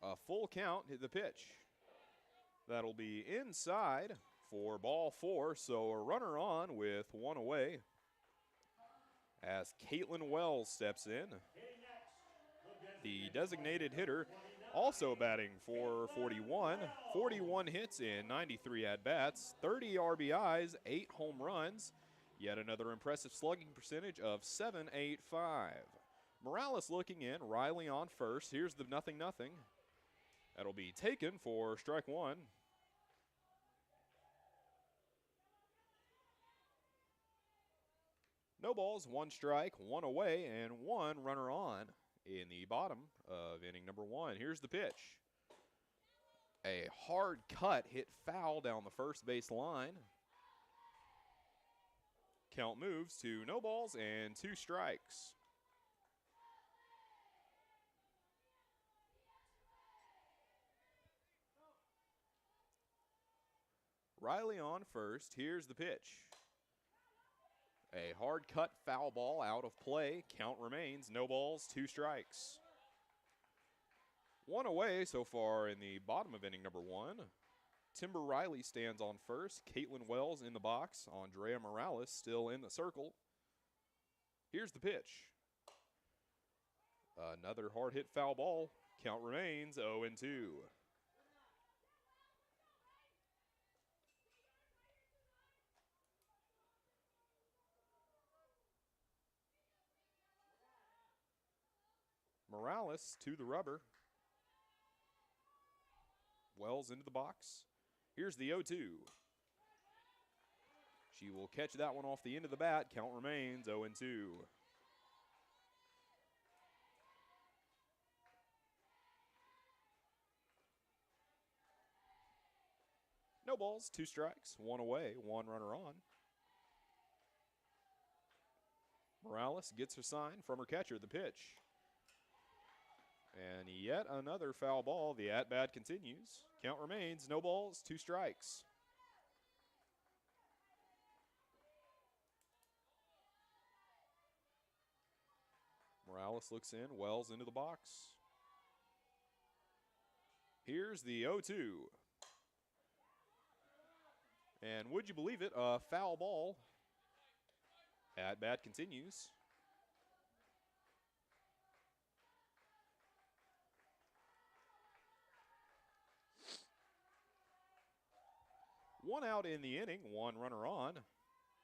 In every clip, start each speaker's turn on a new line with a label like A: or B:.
A: A full count, hit the pitch. That'll be inside for ball 4, so a runner on with 1 away as Caitlin Wells steps in. The designated hitter also batting for 41. 41 hits in 93 at-bats, 30 RBIs, 8 home runs. Yet another impressive slugging percentage of .785. Morales looking in, Riley on first. Here's the 0-0. That'll be taken for strike 1. No balls, 1 strike, 1 away, and 1 runner on in the bottom of inning number 1. Here's the pitch. A hard cut hit foul down the first base line. Count moves to no balls and 2 strikes. Riley on first. Here's the pitch. A hard cut foul ball out of play. Count remains no balls, 2 strikes. 1 away so far in the bottom of inning number 1. Timber Riley stands on first. Caitlin Wells in the box. Andrea Morales still in the circle. Here's the pitch. Another hard hit foul ball. Count remains 0-2. Morales to the rubber. Wells into the box. Here's the 0-2. She will catch that one off the end of the bat. Count remains 0-2. No balls, 2 strikes, 1 away, 1 runner on. Morales gets her sign from her catcher, the pitch. And yet another foul ball. The at-bat continues. Count remains, no balls, 2 strikes. Morales looks in, Wells into the box. Here's the 0-2. And would you believe it, a foul ball. At-bat continues. One out in the inning, 1 runner on.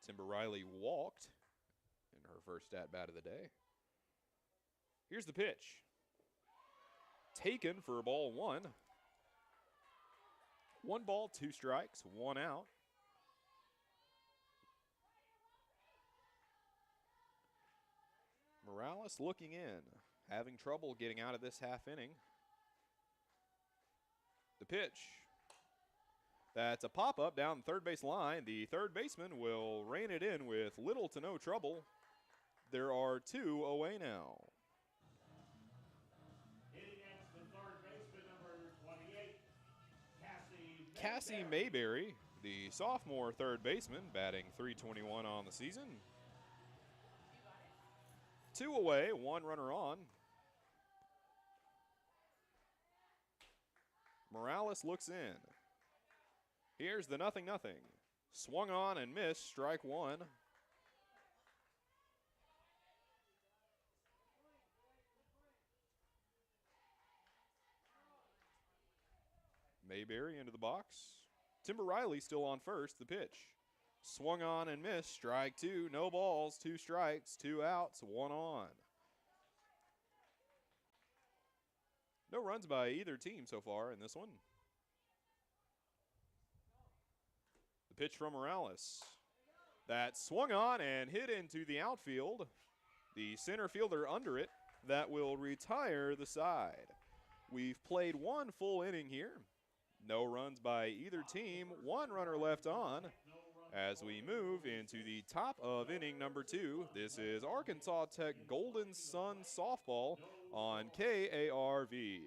A: Timber Riley walked in her first at-bat of the day. Here's the pitch. Taken for ball 1. 1 ball, 2 strikes, 1 out. Morales looking in, having trouble getting out of this half inning. The pitch. That's a pop-up down the third base line. The third baseman will rein it in with little to no trouble. There are 2 away now.
B: Hitting against the third baseman, number 28,
A: Cassie Mayberry, the sophomore third baseman, batting .321 on the season. 2 away, 1 runner on. Morales looks in. Here's the 0-0. Swung on and missed, strike 1. Mayberry into the box. Timber Riley still on first, the pitch. Swung on and missed, strike 2. No balls, 2 strikes, 2 outs, 1 on. No runs by either team so far in this one. The pitch from Morales. That swung on and hit into the outfield. The center fielder under it. That will retire the side. We've played 1 full inning here. No runs by either team. 1 runner left on as we move into the top of inning number 2. This is Arkansas Tech Golden Sun Softball on KARV.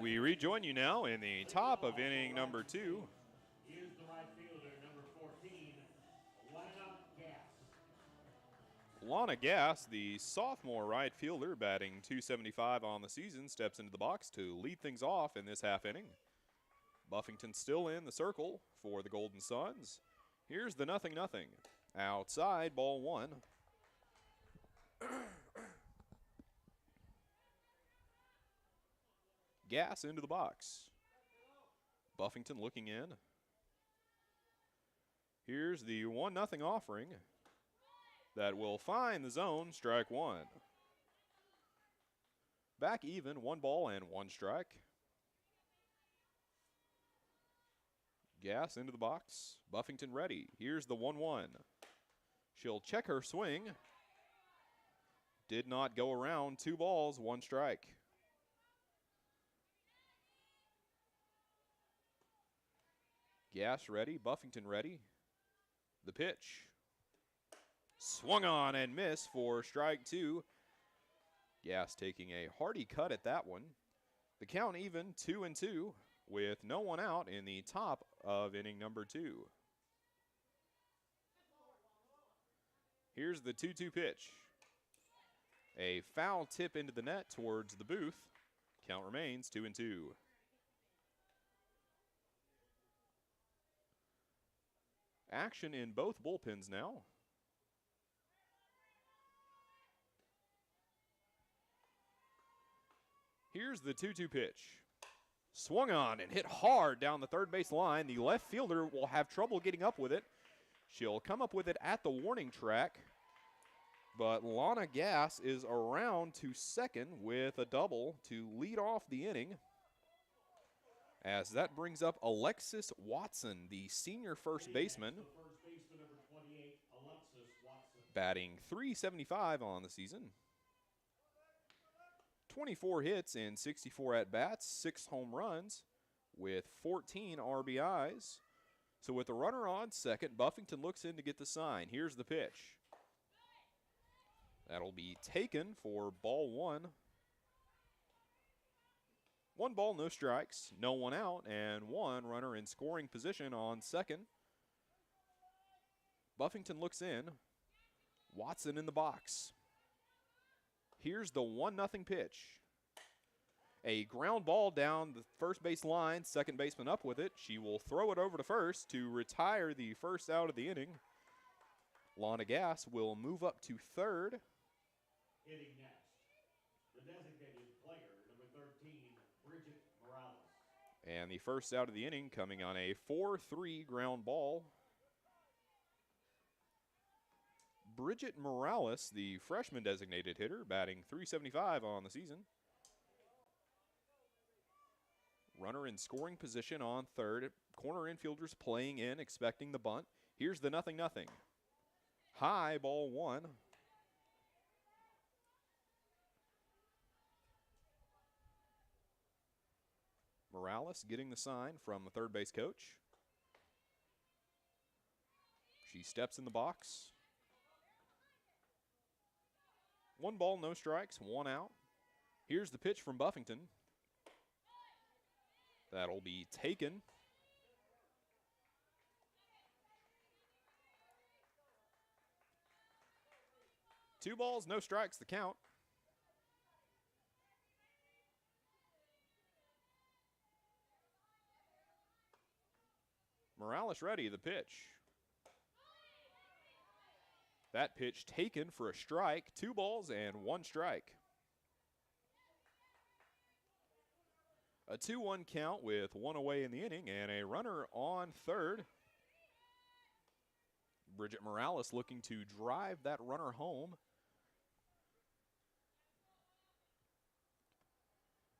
A: We rejoin you now in the top of inning number 2.
B: Here's the right fielder, number 14, 1-0, Gas.
A: Lana Gass, the sophomore right fielder, batting .275 on the season, steps into the box to lead things off in this half inning. Buffington still in the circle for the Golden Suns. Here's the 0-0. Outside, ball 1. Gass into the box. Buffington looking in. Here's the 1-0 offering that will find the zone, strike 1. Back even, 1 ball and 1 strike. Gass into the box. Buffington ready. Here's the 1-1. She'll check her swing. Did not go around. 2 balls, 1 strike. Gass ready. Buffington ready. The pitch. Swung on and missed for strike 2. Gass taking a hearty cut at that one. The count even, 2-2, with no one out in the top of inning number 2. Here's the 2-2 pitch. A foul tip into the net towards the booth. Count remains 2-2. Action in both bullpens now. Here's the 2-2 pitch. Swung on and hit hard down the third base line. The left fielder will have trouble getting up with it. She'll come up with it at the warning track. But Lana Gass is around to second with a double to lead off the inning. As that brings up Alexis Watson, the senior first baseman.
B: First baseman, number 28, Alexis Watson.
A: Batting .375 on the season. 24 hits in 64 at-bats, 6 home runs with 14 RBIs. So with the runner on second, Buffington looks in to get the sign. Here's the pitch. That'll be taken for ball 1. 1 ball, no strikes, no one out, and 1 runner in scoring position on second. Buffington looks in. Watson in the box. Here's the 1-0 pitch. A ground ball down the first base line, second baseman up with it. She will throw it over to first to retire the first out of the inning. Lana Gass will move up to third.
B: Hitting next, the designated player, number 13, Bridget Morales.
A: And the first out of the inning coming on a 4-3 ground ball. Bridget Morales, the freshman designated hitter, batting .375 on the season. Runner in scoring position on third. Corner infielders playing in, expecting the bunt. Here's the 0-0. High, ball 1. Morales getting the sign from the third base coach. She steps in the box. 1 ball, no strikes, 1 out. Here's the pitch from Buffington. That'll be taken. Two balls, no strikes, the count. Morales ready, the pitch. That pitch taken for a strike, 2 balls and 1 strike. A 2-1 count with 1 away in the inning and a runner on third. Bridget Morales looking to drive that runner home.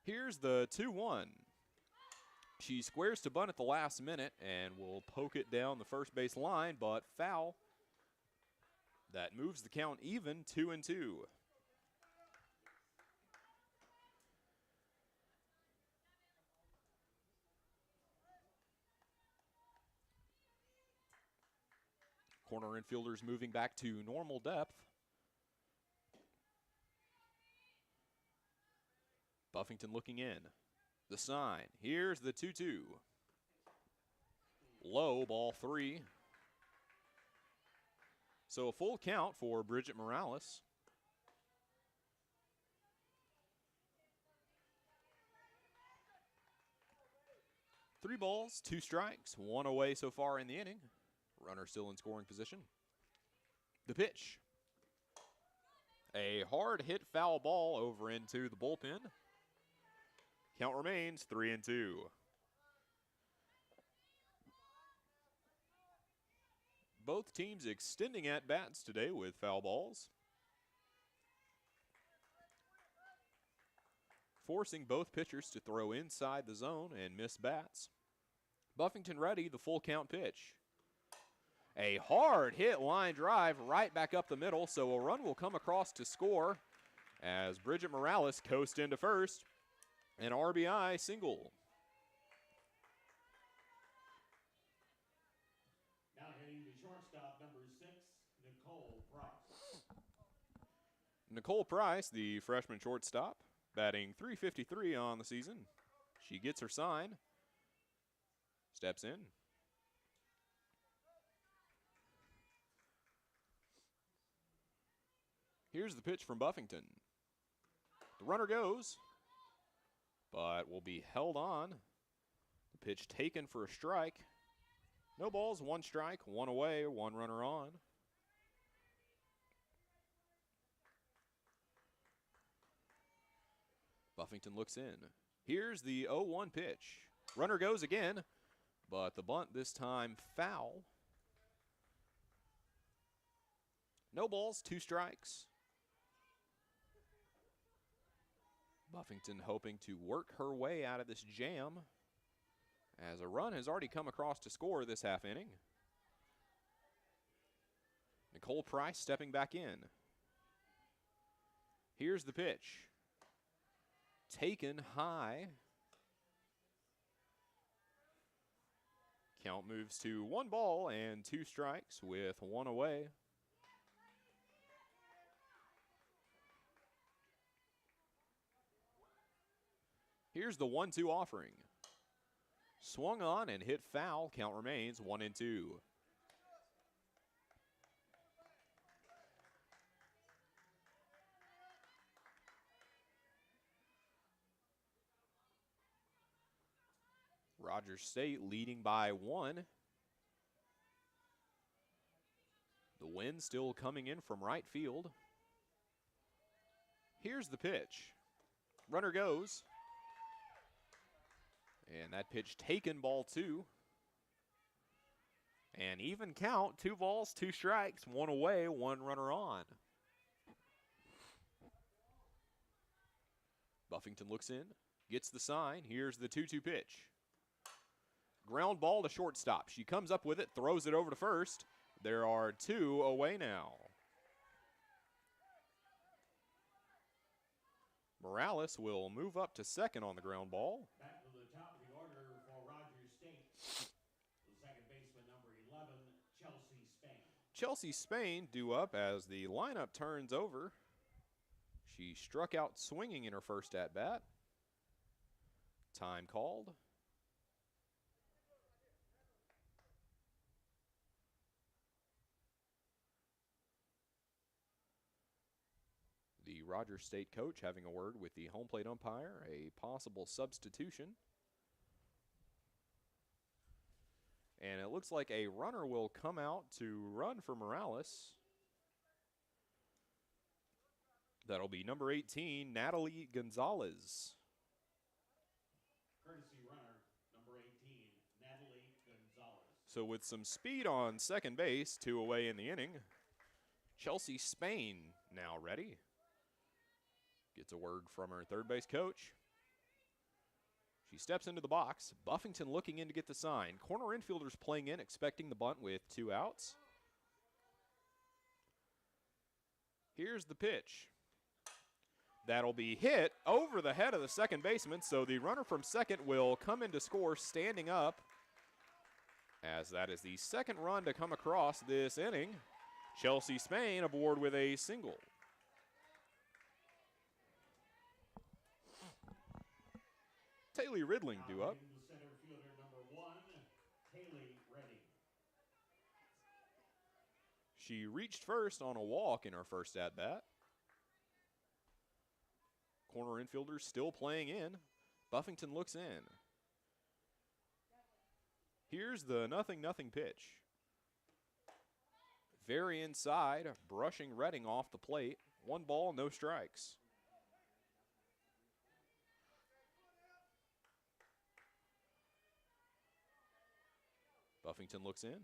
A: Here's the 2-1. She squares to bunt at the last minute and will poke it down the first base line, but foul. That moves the count even, 2-2. Corner infielders moving back to normal depth. Buffington looking in. The sign. Here's the 2-2. Low, ball 3. So a full count for Bridget Morales. Three balls, 2 strikes, 1 away so far in the inning. Runner still in scoring position. The pitch. A hard hit foul ball over into the bullpen. Count remains 3-2. Both teams extending at bats today with foul balls, forcing both pitchers to throw inside the zone and miss bats. Buffington ready, the full count pitch. A hard hit line drive right back up the middle, so a run will come across to score as Bridget Morales coasts into first. An RBI single.
B: Now hitting the shortstop, number 6, Nicole Price.
A: Nicole Price, the freshman shortstop, batting .353 on the season. She gets her sign, steps in. Here's the pitch from Buffington. The runner goes, but will be held on. The pitch taken for a strike. No balls, 1 strike, 1 away, 1 runner on. Buffington looks in. Here's the 0-1 pitch. Runner goes again, but the bunt this time foul. No balls, 2 strikes. Buffington hoping to work her way out of this jam, as a run has already come across to score this half inning. Nicole Price stepping back in. Here's the pitch. Taken high. Count moves to 1 ball and 2 strikes with 1 away. Here's the 1-2 offering. Swung on and hit foul. Count remains 1-2. Rogers State leading by 1. The wind still coming in from right field. Here's the pitch. Runner goes. And that pitch taken, ball 2. And even count, 2 balls, 2 strikes, 1 away, 1 runner on. Buffington looks in, gets the sign. Here's the 2-2 pitch. Ground ball to shortstop. She comes up with it, throws it over to first. There are 2 away now. Morales will move up to second on the ground ball.
B: Back to the top of the order for Rogers State. The second baseman, number 11, Chelsea Spain.
A: Chelsea Spain due up as the lineup turns over. She struck out swinging in her first at-bat. Time called. The Rogers State coach having a word with the home plate umpire, a possible substitution. And it looks like a runner will come out to run for Morales. That'll be number 18, Natalie Gonzalez.
B: Courtesy runner, number 18, Natalie Gonzalez.
A: So with some speed on second base, 2 away in the inning, Chelsea Spain now ready. Gets a word from her third base coach. She steps into the box. Buffington looking in to get the sign. Corner infielders playing in, expecting the bunt with 2 outs. Here's the pitch. That'll be hit over the head of the second baseman, so the runner from second will come in to score standing up, as that is the second run to come across this inning. Chelsea Spain aboard with a single. Taylor Ridling
B: Now
A: due up.
B: hitting the center fielder number 1, Haley Redding.
A: She reached first on a walk in her first at-bat. Corner infielder still playing in. Buffington looks in. Here's the 0-0 pitch. Very inside, brushing Redding off the plate. 1 ball, no strikes. Buffington looks in.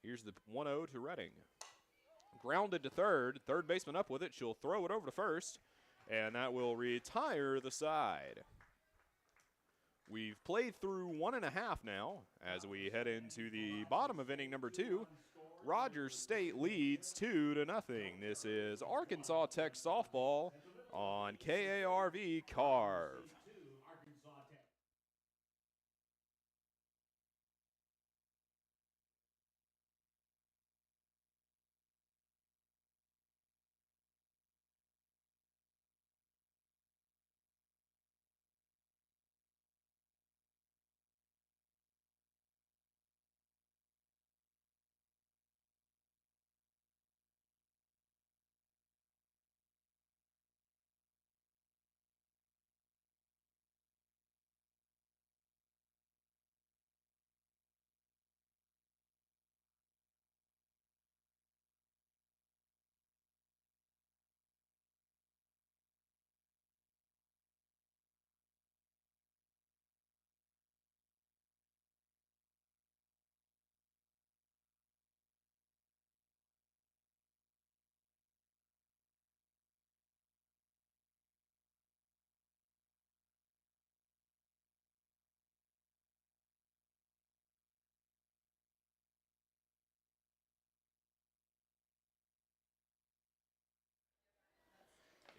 A: Here's the 1-0 to Redding. Grounded to third. Third baseman up with it. She'll throw it over to first, and that will retire the side. We've played through 1.5 now as we head into the bottom of inning number 2. Rogers State leads 2-0. This is Arkansas Tech softball on KARV Carve.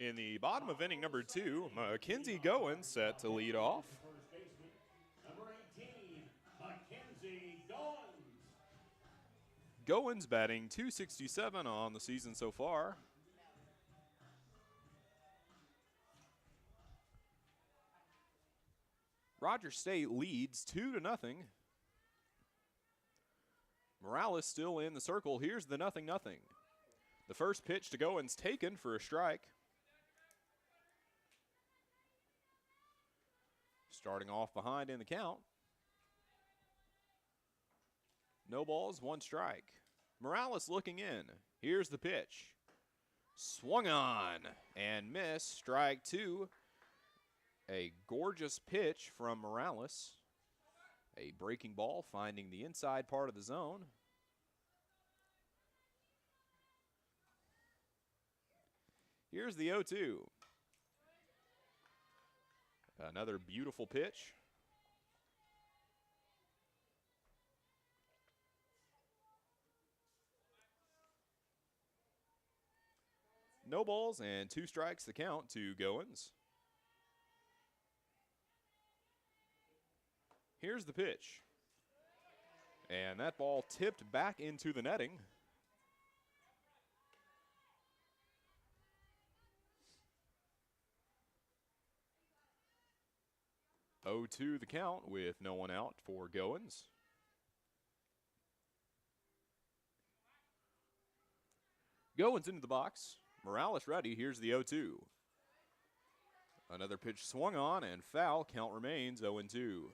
A: In the bottom of inning number 2, Mackenzie Goins set to lead off.
B: First baseman, number 18, Mackenzie Goins.
A: Goins batting .267 on the season so far. Rogers State leads 2-0. Morales still in the circle. Here's the 0-0. The first pitch to Goins taken for a strike. Starting off behind in the count. No balls, 1 strike. Morales looking in. Here's the pitch. Swung on and missed. Strike 2. A gorgeous pitch from Morales. A breaking ball finding the inside part of the zone. Here's the 0-2. Another beautiful pitch. No balls and 2 strikes the count to Goins. Here's the pitch. And that ball tipped back into the netting. The count with no one out for Goins. Goins into the box. Morales ready. Here's the 0-2. Another pitch swung on and foul. Count remains 0-2.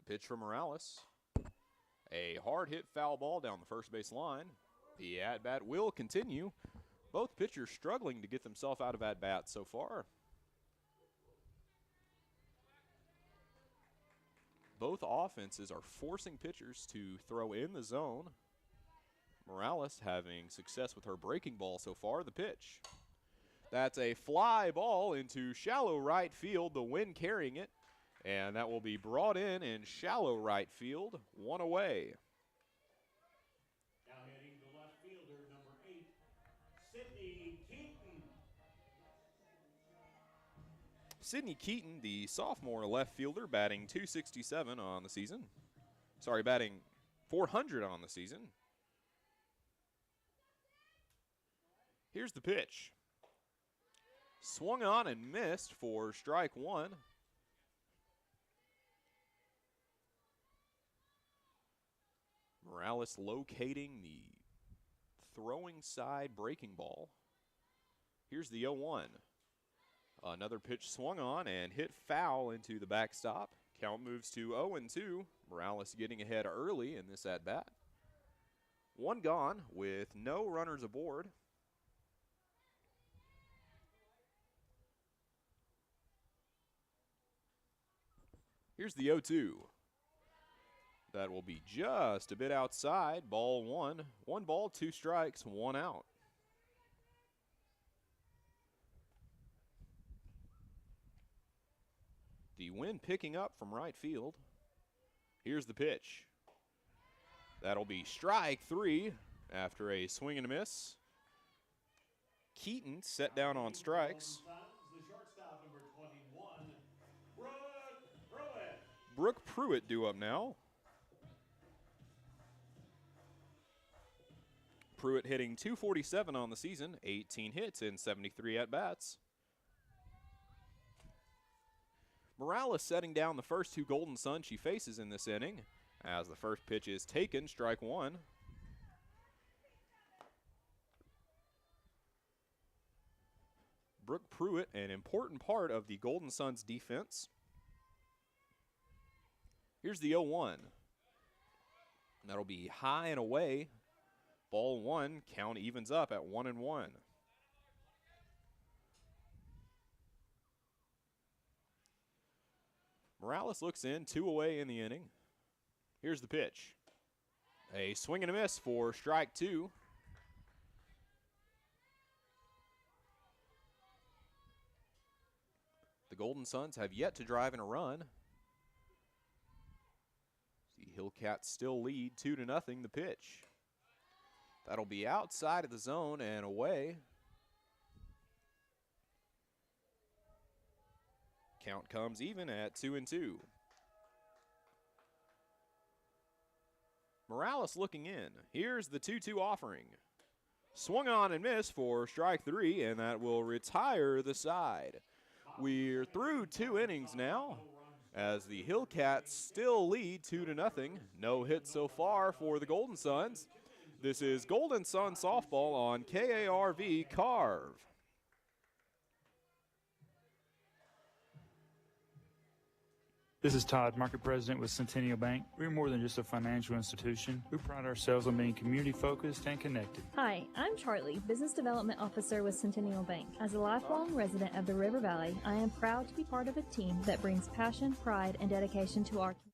A: Pitch from Morales. A hard hit foul ball down the first base line. The at-bat will continue. Both pitchers struggling to get themselves out of at-bats so far. Both offenses are forcing pitchers to throw in the zone. Morales having success with her breaking ball so far. The pitch. That's a fly ball into shallow right field, the wind carrying it. And that will be brought in shallow right field, 1 away.
B: Now hitting the left fielder, number 8, Sydney Keaton.
A: Sidney Keaton, the sophomore left fielder, batting .267 on the season. Sorry, batting .400 on the season. Here's the pitch. Swung on and missed for strike one. Morales locating the throwing side breaking ball. Here's the 0-1. Another pitch swung on and hit foul into the backstop. Count moves to 0-2. Morales getting ahead early in this at-bat. One gone with no runners aboard. Here's the 0-2. That will be just a bit outside. Ball one. 1 ball, 2 strikes, 1 out. The wind picking up from right field. Here's the pitch. That'll be strike 3 after a swing and a miss. Keaton set down on strikes.
B: The shortstop, number 21, Brooke Pruitt.
A: Brooke Pruitt due up now. Pruitt hitting .247 on the season, 18 hits in 73 at-bats. Morales setting down the first 2 Golden Suns she faces in this inning, as the first pitch is taken, strike 1. Brooke Pruitt, an important part of the Golden Suns defense. Here's the 0-1. That'll be high and away. Ball 1, count evens up at 1-1. Morales looks in, 2 away in the inning. Here's the pitch. A swing and a miss for strike 2. The Golden Suns have yet to drive in a run. The Hillcats still lead 2-0 the pitch. That'll be outside of the zone and away. Count comes even at 2-2. Morales looking in. Here's the 2-2 offering. Swung on and missed for strike 3, and that will retire the side. We're through 2 innings now, as the Hillcats still lead 2-0. No hits so far for the Golden Suns. This is Golden Sun Softball on KARV Carve.
C: This is Todd, Market President with Centennial Bank. We're more than just a financial institution. We pride ourselves on being community-focused and connected.
D: Hi, I'm Charlie, Business Development Officer with Centennial Bank. As a lifelong resident of the River Valley, I am proud to be part of a team that brings passion, pride, and dedication to our community.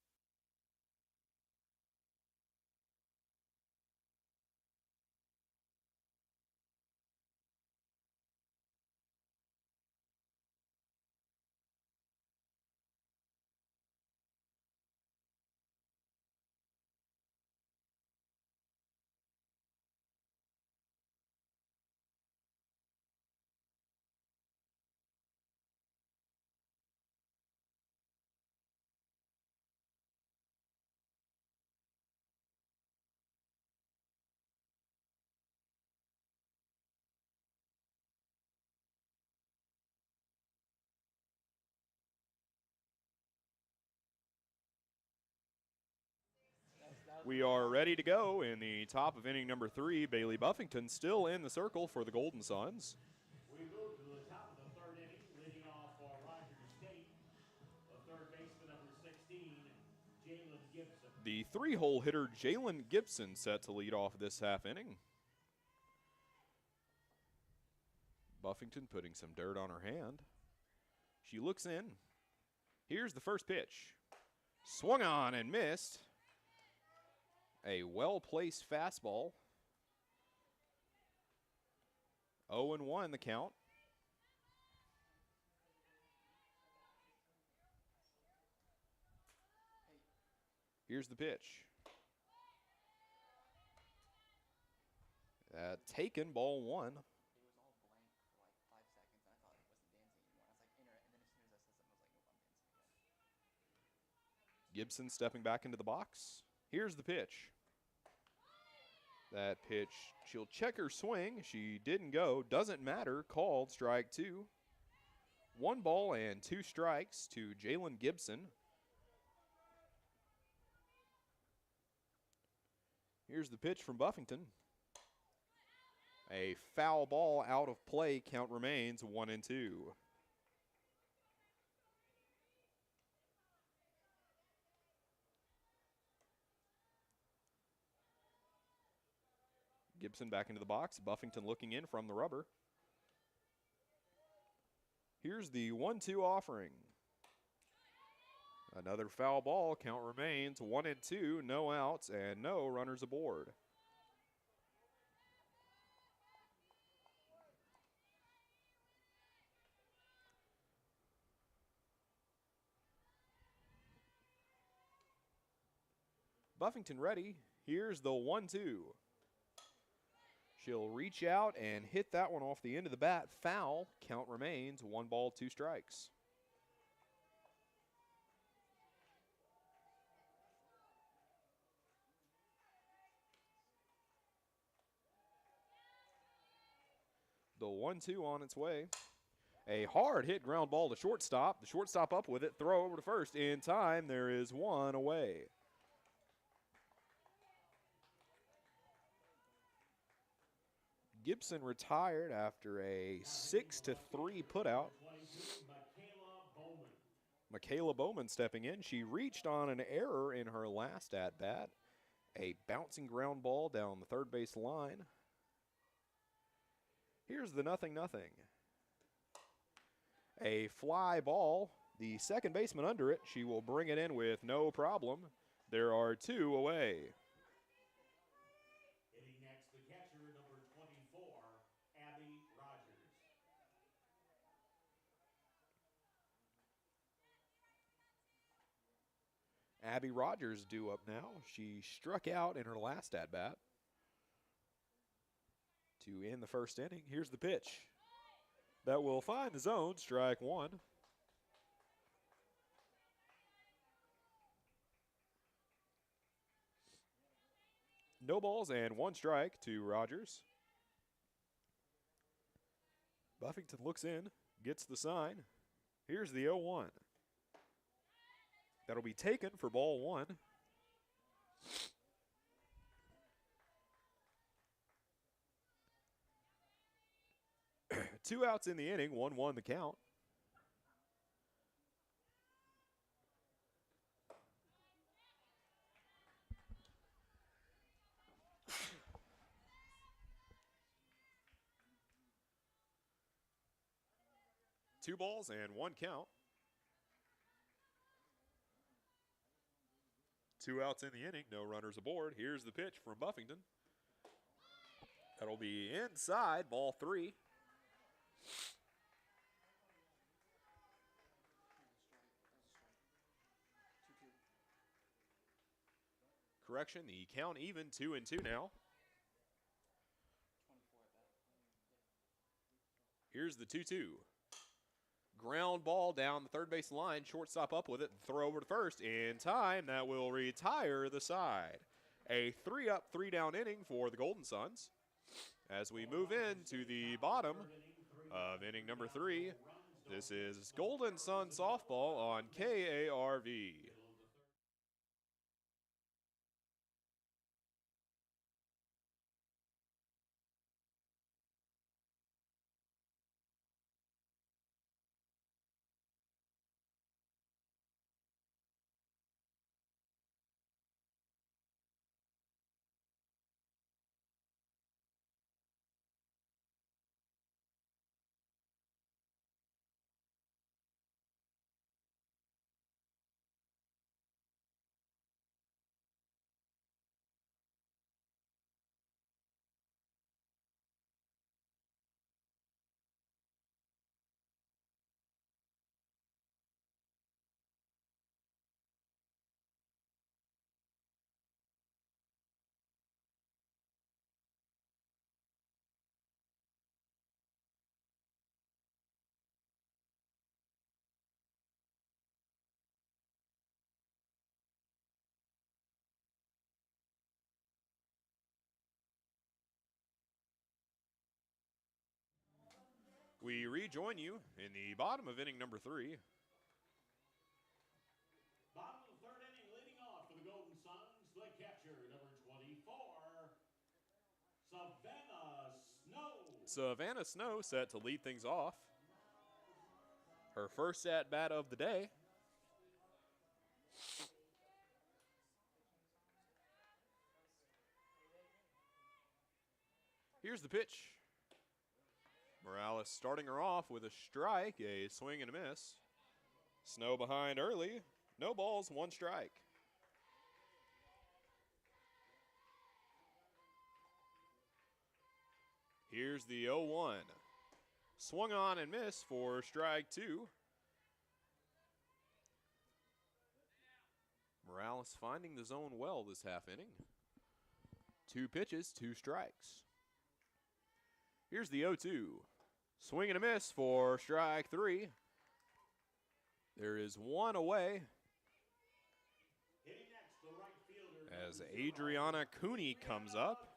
A: We are ready to go in the top of inning number 3. Bailey Buffington still in the circle for the Golden Suns.
B: We move to the top of the 3rd inning, leading off for Rogers State. The third baseman, number 16, Jalen Gibson.
A: The 3-hole hitter Jalen Gibson set to lead off this half inning. Buffington putting some dirt on her hand. She looks in. Here's the first pitch. Swung on and missed. A well-placed fastball. 0-1 the count. Here's the pitch. Taken, ball 1. Gibson stepping back into the box. Here's the pitch. That pitch, she'll check her swing. She didn't go. Doesn't matter. Called strike 2. 1 ball and 2 strikes to Jalen Gibson. Here's the pitch from Buffington. A foul ball out of play. Count remains 1-2. Gibson back into the box. Buffington looking in from the rubber. Here's the 1-2 offering. Another foul ball. Count remains 1-2. No outs and no runners aboard. Buffington ready. Here's the 1-2. She'll reach out and hit that one off the end of the bat. Foul. Count remains 1 ball, 2 strikes. The 1-2 on its way. A hard hit ground ball to shortstop. The shortstop up with it. Throw over to first. In time, there is 1 away. Gibson retired after a 6-3 putout. Michaela Bowman stepping in. She reached on an error in her last at-bat. A bouncing ground ball down the third base line. Here's the 0-0. A fly ball. The second baseman under it. She will bring it in with no problem. There are 2 away. Abby Rogers due up now. She struck out in her last at-bat to end the first inning. Here's the pitch. That will find the zone, strike 1. No balls and 1 strike to Rogers. Buffington looks in, gets the sign. Here's the 0-1. That'll be taken for ball 1. Two outs in the inning, 1-1 the count. Two balls and 1 count. 2 outs in the inning, no runners aboard. Here's the pitch from Buffington. That'll be inside, ball 3. Correction, the count even, 2-2 now. Here's the 2-2. Ground ball down the third base line. Shortstop up with it. Throw over to first. In time, that will retire the side. A 3-up, 3-down inning for the Golden Suns. As we move into the bottom of inning number 3, this is Golden Sun Softball on KARV. We rejoin you in the bottom of inning number 3.
B: Bottom of the third inning, leading off for the Golden Suns, the catcher, number 24, Savannah Snow.
A: Savannah Snow set to lead things off. Her first at-bat of the day. Here's the pitch. Morales starting her off with a strike, a swing and a miss. Snow behind early. No balls, 1 strike. Here's the 0-1. Swung on and missed for strike 2. Morales finding the zone well this half inning. 2 pitches, 2 strikes. Here's the 0-2. Swing and a miss for strike 3. There is 1 away.
B: Hitting next, the right fielder,
A: As Adriana Cooney comes up,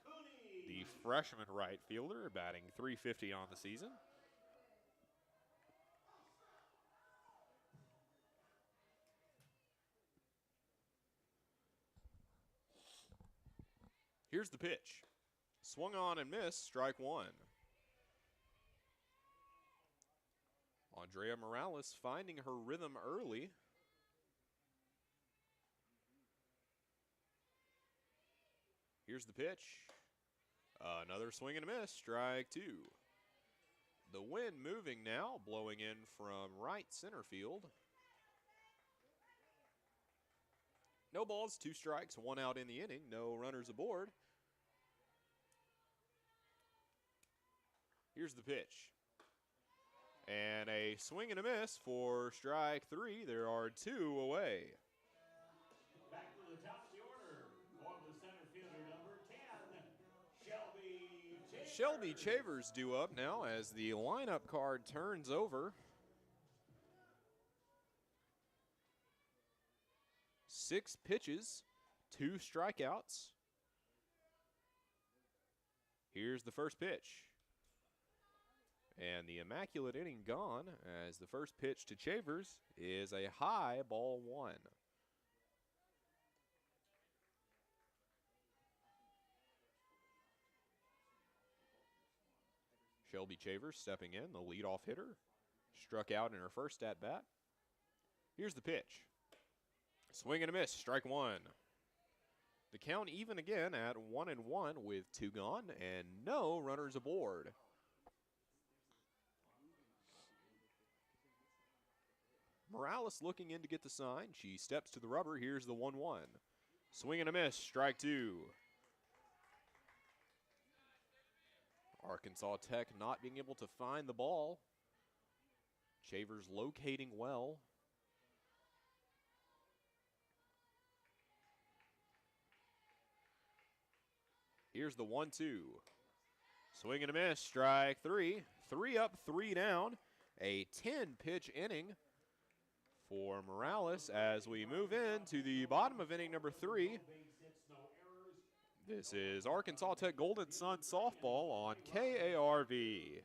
A: the freshman right fielder, batting .350 on the season. Here's the pitch. Swung on and missed, strike 1. Andrea Morales finding her rhythm early. Here's the pitch. Another swing and a miss, strike 2. The wind moving now, blowing in from right center field. No balls, 2 strikes, 1 out in the inning, no runners aboard. Here's the pitch. And a swing and a miss for strike 3. There are 2 away.
B: Back to the top of the order for the center fielder, number 10, Shelby Chambers.
A: Shelby Chavers due up now as the lineup card turns over. 6 pitches, 2 strikeouts. Here's the first pitch. And the immaculate inning gone as the first pitch to Chavers is a high ball 1. Shelby Chavers stepping in, the leadoff hitter. Struck out in her first at-bat. Here's the pitch. Swing and a miss, strike 1. The count even again at 1-1 with 2 gone and no runners aboard. Morales looking in to get the sign. She steps to the rubber. Here's the 1-1. Swing and a miss, strike 2. Arkansas Tech not being able to find the ball. Chavers locating well. Here's the 1-2. Swing and a miss, strike 3. 3 up, 3 down. A 10-pitch inning for Morales as we move into the bottom of inning number 3. This is Arkansas Tech Golden Sun softball on KARV.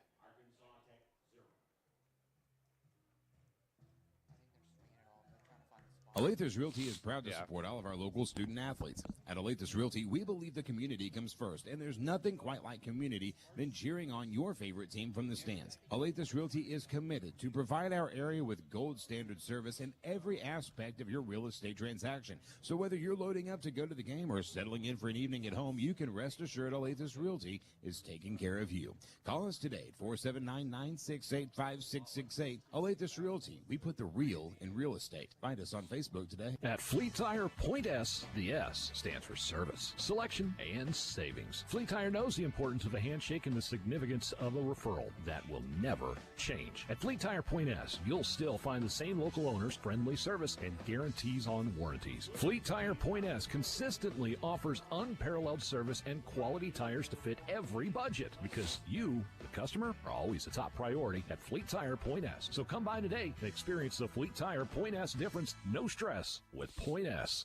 E: Alathus Realty is proud to support all of our local student athletes. At Alathus Realty, we believe the community comes first, and there's nothing quite like community than cheering on your favorite team from the stands. Alathus Realty is committed to provide our area with gold standard service in every aspect of your real estate transaction. So whether you're loading up to go to the game or settling in for an evening at home, you can rest assured Alathus Realty is taking care of you. Call us today at 479-968-5668. Alathus Realty, we put the real in real estate. Find us on Facebook today.
F: At Fleet Tire, Point S, the S stands for service, selection, and savings. Fleet Tire knows the importance of a handshake and the significance of a referral. That will never change. At Fleet Tire Point S, you'll still find the same local owners, friendly service, and guarantees on warranties. Fleet Tire Point S consistently offers unparalleled service and quality tires to fit every budget because you, the customer, are always the top priority at Fleet Tire Point S. So come by today and experience the Fleet Tire Point S difference. No stress with Point S.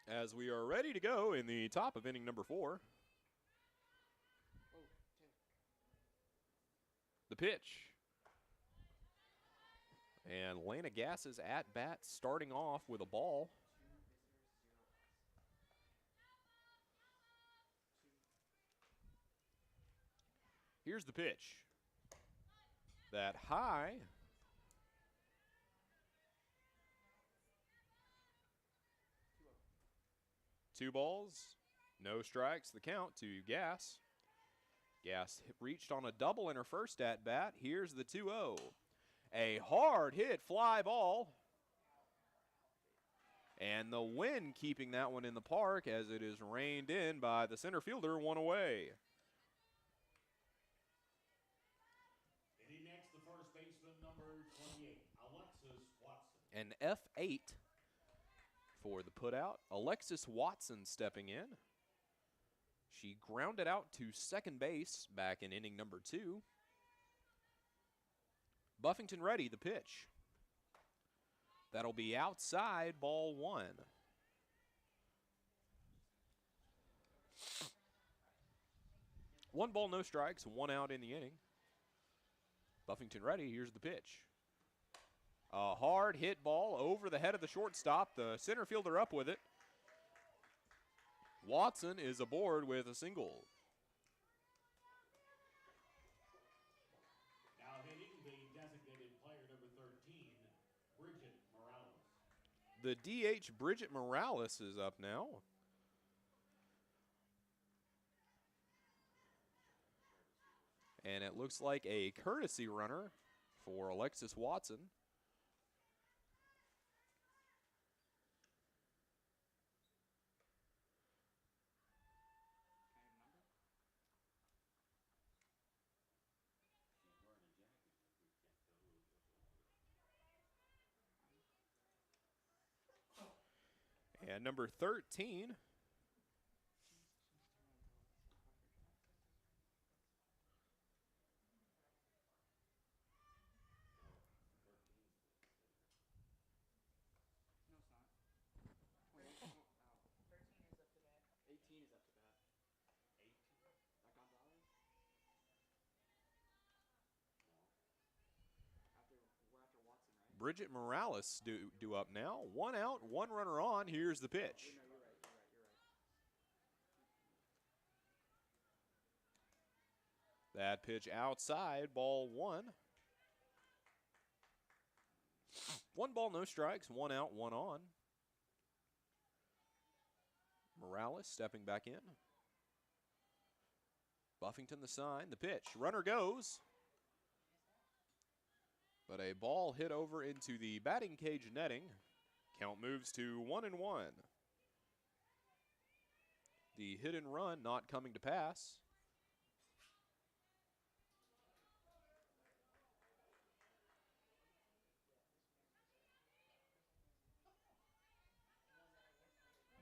A: As we are ready to go in the top of inning number 4. The pitch. And Lana Gass's at bat starting off with a ball. Here's the pitch. That high. Two balls, no strikes, the count to Gass. Gass reached on a double in her first at bat. Here's the 2-0. A hard hit fly ball. And the wind keeping that one in the park as it is reined in by the center fielder, one away.
B: Hitting next, the first baseman, number 28, Alexis Watson.
A: An F8 for the putout. Alexis Watson stepping in. She grounded out to second base back in inning number 2. Buffington ready, the pitch. That'll be outside, ball 1. One ball, no strikes, one out in the inning. Buffington ready, here's the pitch. A hard hit ball over the head of the shortstop. The center fielder up with it. Watson is aboard with a single.
B: Now hitting the designated player, number 13, Bridget Morales.
A: The DH, Bridget Morales, is up now. And it looks like a courtesy runner for Alexis Watson. And number 13. Bridget Morales due up now. One out, one runner on. Here's the pitch. That pitch outside, ball 1. One ball, no strikes, one out, one on. Morales stepping back in. Buffington the sign, the pitch. Runner goes. But a ball hit over into the batting cage netting. Count moves to 1-1. The hit and run not coming to pass.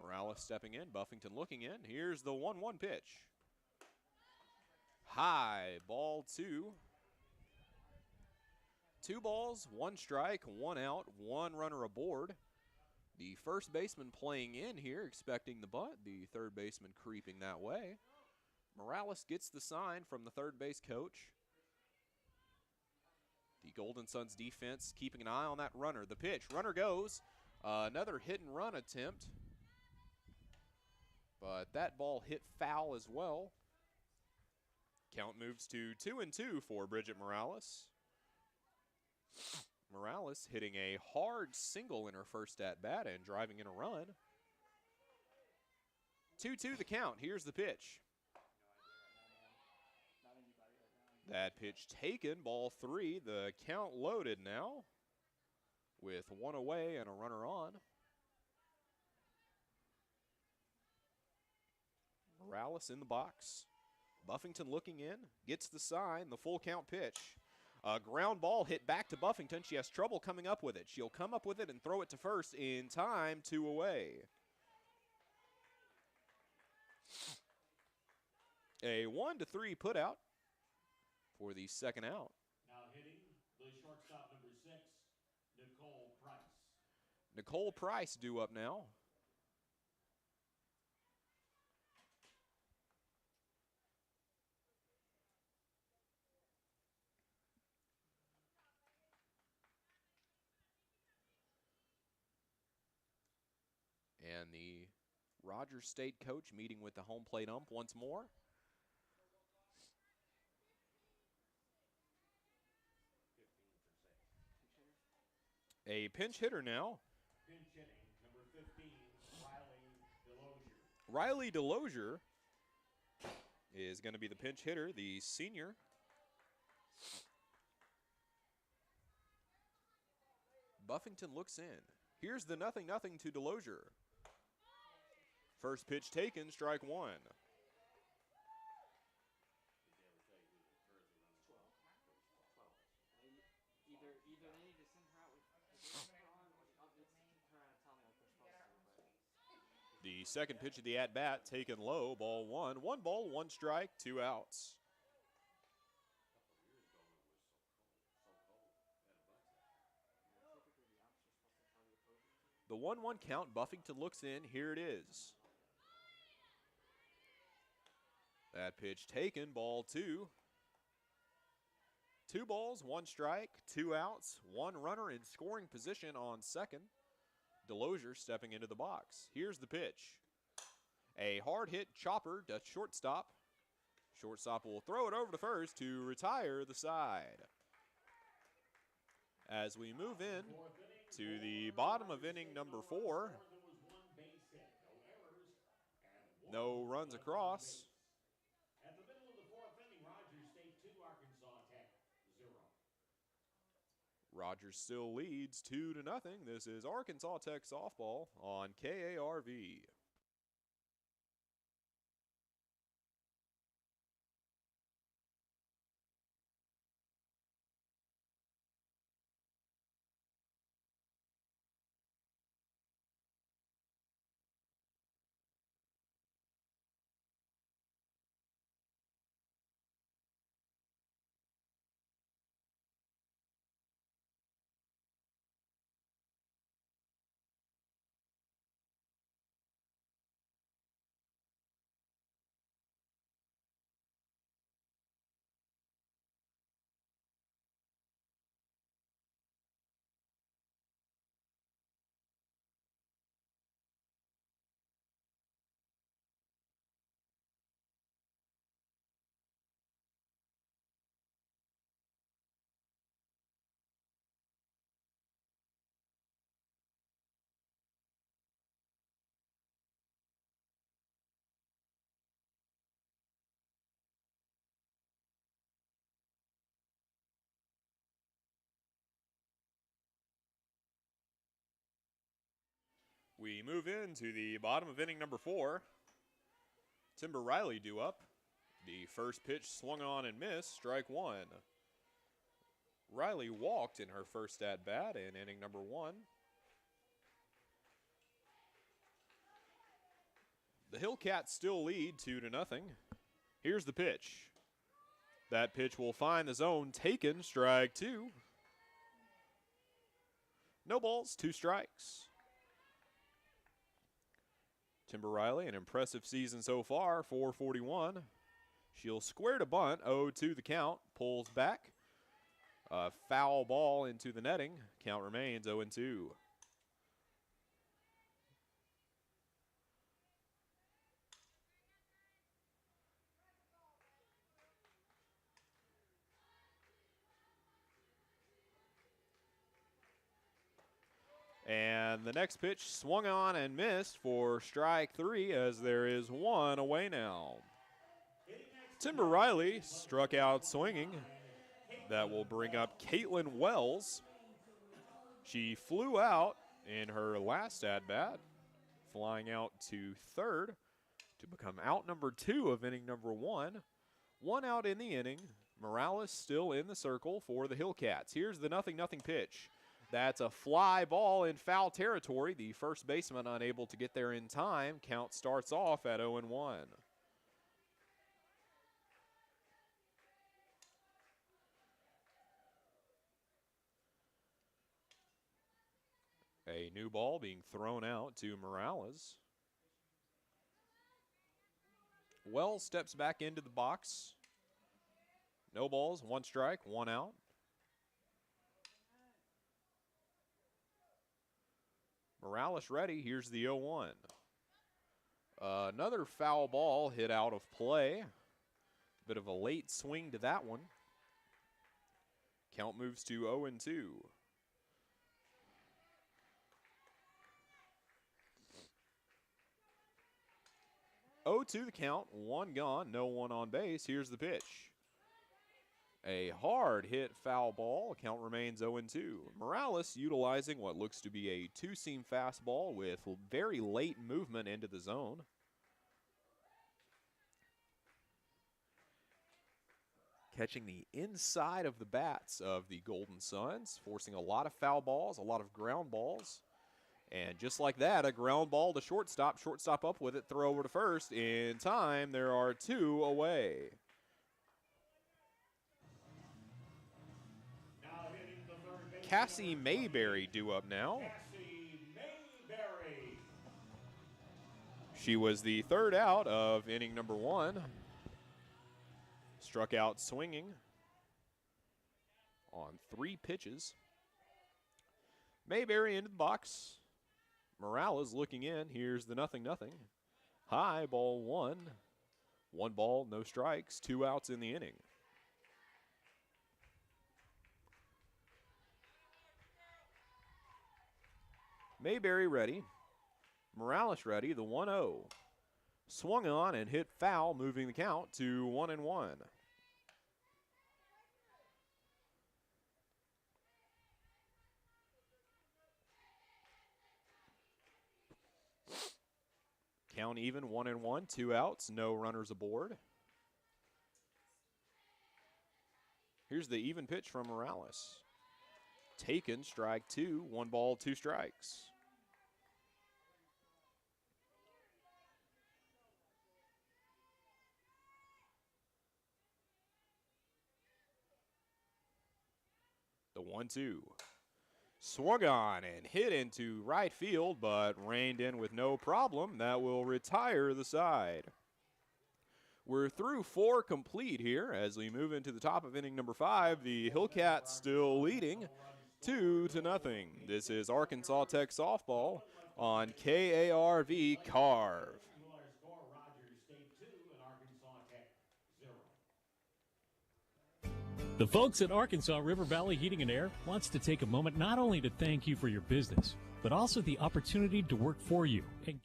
A: Morales stepping in, Buffington looking in. Here's the 1-1 pitch. High, ball 2. 2 balls, 1 strike, 1 out, 1 runner aboard. The first baseman playing in here, expecting the bunt. The third baseman creeping that way. Morales gets the sign from the third base coach. The Golden Suns defense keeping an eye on that runner. The pitch, runner goes. Another hit and run attempt. But that ball hit foul as well. Count moves to 2-2 for Bridget Morales. Morales hitting a hard single in her first at-bat and driving in a run. 2-2 the count. Here's the pitch. That pitch taken, ball 3. The count loaded now with 1 away and a runner on. Morales in the box. Buffington looking in, gets the sign, the full count pitch. A ground ball hit back to Buffington. She has trouble coming up with it. She'll come up with it and throw it to first in time, 2 away. A 1-3 put out for the second out.
B: Now hitting the shortstop, number 6, Nicole Price.
A: Nicole Price due up now. And the Rogers State coach meeting with the home plate ump once more. A pinch hitter now.
B: Pinch hitting, number 15, Riley DeLozier.
A: Riley DeLozier is going to be the pinch hitter, the senior. Buffington looks in. Here's the 0-0 to DeLozier. First pitch taken, strike one. The second pitch of the at-bat taken low, ball one. 1 ball, 1 strike, 2 outs. The 1-1 count, Buffington looks in, here it is. That pitch taken, ball 2. 2 balls, 1 strike, 2 outs, 1 runner in scoring position on second. DeLozier stepping into the box. Here's the pitch. A hard hit chopper to shortstop. Shortstop will throw it over to first to retire the side. As we move in to the bottom of inning number 4. No runs across.
B: At the middle of the 4th inning, Rogers State 2, Arkansas Tech 0.
A: Rogers still leads 2-0. This is Arkansas Tech softball on KARV. We move into the bottom of inning number 4. Timber Riley due up. The first pitch swung on and missed, strike 1. Riley walked in her first at-bat in inning number 1. The Hillcats still lead 2-0. Here's the pitch. That pitch will find the zone taken, strike 2. No balls, 2 strikes. Timber Riley, an impressive season so far, 441. She'll square to bunt, 0-2 the count, pulls back. A foul ball into the netting, count remains 0-2. And the next pitch swung on and missed for strike 3 as there is 1 away now. Timber Riley struck out swinging. That will bring up Caitlin Wells. She flew out in her last at-bat, flying out to third to become out number 2 of inning number 1. 1 out in the inning. Morales still in the circle for the Hillcats. Here's the 0-0 pitch. That's a fly ball in foul territory. The first baseman unable to get there in time. Count starts off at 0-1. A new ball being thrown out to Morales. Wells steps back into the box. No balls, 1 strike, 1 out. Morales ready. Here's the 0-1. Another foul ball hit out of play. Bit of a late swing to that one. Count moves to 0-2. 0-2 the count, one gone, no one on base. Here's the pitch. A hard hit foul ball. Count remains 0-2. Morales utilizing what looks to be a two-seam fastball with very late movement into the zone. Catching the inside of the bats of the Golden Suns, forcing a lot of foul balls, a lot of ground balls. And just like that, a ground ball to shortstop. Shortstop up with it, throw over to first. In time, there are two away.
B: Now hitting the third base.
A: Cassie Mayberry due up now.
B: Cassie Mayberry.
A: She was the third out of inning number 1. Struck out swinging on 3 pitches. Mayberry into the box. Morales looking in. Here's the 0-0. High, ball 1. 1 ball, no strikes, 2 outs in the inning. Mayberry ready. Morales ready, the 1-0. Swung on and hit foul, moving the count to 1-1. Count even, 1-1, 2 outs, no runners aboard. Here's the even pitch from Morales. Taken, strike 2, 1 ball, 2 strikes. The 1-2. Swung on and hit into right field, but reined in with no problem. That will retire the side. We're through 4 complete here as we move into the top of inning number 5. The Hillcats still leading 2-0. This is Arkansas Tech softball on KARV Carve.
G: The folks at Arkansas River Valley Heating and Air wants to take a moment not only to thank you for your business, but also the opportunity to work for you. And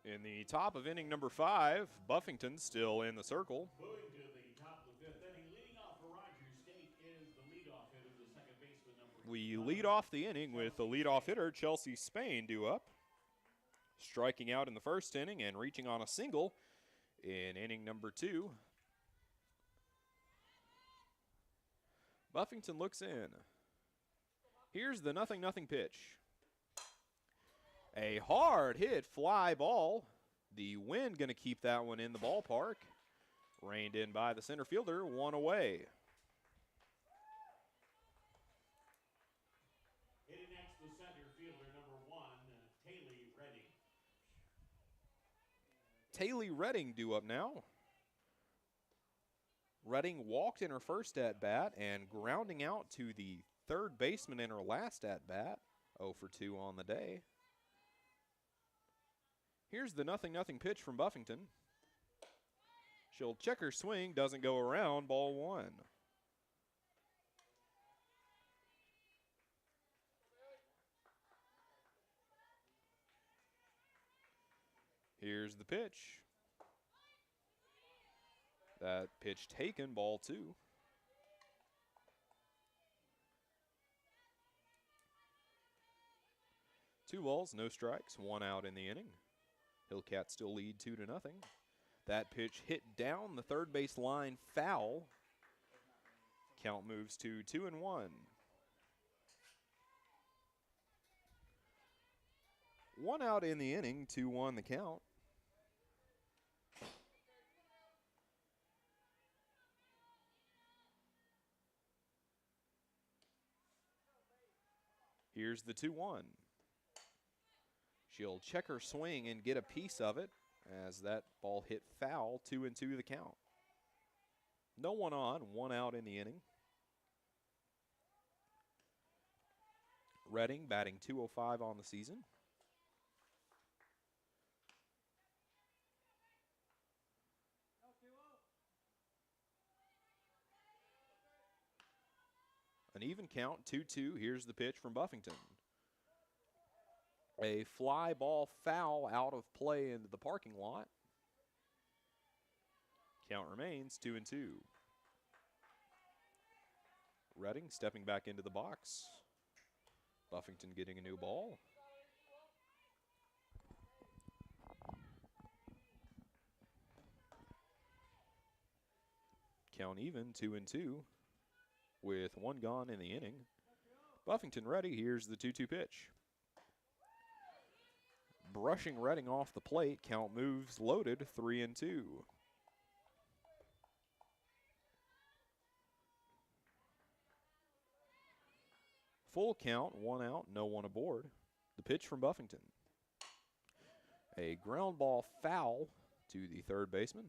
A: In the top of inning number 5, Buffington still in the circle.
B: Moving to the top of the 5th inning, leading off for Rogers State is the leadoff hitter, the second baseman, number
A: We lead off the inning with the leadoff hitter, Chelsea Spain, due up. Striking out in the first inning and reaching on a single in inning number 2. Buffington looks in. Here's the 0-0 pitch. A hard hit fly ball. The wind going to keep that one in the ballpark. Reined in by the center fielder, 1 away.
B: hitting next, the center fielder, number 1, Taylor Redding.
A: Taylor Redding due up now. Redding walked in her first at-bat and grounding out to the third baseman in her last at-bat. 0 for 2 on the day. Here's the 0-0 pitch from Buffington. She'll check her swing, doesn't go around, ball 1. Here's the pitch. That pitch taken, ball 2. Two balls, no strikes, 1 out in the inning. Hillcats still lead 2-0. That pitch hit down the third base line, foul. Count moves to 2-1. 1 out in the inning, 2-1 the count. Here's the 2-1. She'll check her swing and get a piece of it as that ball hit foul, 2-2 the count. No one on, 1 out in the inning. Redding batting .205 on the season. An even count, 2-2. Here's the pitch from Buffington. A fly ball foul out of play into the parking lot. Count remains 2-2. Redding stepping back into the box. Buffington getting a new ball. Count even, 2-2, with 1 gone in the inning. Buffington ready. Here's the 2-2 pitch. Brushing Redding off the plate. Count moves loaded, 3-2. Full count, 1 out, no one aboard. The pitch from Buffington. A ground ball foul to the third baseman.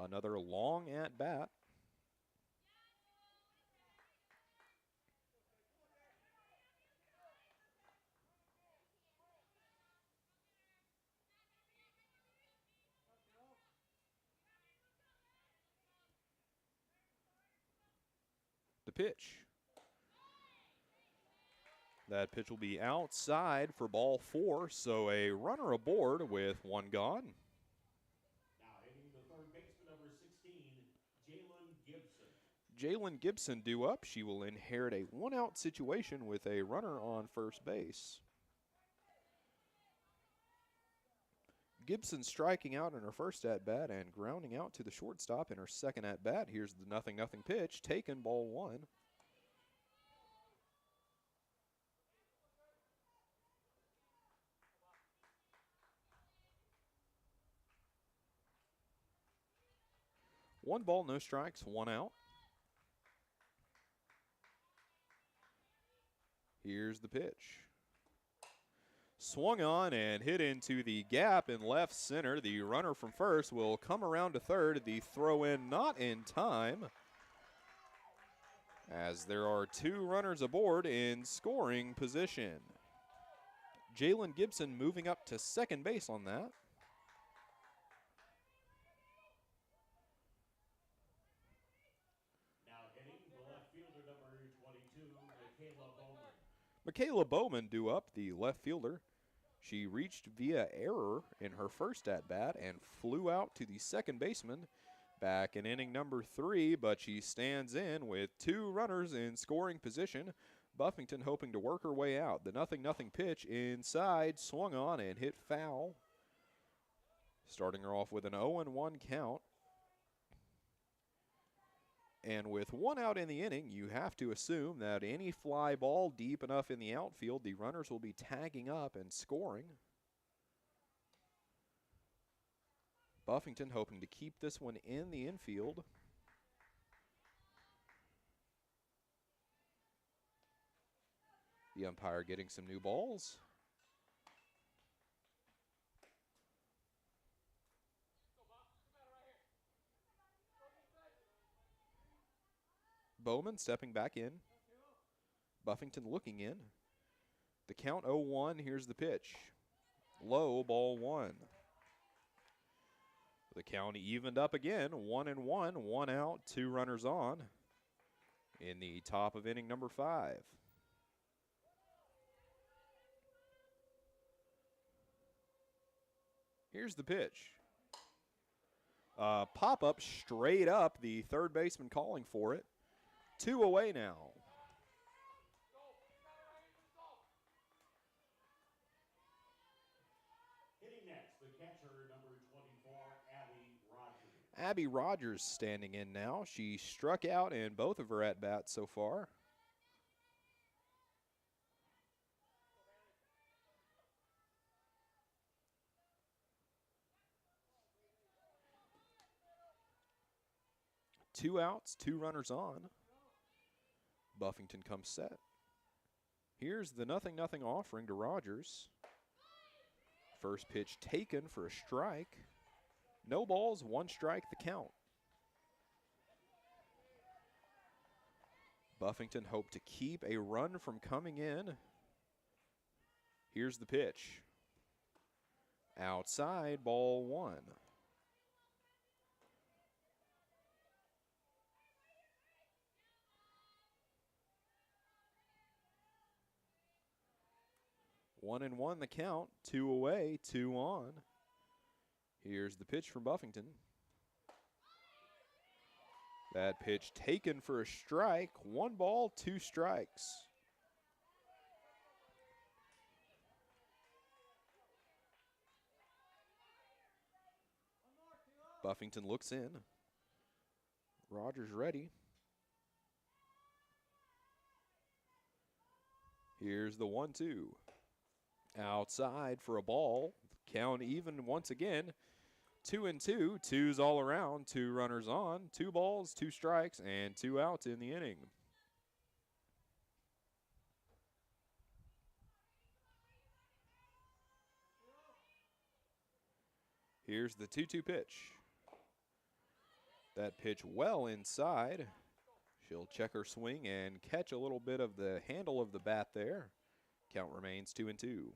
A: Another long at bat. The pitch. That pitch will be outside for ball 4, so a runner aboard with 1 gone.
B: Now hitting the third baseman, number 16, Jalen Gibson.
A: Jalen Gibson due up. She will inherit a 1-out situation with a runner on first base. Gibson striking out in her first at-bat and grounding out to the shortstop in her second at-bat. Here's the 0-0 pitch, taken, ball 1. One ball, no strikes, 1 out. Here's the pitch. Swung on and hit into the gap in left center. The runner from first will come around to third. The throw in not in time, as there are 2 runners aboard in scoring position. Jalen Gibson moving up to second base on that.
B: Now hitting the left fielder, number 22, Michaela Bowman.
A: Michaela Bowman due up, the left fielder. She reached via error in her first at-bat and flew out to the second baseman back in inning number 3, but she stands in with 2 runners in scoring position. Buffington hoping to work her way out. The 0-0 pitch inside, swung on and hit foul. Starting her off with an 0-1 count. And with 1 out in the inning, you have to assume that any fly ball deep enough in the outfield, the runners will be tagging up and scoring. Buffington hoping to keep this one in the infield. The umpire getting some new balls. Bowman stepping back in. Buffington looking in. The count 0-1. Here's the pitch. Low, ball 1. The count evened up again. 1-1, 1 out, 2 runners on in the top of inning number 5. Here's the pitch. Pop up straight up, the third baseman calling for it. 2 away now.
B: Hitting next, the catcher, number 24, Abby Rogers.
A: Abby Rogers standing in now. She struck out in both of her at-bats so far. Two outs, 2 runners on. Buffington comes set. Here's the 0-0 offering to Rogers. First pitch taken for a strike. No balls, 1 strike the count. Buffington hoped to keep a run from coming in. Here's the pitch. Outside, ball 1. One and one the count, 2 away, 2 on. Here's the pitch from Buffington. That pitch taken for a strike. 1 ball, 2 strikes. Buffington looks in. Rogers ready. Here's the 1-2. Outside for a ball. Count even once again. 2 and 2. 2's all around. 2 runners on. 2 balls, 2 strikes, and 2 outs in the inning. Here's the 2-2 pitch. That pitch well inside. She'll check her swing and catch a little bit of the handle of the bat there. Count remains 2 and 2.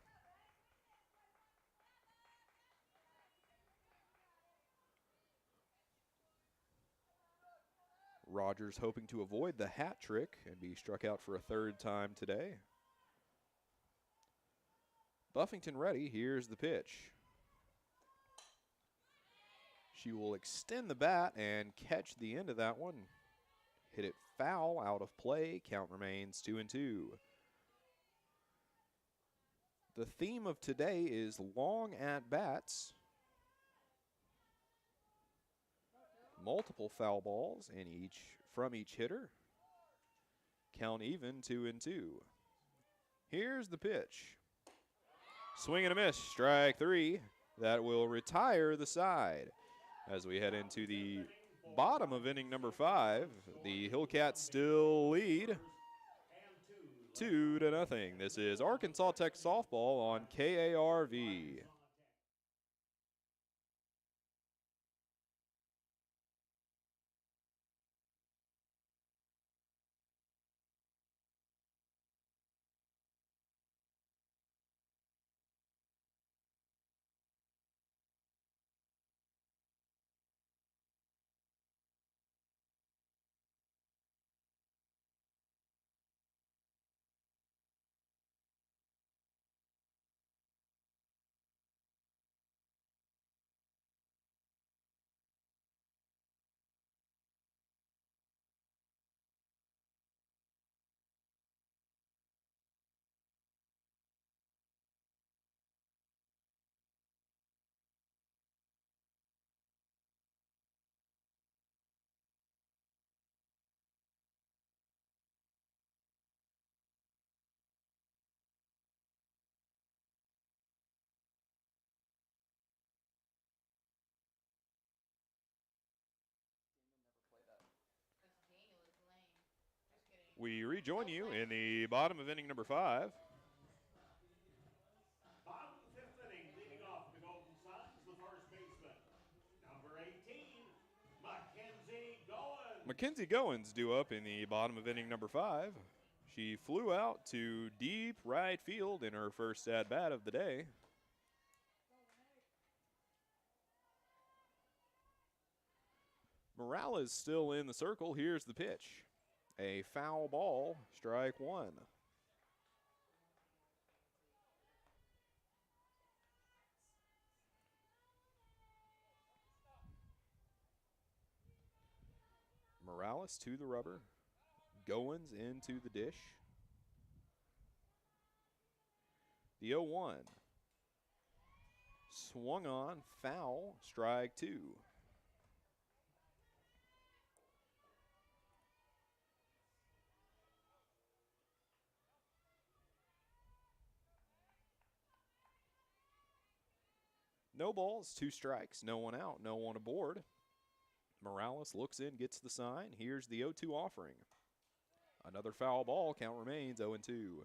A: Rogers hoping to avoid the hat trick and be struck out for a 3rd time today. Buffington ready. Here's the pitch. She will extend the bat and catch the end of that one. Hit it foul, out of play. Count remains 2 and 2. The theme of today is long at-bats. Multiple foul balls from each hitter. Count even 2 and 2. Here's the pitch. Swing and a miss, strike 3. That will retire the side. As we head into the bottom of inning number 5, the Hillcats still lead 2-0. This is Arkansas Tech softball on KARV. We rejoin you in the bottom of inning number 5.
B: Bottom of the 5th inning, leading off the Golden Suns, the first baseman, number 18, Mackenzie Goins.
A: Mackenzie Goins due up in the bottom of inning number 5. She flew out to deep right field in her first at-bat of the day. Morales still in the circle. Here's the pitch. A foul ball, strike 1. Morales to the rubber. Goins into the dish. The 0-1. Swung on, foul, strike 2. No balls, 2 strikes, no one out, no one aboard. Morales looks in, gets the sign. Here's the 0-2 offering. Another foul ball, count remains 0-2.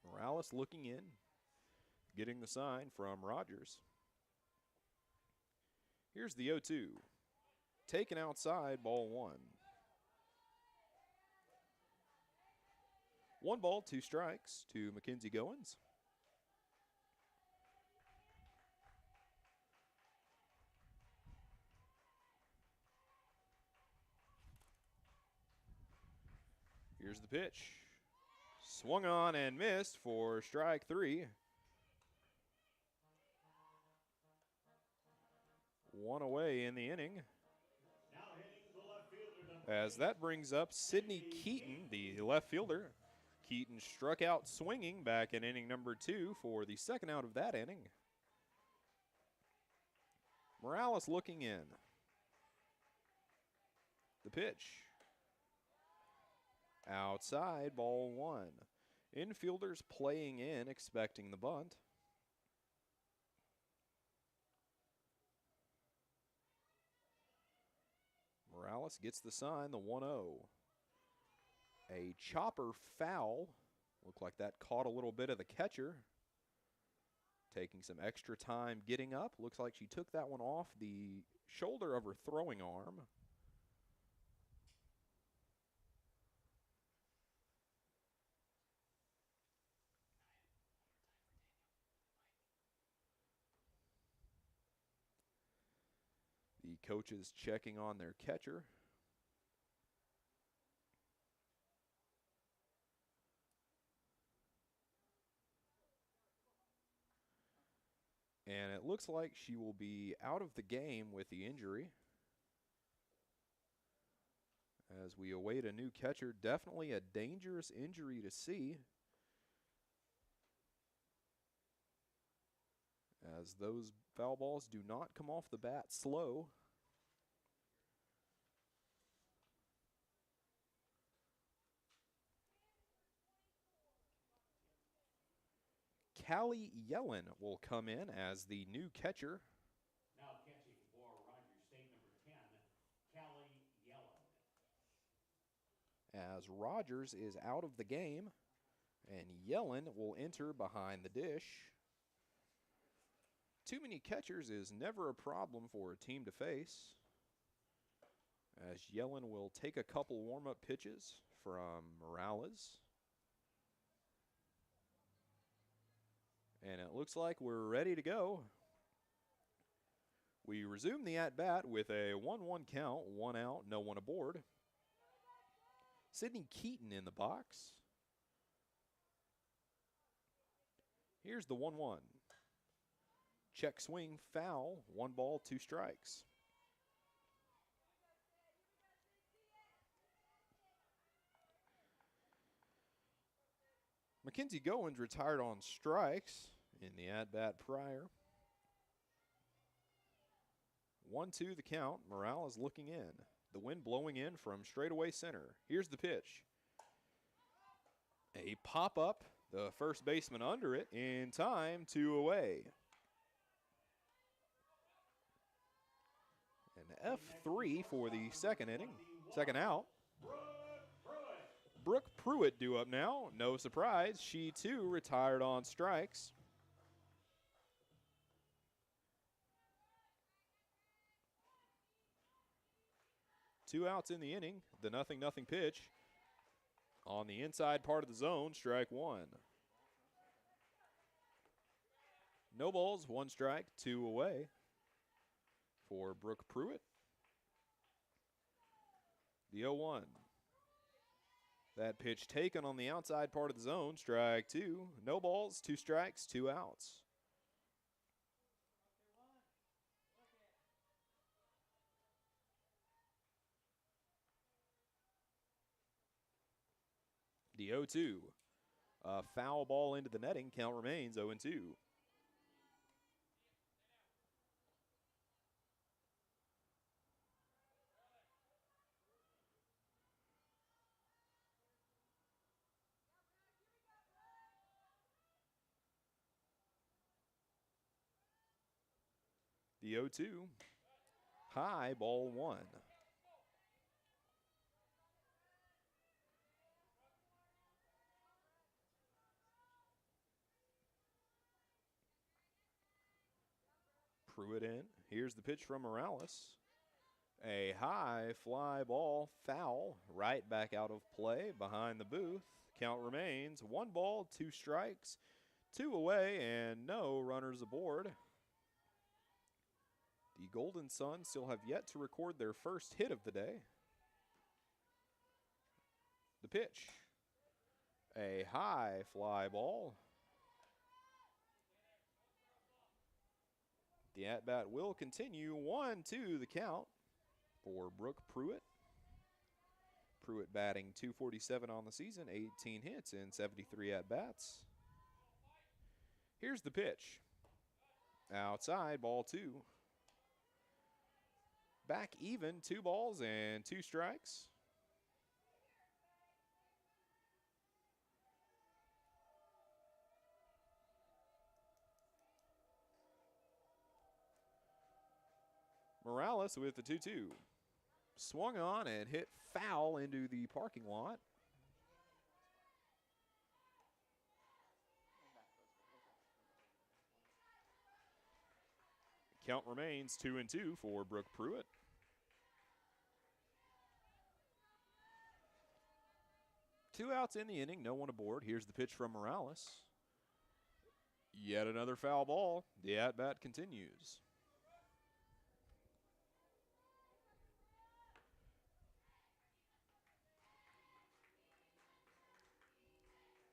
A: Morales looking in, getting the sign from Rogers. Here's the 0-2. Taken outside, ball 1. 1 ball, 2 strikes to Mackenzie Goins. Here's the pitch. Swung on and missed for strike 3. 1 away in the inning.
B: Now hitting the left fielder, number
A: As that brings up Sidney Keaton, the left fielder. Keaton struck out swinging back in inning number 2 for the second out of that inning. Morales looking in. The pitch. Outside, ball 1. Infielders playing in, expecting the bunt. Morales gets the sign, the 1-0. A chopper foul. Looked like that caught a little bit of the catcher. Taking some extra time getting up. Looks like she took that one off the shoulder of her throwing arm. The coaches checking on their catcher. And it looks like she will be out of the game with the injury. As we await a new catcher, definitely a dangerous injury to see. As those foul balls do not come off the bat slow. Callie Yellen will come in as the new catcher.
B: now catching for Rogers State, number 10, Callie Yellen.
A: As Rogers is out of the game, and Yellen will enter behind the dish. Too many catchers is never a problem for a team to face, as Yellen will take a couple warm-up pitches from Morales. And it looks like we're ready to go. We resume the at-bat with a 1-1 count, 1 out, no one aboard. Sidney Keaton in the box. Here's the 1-1. Check swing, foul, 1 ball, 2 strikes. Mackenzie Goins retired on strikes in the at-bat prior. 1-2 the count. Morales looking in. The wind blowing in from straightaway center. Here's the pitch. A pop-up. The first baseman under it in time, 2 away. An F3 for the second inning. Second out. Brooke Pruitt due up now. No surprise. She, too, retired on strikes. Two outs in the inning. The 0-0 pitch. On the inside part of the zone, strike 1. No balls, 1 strike, 2 away for Brooke Pruitt. The 0-1. That pitch taken on the outside part of the zone. Strike two. No balls, 2 strikes, 2 outs. The 0-2. A foul ball into the netting. Count remains 0-2. The 0-2. High, ball 1. Pruitt in. Here's the pitch from Morales. A high fly ball, foul, right back out of play behind the booth. Count remains 1 ball, 2 strikes, 2 away, and no runners aboard. The Golden Suns still have yet to record their first hit of the day. The pitch. A high fly ball. The at-bat will continue. 1-2 the count for Brooke Pruitt. Pruitt batting .247 on the season, 18 hits in 73 at-bats. Here's the pitch. Outside, ball 2. Back even, 2 balls and 2 strikes. Morales with the 2-2. Swung on and hit foul into the parking lot. Count remains 2-2 for Brooke Pruitt. Two outs in the inning, no one aboard. Here's the pitch from Morales. Yet another foul ball. The at-bat continues.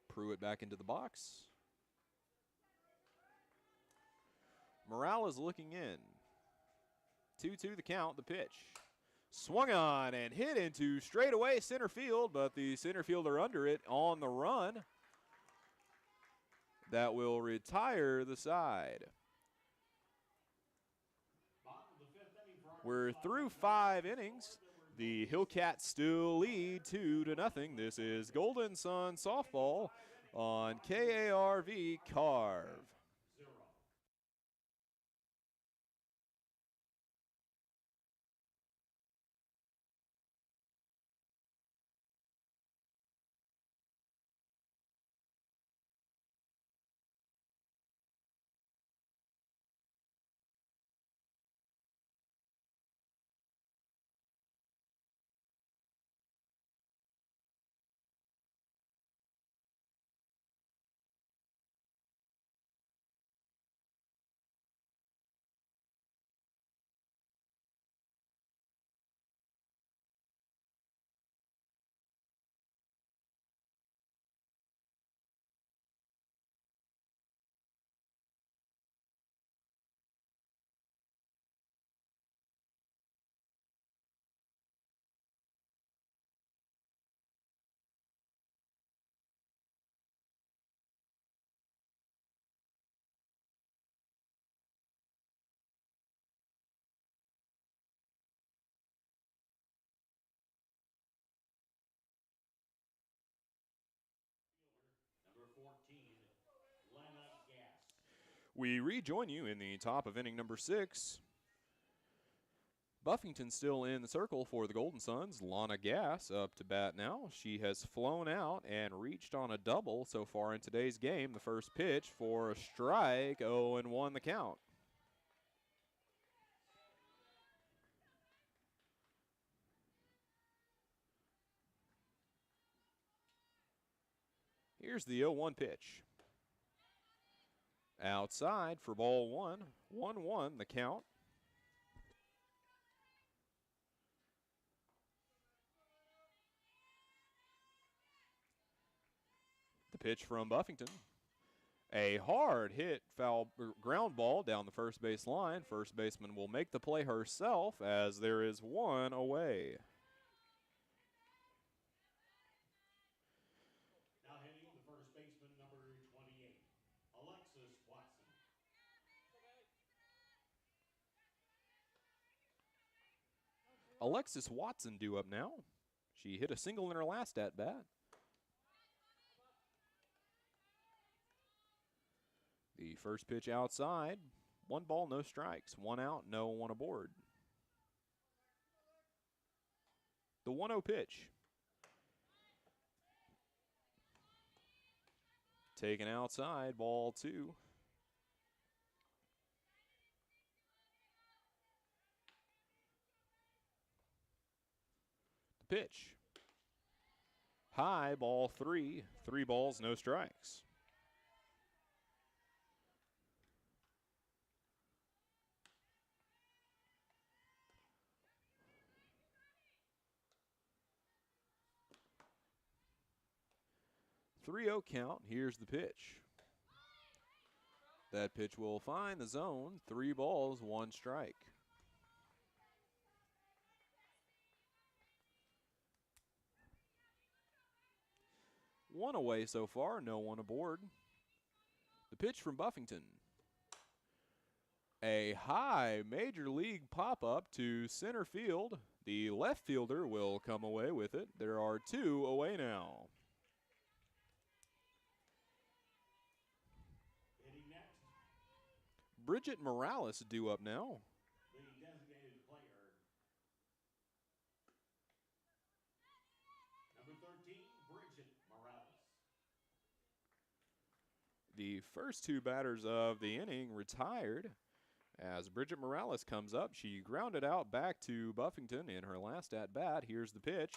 A: Pruitt back into the box. Morales looking in. 2-2 the count, the pitch. Swung on and hit into straightaway center field, but the center fielder under it on the run. That will retire the side. We're through 5 innings. The Hillcats still lead 2-0. This is Golden Sun Softball on KARV Carve. We rejoin you in the top of inning number 6. Buffington still in the circle for the Golden Suns. Lana Gass up to bat now. She has flown out and reached on a double so far in today's game. The first pitch for a strike, 0-1 the count. Here's the 0-1 pitch. Outside for ball 1. 1-1 the count. pitch from Buffington. A hard hit ground ball down the first base line. First baseman will make the play herself as there is one away.
B: Now hitting the first baseman, number 28, Alexis Watson.
A: Alexis Watson due up now. She hit a single in her last at-bat. The first pitch outside. 1 ball, no strikes. 1 out, no one aboard. The 1-0 pitch. Taken outside, ball 2. The pitch. High, ball 3. 3 balls, no strikes. .30 count. Here's the pitch. That pitch will find the zone. 3 balls, 1 strike. One away so far, no one aboard. The pitch from Buffington. A high major league pop-up to center field. The left fielder will come away with it. There are 2 away now.
B: Hitting next,
A: Bridget Morales due up now.
B: the designated player, number 13, Bridget Morales.
A: The first 2 batters of the inning retired. As Bridget Morales comes up, she grounded out back to Buffington in her last at-bat. Here's the pitch.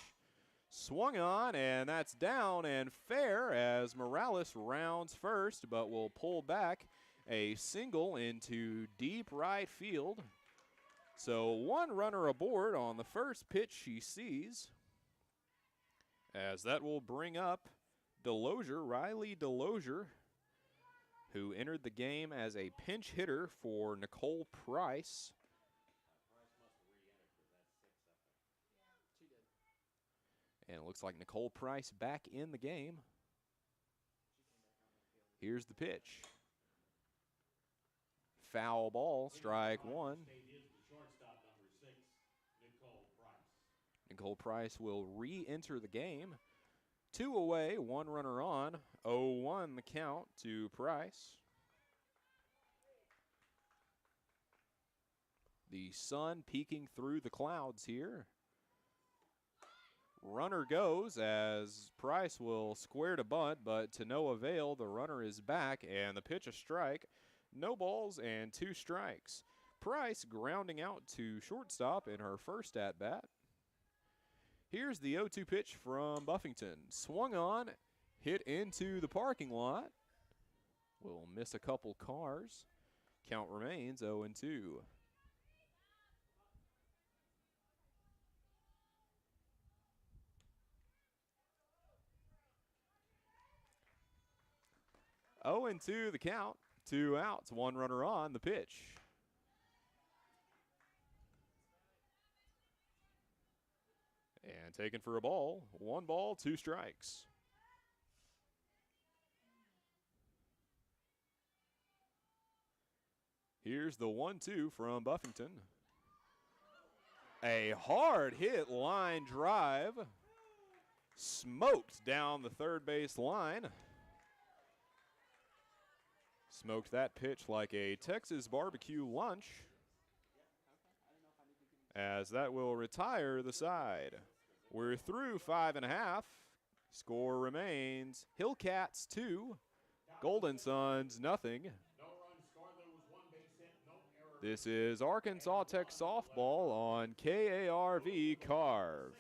A: Swung on, and that's down and fair as Morales rounds first, but will pull back a single into deep right field. So 1 runner aboard on the first pitch she sees, as that will bring up Riley Delosier, who entered the game as a pinch hitter for Nicole Price. And it looks like Nicole Price back in the game. Here's the pitch. Foul ball, strike 1.
B: State is the shortstop, number 6, Nicole Price.
A: Nicole Price will re-enter the game. 2 away, 1 runner on. 0-1 the count to Price. The sun peeking through the clouds here. Runner goes as Price will square to bunt, but to no avail. The runner is back, and the pitch a strike. No balls and 2 strikes. Price grounding out to shortstop in her first at-bat. Here's the 0-2 pitch from Buffington. Swung on, hit into the parking lot. Will miss a couple cars. Count remains 0-2. Oh, and 2 the count. 2 outs, 1 runner on the pitch. And taken for a ball. 1 ball, 2 strikes. Here's the 1-2 from Buffington. A hard hit line drive. Smoked down the third base line. Smoked that pitch like a Texas barbecue lunch, as that will retire the side. We're through 5.5. Score remains Hillcats 2, Golden Suns nothing.
B: No run scored. There was 1 base hit, no error.
A: This is Arkansas Tech softball on KARV Carve.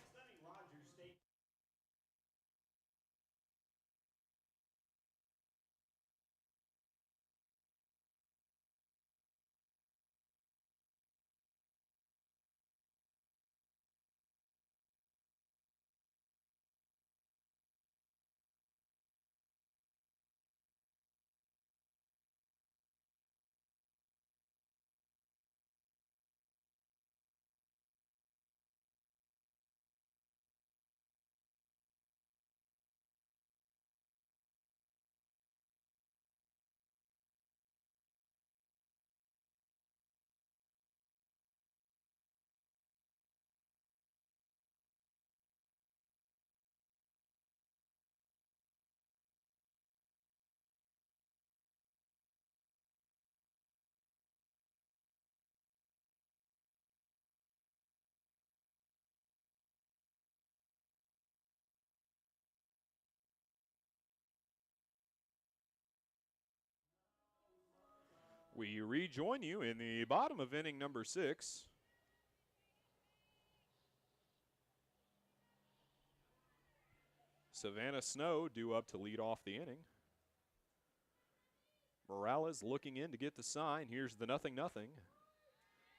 A: We rejoin you in the bottom of inning number 6. Savannah Snow due up to lead off the inning. Morales looking in to get the sign. Here's the 0-0.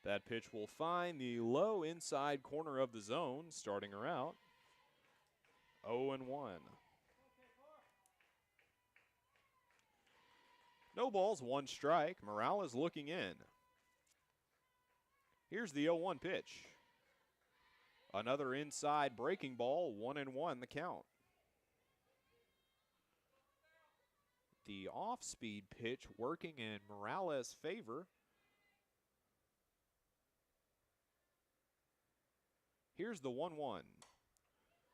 A: That pitch will find the low inside corner of the zone, starting her out 0-1. No balls, 1 strike. Morales looking in. Here's the 0-1 pitch. Another inside breaking ball, 1-1 the count. The off-speed pitch working in Morales' favor. Here's the 1-1.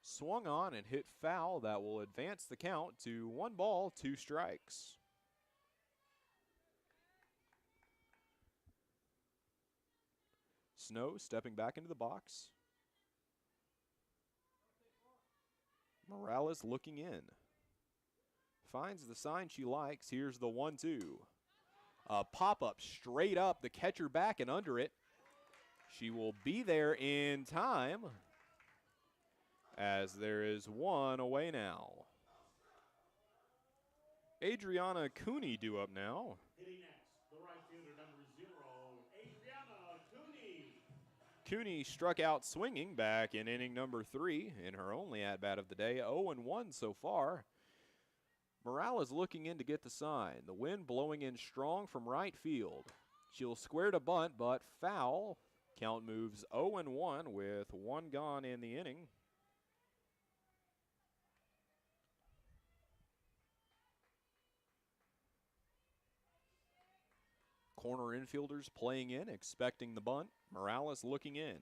A: Swung on and hit foul. That will advance the count to 1 ball, 2 strikes. Snow stepping back into the box. Morales looking in. Finds the sign she likes. Here's the 1-2. A pop-up straight up, the catcher back and under it. She will be there in time, as there is 1 away now. Adriana Cooney due up now.
B: Hitting next, the right fielder, number 0, Adriana Cooney.
A: Cooney struck out swinging back in inning number 3 in her only at-bat of the day. 0-1 so far. Morales looking in to get the sign. The wind blowing in strong from right field. She'll square to bunt, but foul. Count moves 0-1 with 1 gone in the inning. Corner infielders playing in, expecting the bunt. Morales looking in.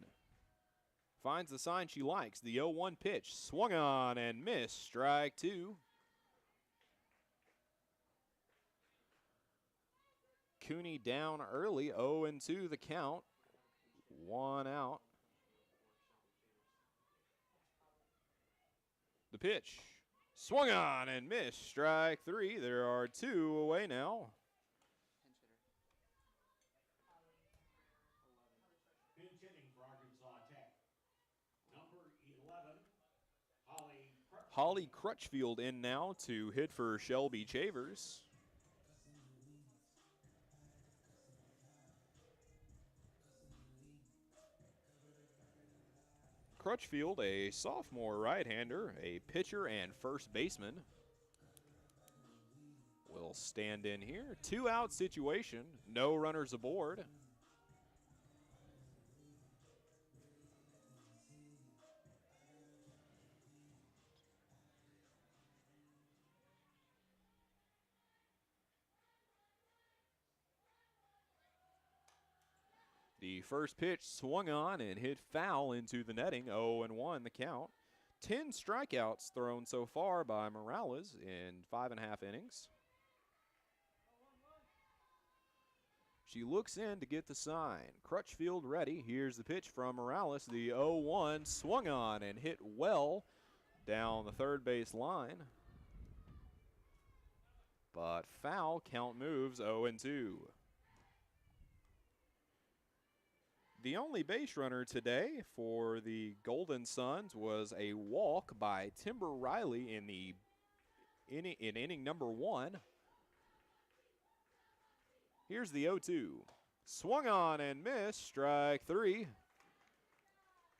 A: Finds the sign she likes. The 0-1 pitch. Swung on and missed. Strike 2. Cooney down early. 0-2 the count. 1 out. The pitch. Swung on and missed. Strike 3. There are 2 away now.
B: Pinch hitting for Arkansas Tech, number 11,
A: Holly Crutchfield in now to hit for Shelby Chavers. Crutchfield, a sophomore right-hander, a pitcher and first baseman, will stand in here. 2-out situation, no runners aboard. The first pitch swung on and hit foul into the netting. 0-1 the count. 10 strikeouts thrown so far by Morales in 5.5 innings. She looks in to get the sign. Crutchfield ready. Here's the pitch from Morales. The 0-1 swung on and hit well down the third base line. But foul. Count moves 0-2. The only base runner today for the Golden Suns was a walk by Timber Riley in inning number 1. Here's the 0-2. Swung on and missed. Strike 3.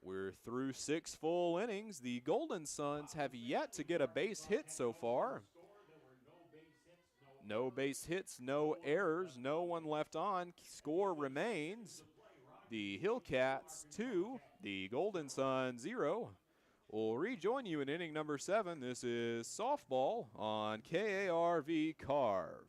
A: We're through 6 full innings. The Golden Suns have yet to get a base hit so far. No base hits, no errors, no one left on. Score remains. The Hillcats 2, the Golden Suns 0. We'll rejoin you in inning number 7. This is softball on KARV Carve.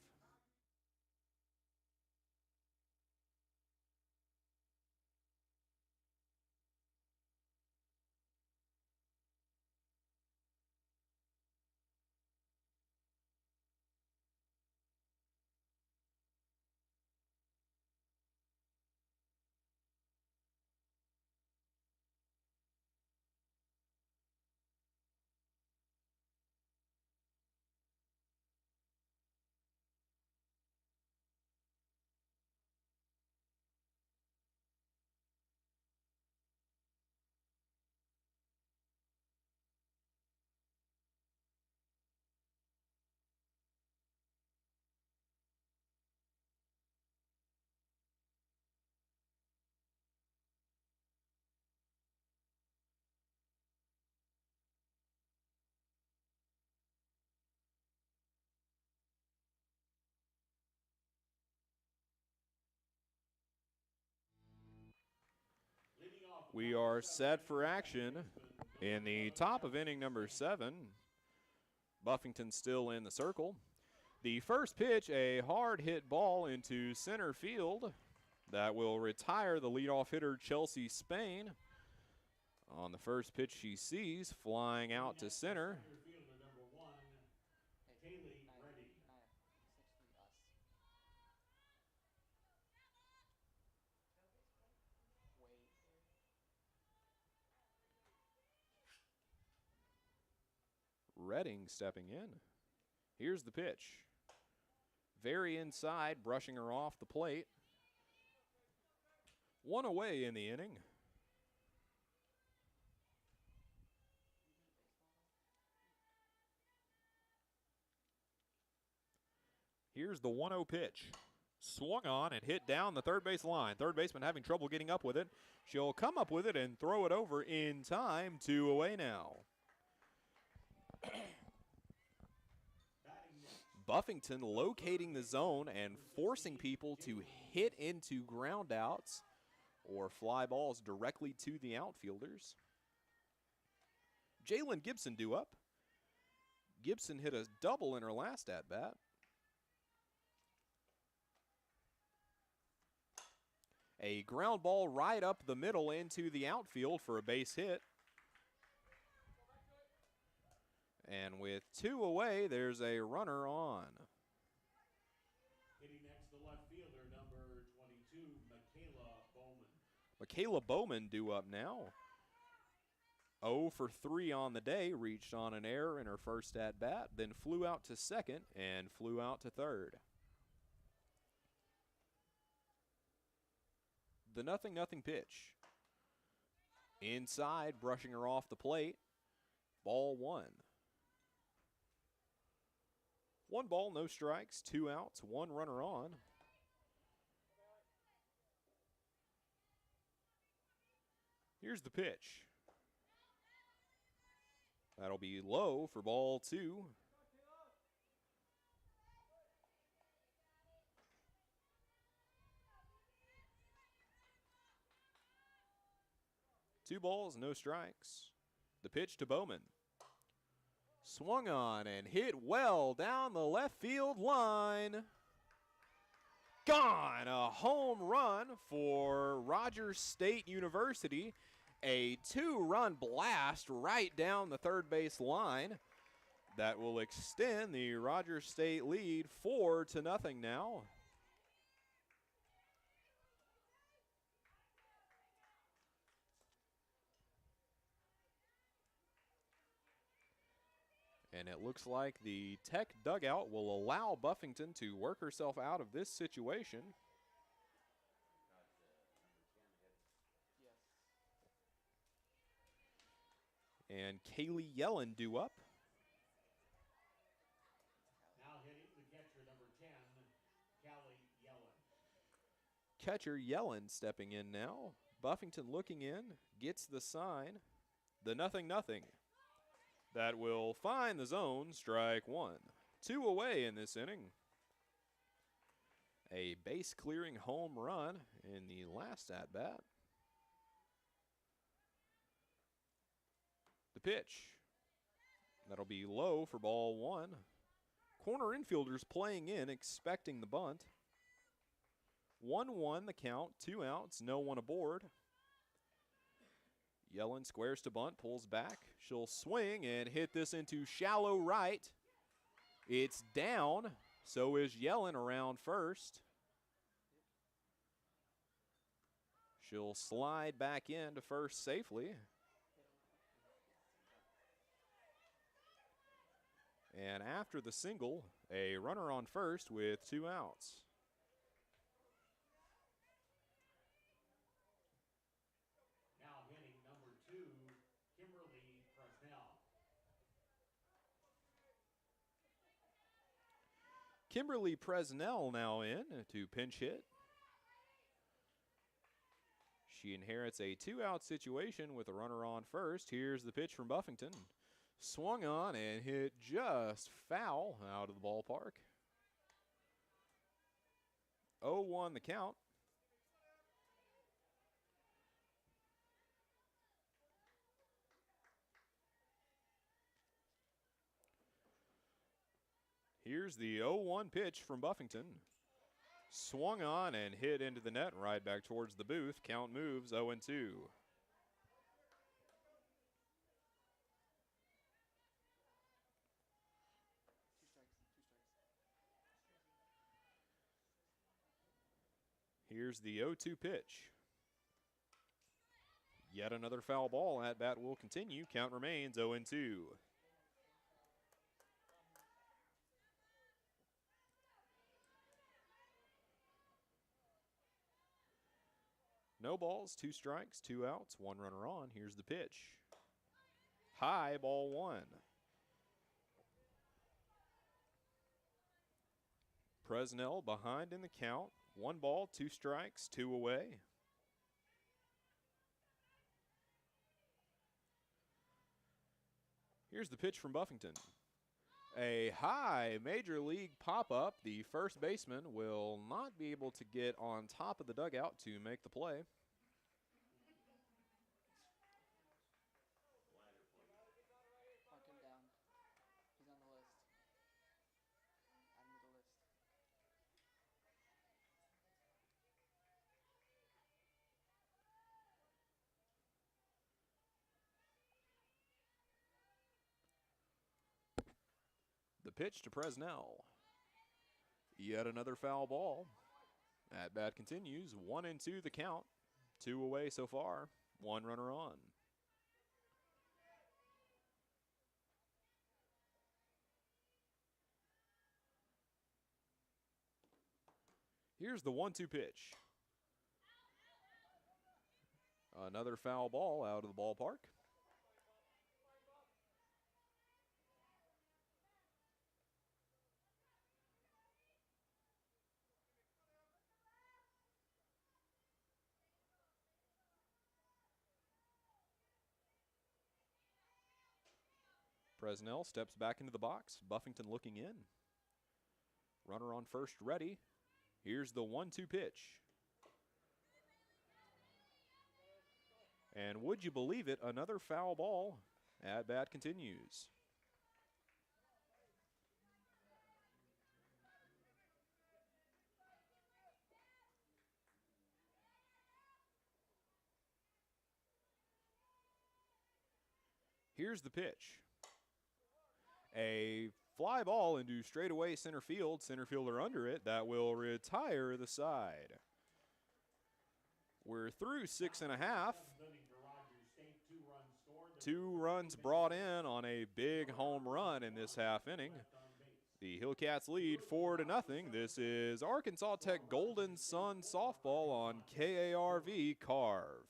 A: We are set for action in the top of inning number 7. Buffington still in the circle. The first pitch, a hard hit ball into center field that will retire the leadoff hitter Chelsea Spain. On the first pitch she sees, flying out to center.
B: Fielder number 1, Kaylee Reddy.
A: Redding stepping in. Here's the pitch. Very inside, brushing her off the plate. 1 away in the inning. Here's the 1-0 pitch. Swung on and hit down the third base line. Third baseman having trouble getting up with it. She'll come up with it and throw it over in time. 2 away now. Buffington locating the zone and forcing people to hit into ground outs or fly balls directly to the outfielders. Jalen Gibson due up. Gibson hit a double in her last at-bat. A ground ball right up the middle into the outfield for a base hit. And with 2 away, there's a runner on.
B: Hitting next, the left fielder, number 22, Michaela Bowman.
A: Michaela Bowman due up now. 0 for 3 on the day, reached on an error in her first at-bat, then flew out to second and flew out to third. The 0-0 pitch. Inside, brushing her off the plate. Ball 1. 1 ball, no strikes, 2 outs, 1 runner on. Here's the pitch. That'll be low for ball 2. Two balls, no strikes. The pitch to Bowman. Swung on and hit well down the left field line. Gone! A home run for Rogers State University. A 2-run blast right down the third base line. That will extend the Rogers State lead 4-0 now. And it looks like the Tech dugout will allow Buffington to work herself out of this situation. And Kaylee Yellen due up.
B: Now hitting the catcher, number 10, Callie Yellen.
A: Catcher Yellen stepping in now. Buffington looking in, gets the sign. The 0-0. That will find the zone, strike 1. 2 away in this inning. A base-clearing home run in the last at-bat. The pitch. That'll be low for ball 1. Corner infielders playing in, expecting the bunt. 1-1 the count, 2 outs, no one aboard. Yellen squares to bunt, pulls back. She'll swing and hit this into shallow right. It's down, so is Yellen around first. She'll slide back in to first safely. And after the single, a runner on first with 2 outs.
B: Now hitting number 2, Kimberly Presnell.
A: Kimberly Presnell now in to pinch hit. She inherits a 2-out situation with a runner on first. Here's the pitch from Buffington. Swung on and hit just foul out of the ballpark. 0-1 the count. Here's the 0-1 pitch from Buffington. Swung on and hit into the net, right back towards the booth. Count moves 0-2. Here's the 0-2 pitch. Yet another foul ball. At bat will continue. Count remains 0-2. No balls, 2 strikes, 2 outs, 1 runner on. Here's the pitch. High, ball 1. Presnell behind in the count. 1 ball, 2 strikes, 2 away. Here's the pitch from Buffington. A high major league pop-up. The first baseman will not be able to get on top of the dugout to make the play.
H: Mark him down. He's on the list. Add him to the list.
A: The pitch to Presnell. Yet another foul ball. At bat continues. 1-2 the count. 2 away so far. 1 runner on. Here's the 1-2 pitch. Another foul ball out of the ballpark. Presnell steps back into the box. Buffington looking in. Runner on first ready. Here's the 1-2 pitch. And would you believe it, another foul ball. At bat continues. Here's the pitch. A fly ball into straightaway center field. Center fielder under it. That will retire the side. We're through 6.5. 2 runs brought in on a big home run in this half inning. The Hillcats lead 4-0. This is Arkansas Tech Golden Sun softball on KARV Carve.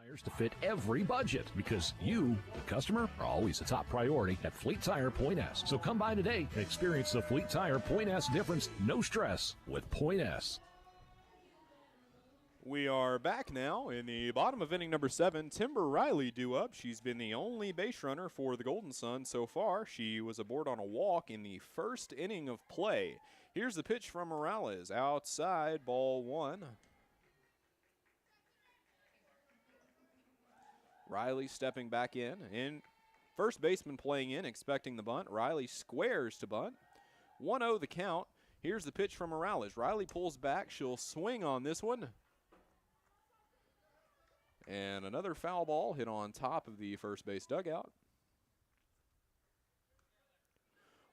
F: Tires to fit every budget because you, the customer, are always the top priority at Fleet Tire Point S. So come by today and experience the Fleet Tire Point S difference. No stress with Point S.
A: We are back now in the bottom of inning number 7. Timber Riley due up. She's been the only base runner for the Golden Sun so far. She was aboard on a walk in the first inning of play. Here's the pitch from Morales. Outside, ball 1. Riley stepping back in. First baseman playing in, expecting the bunt. Riley squares to bunt. 1-0 the count. Here's the pitch from Morales. Riley pulls back. She'll swing on this one. And another foul ball hit on top of the first base dugout.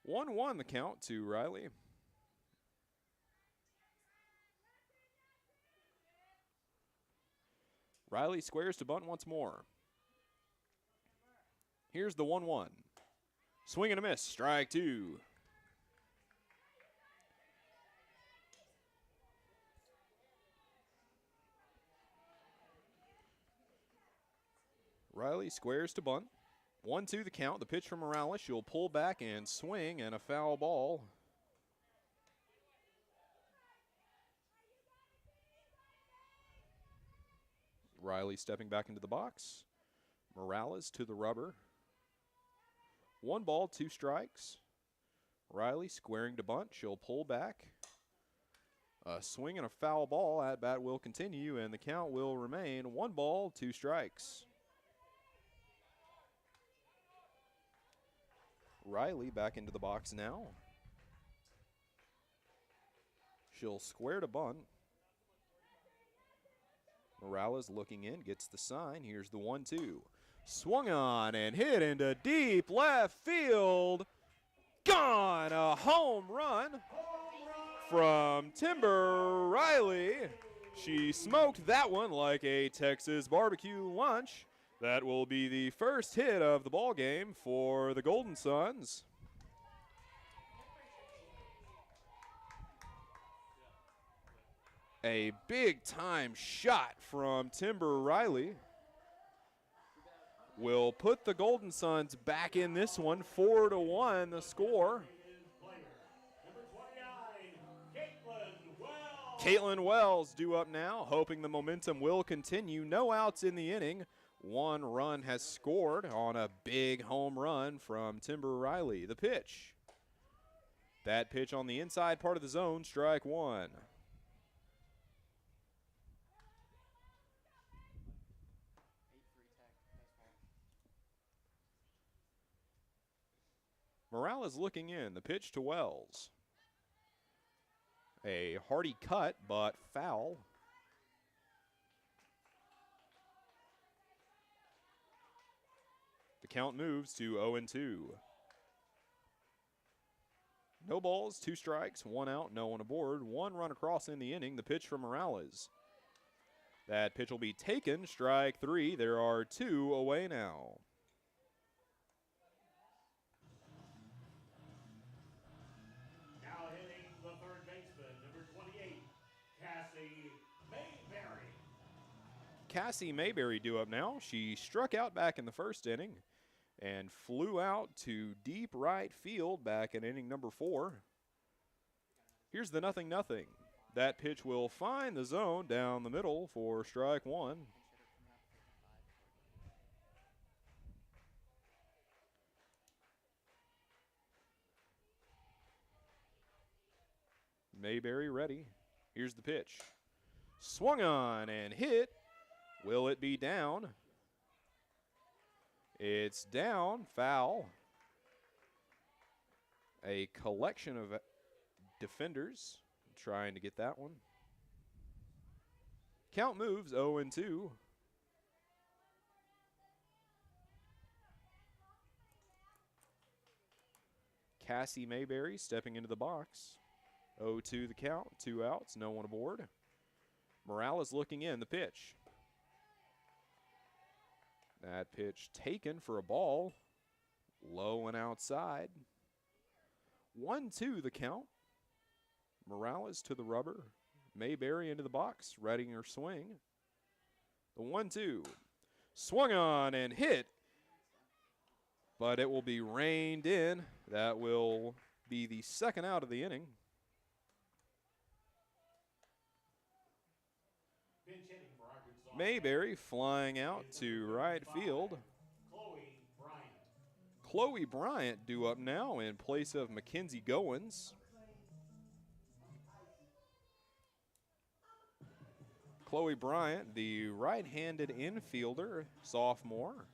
A: 1-1 the count to Riley. Riley squares to bunt once more. Here's the 1-1. Swing and a miss, strike 2. Riley squares to bunt. 1-2 the count. The pitch from Morales. She'll pull back and swing, and a foul ball. Riley stepping back into the box. Morales to the rubber. 1 ball, 2 strikes. Riley squaring to bunt. She'll pull back. A swing and a foul ball. At bat will continue, and the count will remain 1 ball, 2 strikes. Riley back into the box now. She'll square to bunt. Morales looking in, gets the sign. Here's the 1-2. Swung on and hit into deep left field. Gone! A home run from Timber Riley. She smoked that one like a Texas barbecue lunch. That will be the first hit of the ball game for the Golden Suns. A big-time shot from Timber Riley will put the Golden Suns back in this one, 4-1 the score. Caitlin Wells due up now, hoping the momentum will continue. No outs in the inning. 1 run has scored on a big home run from Timber Riley. The pitch. That pitch on the inside part of the zone, strike 1. Morales looking in. The pitch to Wells. A hearty cut, but foul. The count moves to 0-2. No balls, 2 strikes, 1 out, no one aboard. 1 run across in the inning. The pitch from Morales. That pitch will be taken, strike 3. There are 2 away now.
B: Now hitting the third baseman, number 28, Cassie Mayberry.
A: Cassie Mayberry due up now. She struck out back in the first inning and flew out to deep right field back in inning number 4. Here's the 0-0. That pitch will find the zone down the middle for strike 1. Mayberry ready. Here's the pitch. Swung on and hit. Will it be down? It's down, foul. A collection of defenders trying to get that one. Count moves 0-2. Cassie Mayberry stepping into the box. 0-2 the count, 2 outs, no one aboard. Morales looking in, the pitch. That pitch taken for a ball. Low and outside. 1-2 the count. Morales to the rubber. Mayberry into the box, readying her swing. The 1-2. Swung on and hit. But it will be reined in. That will be the second out of the inning. Mayberry flying out to right field. Chloe Bryant due up now in place of Mackenzie Goins. Chloe Bryant, the right-handed infielder, sophomore,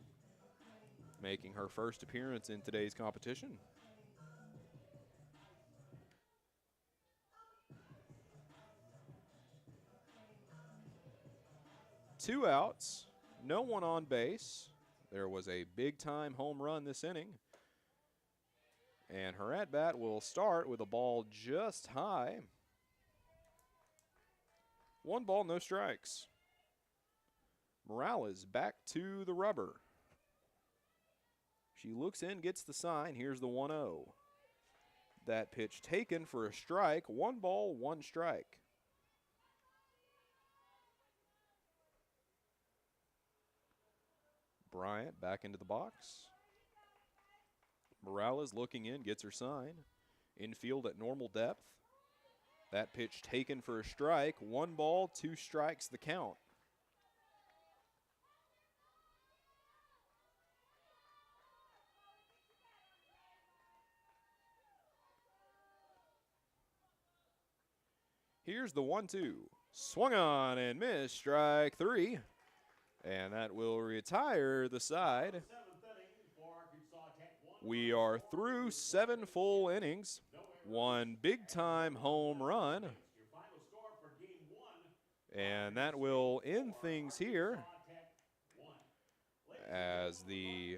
A: making her first appearance in today's competition. Two outs, no one on base. There was a big-time home run this inning. And her at-bat will start with a ball just high. 1 ball, no strikes. Morales back to the rubber. She looks in, gets the sign. Here's the 1-0. That pitch taken for a strike. 1 ball, 1 strike. Bryant back into the box. Morales looking in, gets her sign. Infield at normal depth. That pitch taken for a strike. 1 ball, 2 strikes the count. Here's the 1-2. Swung on and missed, strike 3. And that will retire the side. We are through 7 full innings. 1 big-time home run. And that will end things here as the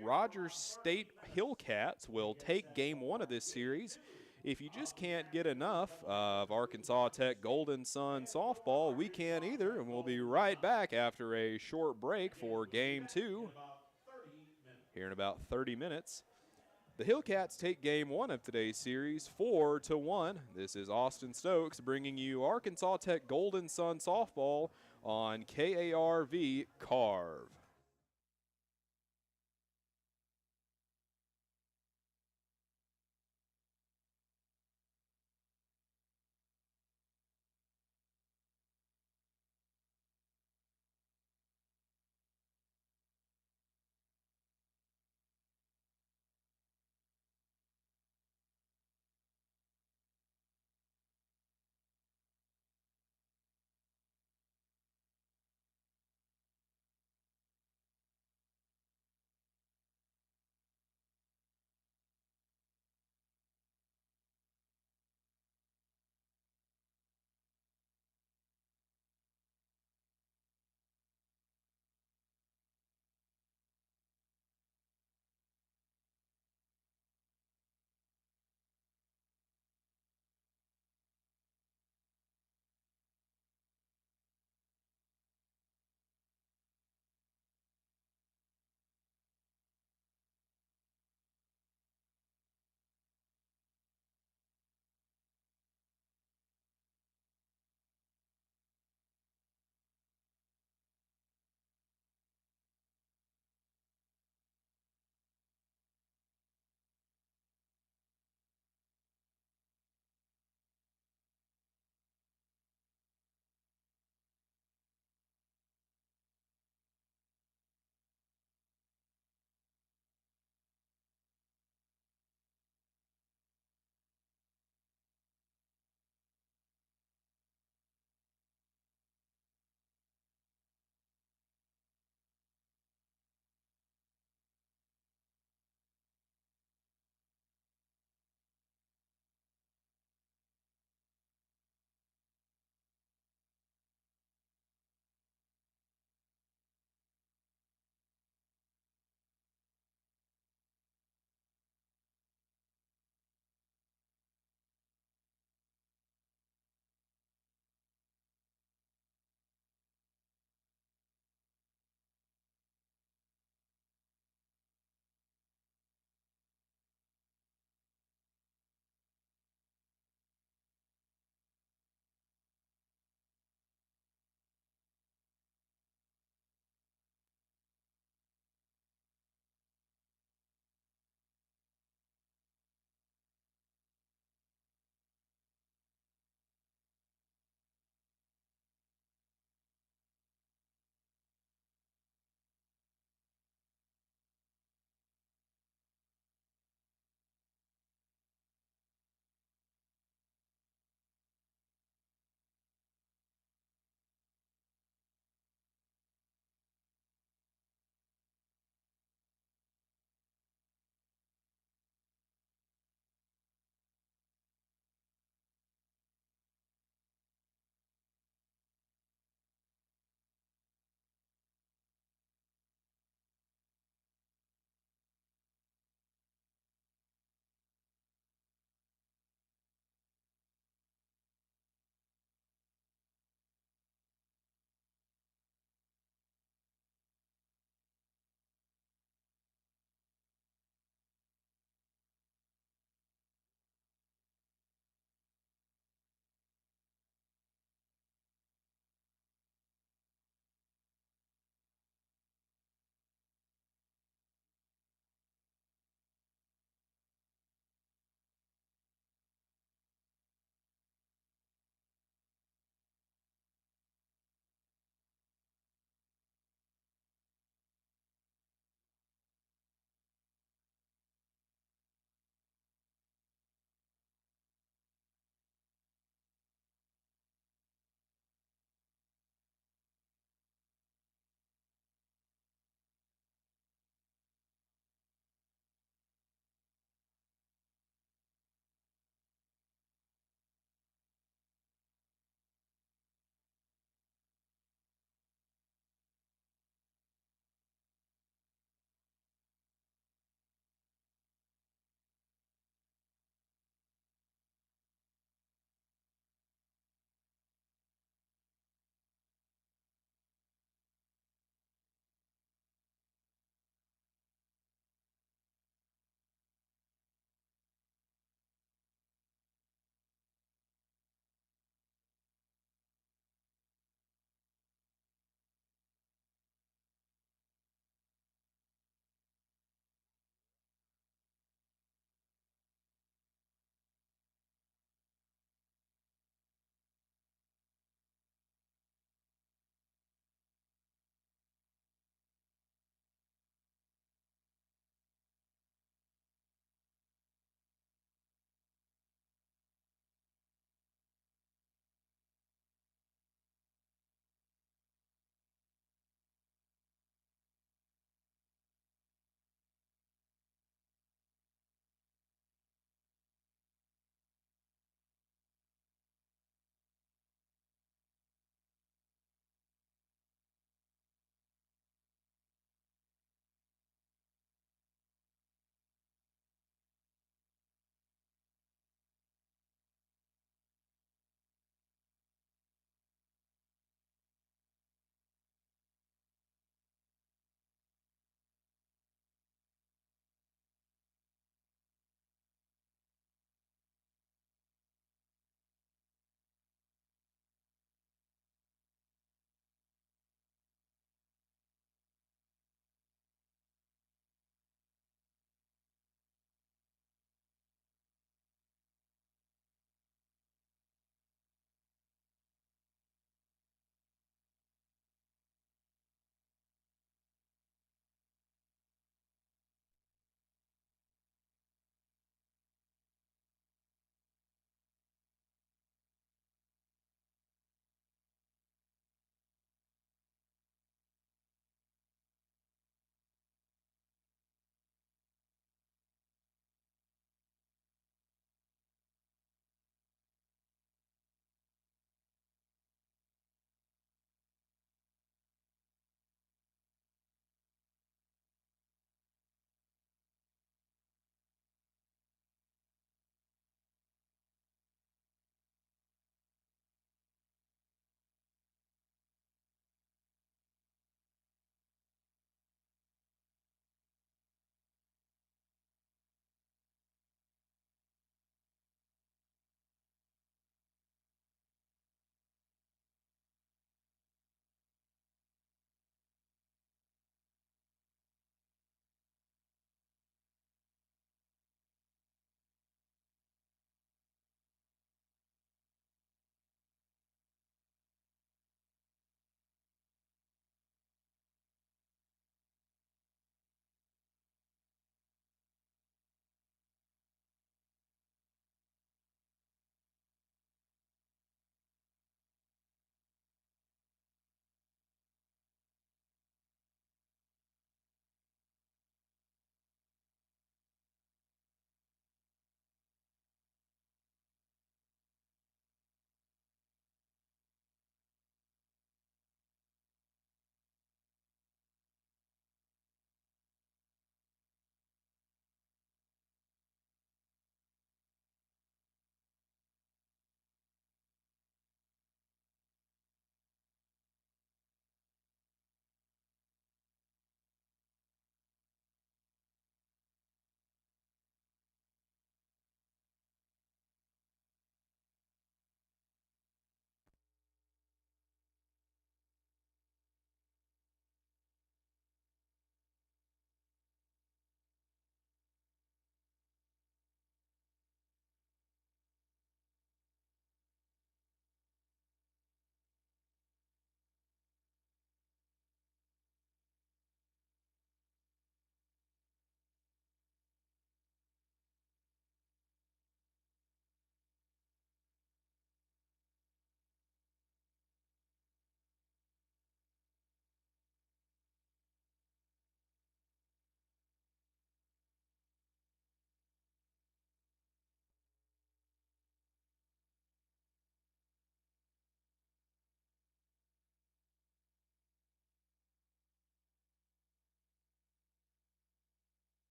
A: Rogers State Hillcats will take game 1 of this series. If you just can't get enough of Arkansas Tech Golden Sun softball, we can't either, and we'll be right back after a short break for game 2 here in about 30 minutes. The Hillcats take game 1 of today's series 4-1. This is Austin Stokes bringing you Arkansas Tech Golden Sun softball on KARV Carve.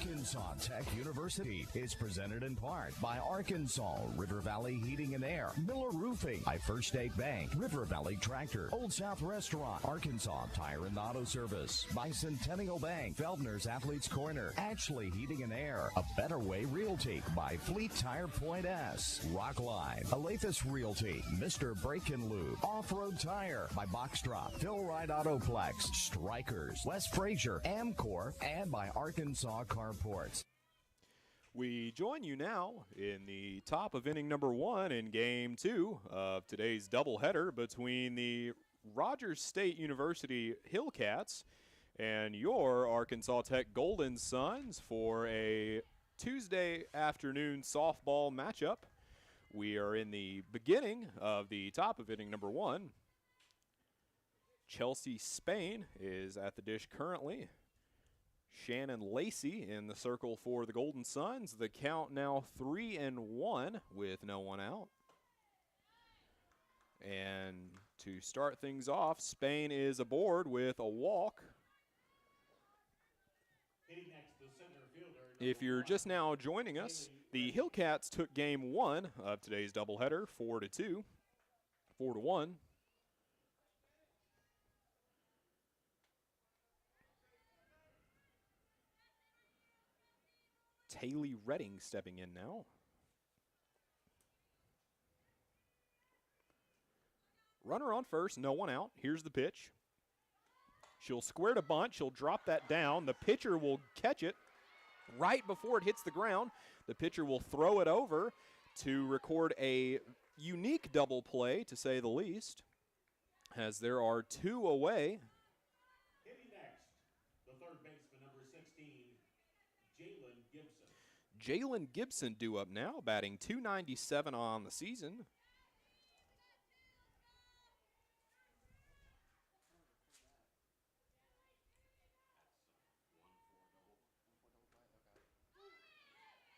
I: Arkansas Tech University is presented in part by Arkansas River Valley Heating and Air, Miller Roofing, by First State Bank, River Valley Tractor, Old South Restaurant, Arkansas Tire and Auto Service, by Centennial Bank, Feldner's Athletes Corner, Ashley Heating and Air, A Better Way Realty, by Fleet Tire Point S, Rockline, Alathus Realty, Mr. Brake and Lube, Off-Road Tire, by Box Drop, Phil Wright Autoplex, Strikers, West Frazier, Amcor, and by Arkansas Carports.
A: We join you now in the top of inning number 1 in game 2 of today's doubleheader between the Rogers State University Hillcats and your Arkansas Tech Golden Suns for a Tuesday afternoon softball matchup. We are in the beginning of the top of inning number 1. Chelsea Spain is at the dish currently. Shannon Lacey in the circle for the Golden Suns. The count now 3-1 with no one out. And to start things off, Spain is aboard with a walk. If you're just now joining us, the Hillcats took game 1 of today's doubleheader 4-2, 4-1. Taylor Redding stepping in now. Runner on first, no one out. Here's the pitch. She'll square to bunt. She'll drop that down. The pitcher will catch it right before it hits the ground. The pitcher will throw it over to record a unique double play, to say the least, as there are 2 away.
B: Hitting next, the third baseman, number 16, Jalen Gibson.
A: Jalen Gibson due up now, batting .297 on the season.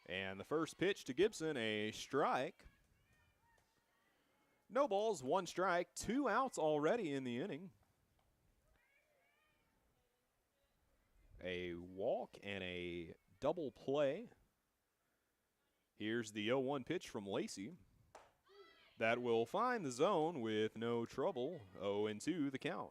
A: And the first pitch to Gibson, a strike. No balls, 1 strike, 2 outs already in the inning. A walk and a double play. Here's the 0-1 pitch from Lacey. That will find the zone with no trouble. 0-2 the count.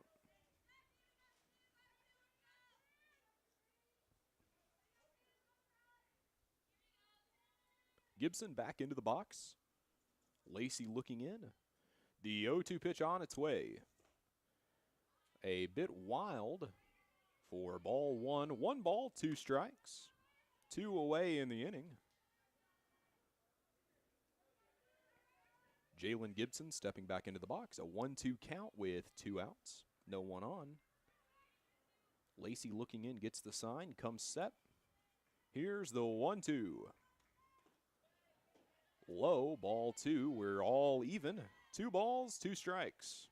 A: Gibson back into the box. Lacey looking in. The 0-2 pitch on its way. A bit wild for ball 1. 1 ball, 2 strikes. 2 away in the inning. Jalen Gibson stepping back into the box. A 1-2 count with 2 outs. No one on. Lacey looking in, gets the sign, comes set. Here's the 1-2. Low, ball 2. We're all even. 2 balls, 2 strikes.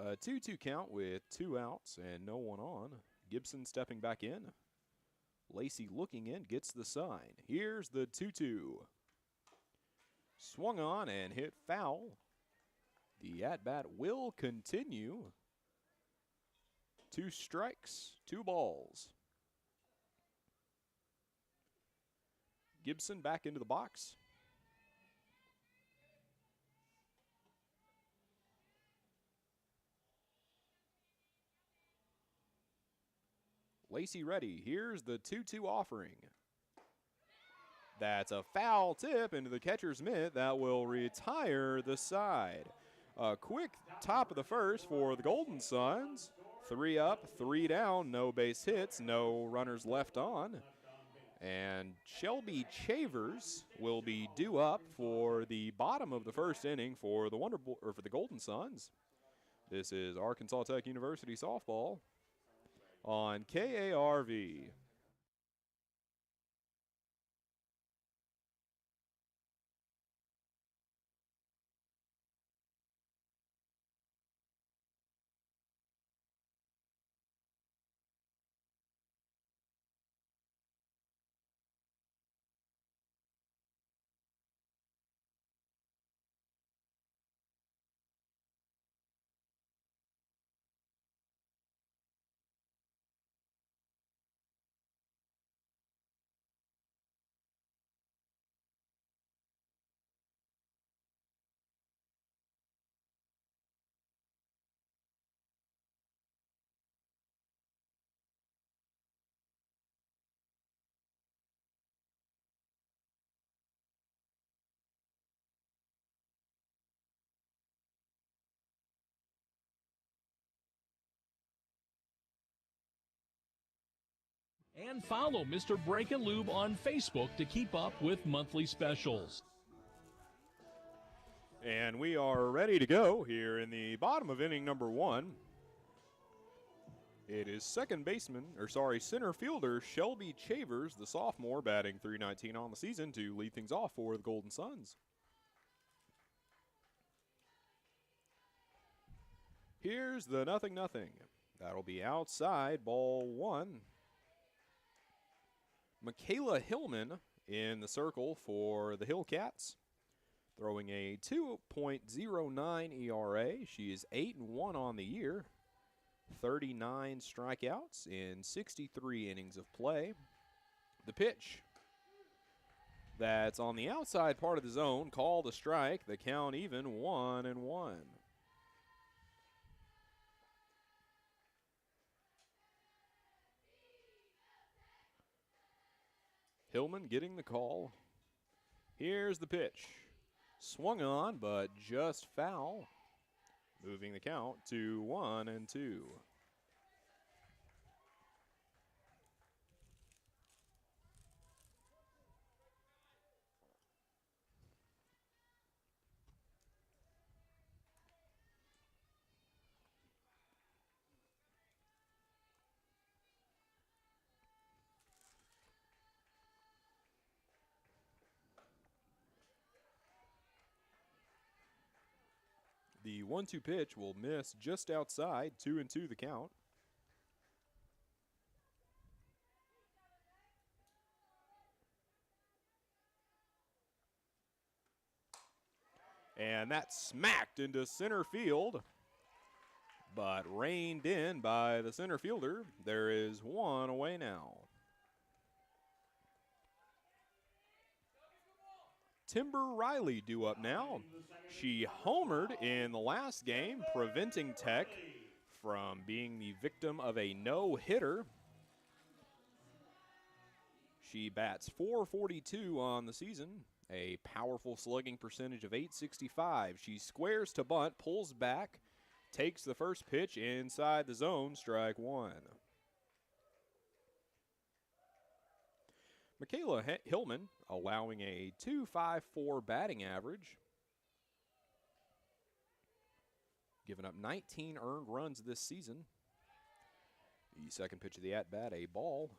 A: A 2-2 count with 2 outs and no one on. Gibson stepping back in. Lacey looking in, gets the sign. Here's the 2-2. Swung on and hit foul. The at-bat will continue. 2 strikes, 2 balls. Gibson back into the box. Lacey ready. Here's the 2-2 offering. That's a foul tip into the catcher's mitt that will retire the side. A quick top of the first for the Golden Suns. 3 up, 3 down, no base hits, no runners left on. And Shelby Chavers will be due up for the bottom of the first inning for the for the Golden Suns. This is Arkansas Tech University softball on KARV.
F: And follow Mr. Break and Lube on Facebook to keep up with monthly specials.
A: And we are ready to go here in the bottom of inning number 1. It is center fielder Shelby Chavers, the sophomore, batting .319 on the season to lead things off for the Golden Suns. Here's the 0-0. That'll be outside, ball 1. Michaela Hillman in the circle for the Hillcats, throwing a 2.09 ERA. She is 8-1 on the year, 39 strikeouts in 63 innings of play. The pitch that's on the outside part of the zone, called a strike. The count even, 1-1. Hillman getting the call. Here's the pitch. Swung on, but just foul. Moving the count to 1-2. The 1-2 pitch will miss just outside, 2-2 the count. And that's smacked into center field, but reined in by the center fielder. There is one away now. Timber Riley due up now. She homered in the last game, preventing Tech from being the victim of a no-hitter. She bats .442 on the season, a powerful slugging percentage of .865. She squares to bunt, pulls back, takes the first pitch inside the zone, strike one. Michaela Hillman allowing a .254 batting average, giving up 19 earned runs this season. The second pitch of the at-bat, a ball.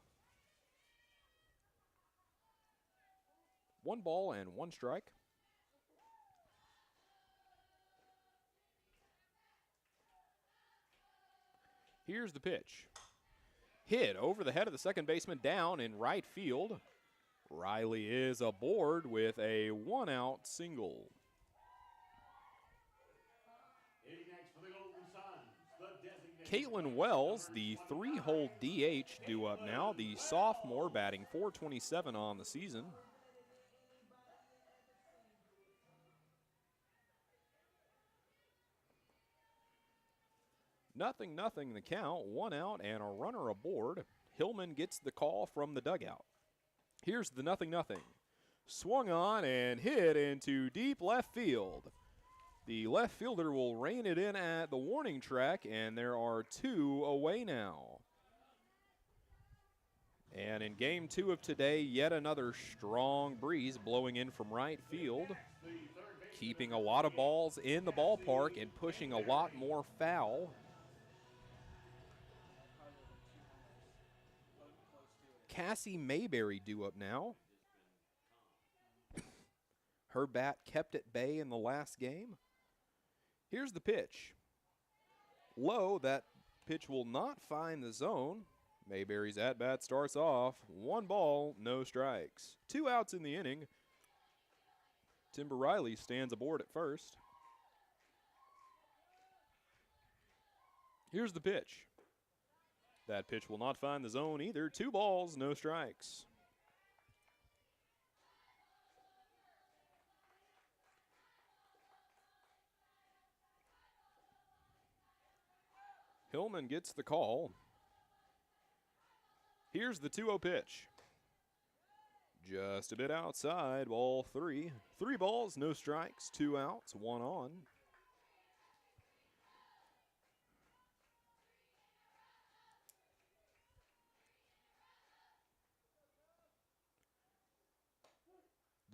A: 1 ball and 1 strike. Here's the pitch. Hit over the head of the second baseman, down in right field. Riley is aboard with a 1-out single. Caitlin Wells, the 3-hole DH, due up now. The sophomore batting .427 on the season. Nothing the count, 1 out and a runner aboard. Hillman gets the call from the dugout. Here's the 0-0. Swung on and hit into deep left field. The left fielder will rein it in at the warning track, and there are 2 away now. And in game 2 of today, yet another strong breeze blowing in from right field, keeping a lot of balls in the ballpark and pushing a lot more foul. Cassie Mayberry due up now. Her bat kept at bay in the last game. Here's the pitch. Low, that pitch will not find the zone. Mayberry's at-bat starts off. 1 ball, no strikes. 2 outs in the inning. Timber Riley stands aboard at first. Here's the pitch. That pitch will not find the zone either. 2 balls, no strikes. Hillman gets the call. Here's the 2-0 pitch. Just a bit outside, ball 3. 3 balls, no strikes, 2 outs, 1 on.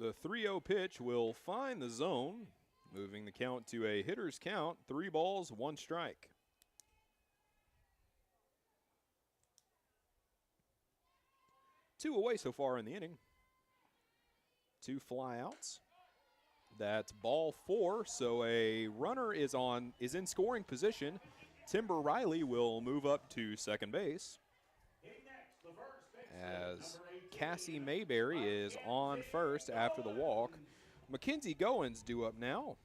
A: The 3-0 pitch will find the zone, moving the count to a hitter's count, 3 balls, 1 strike. Two away so far in the inning. 2 flyouts. That's ball 4, so a runner is in scoring position. Timber Riley will move up to second base as Cassie Mayberry is on first after the walk. Mackenzie Goins due up now.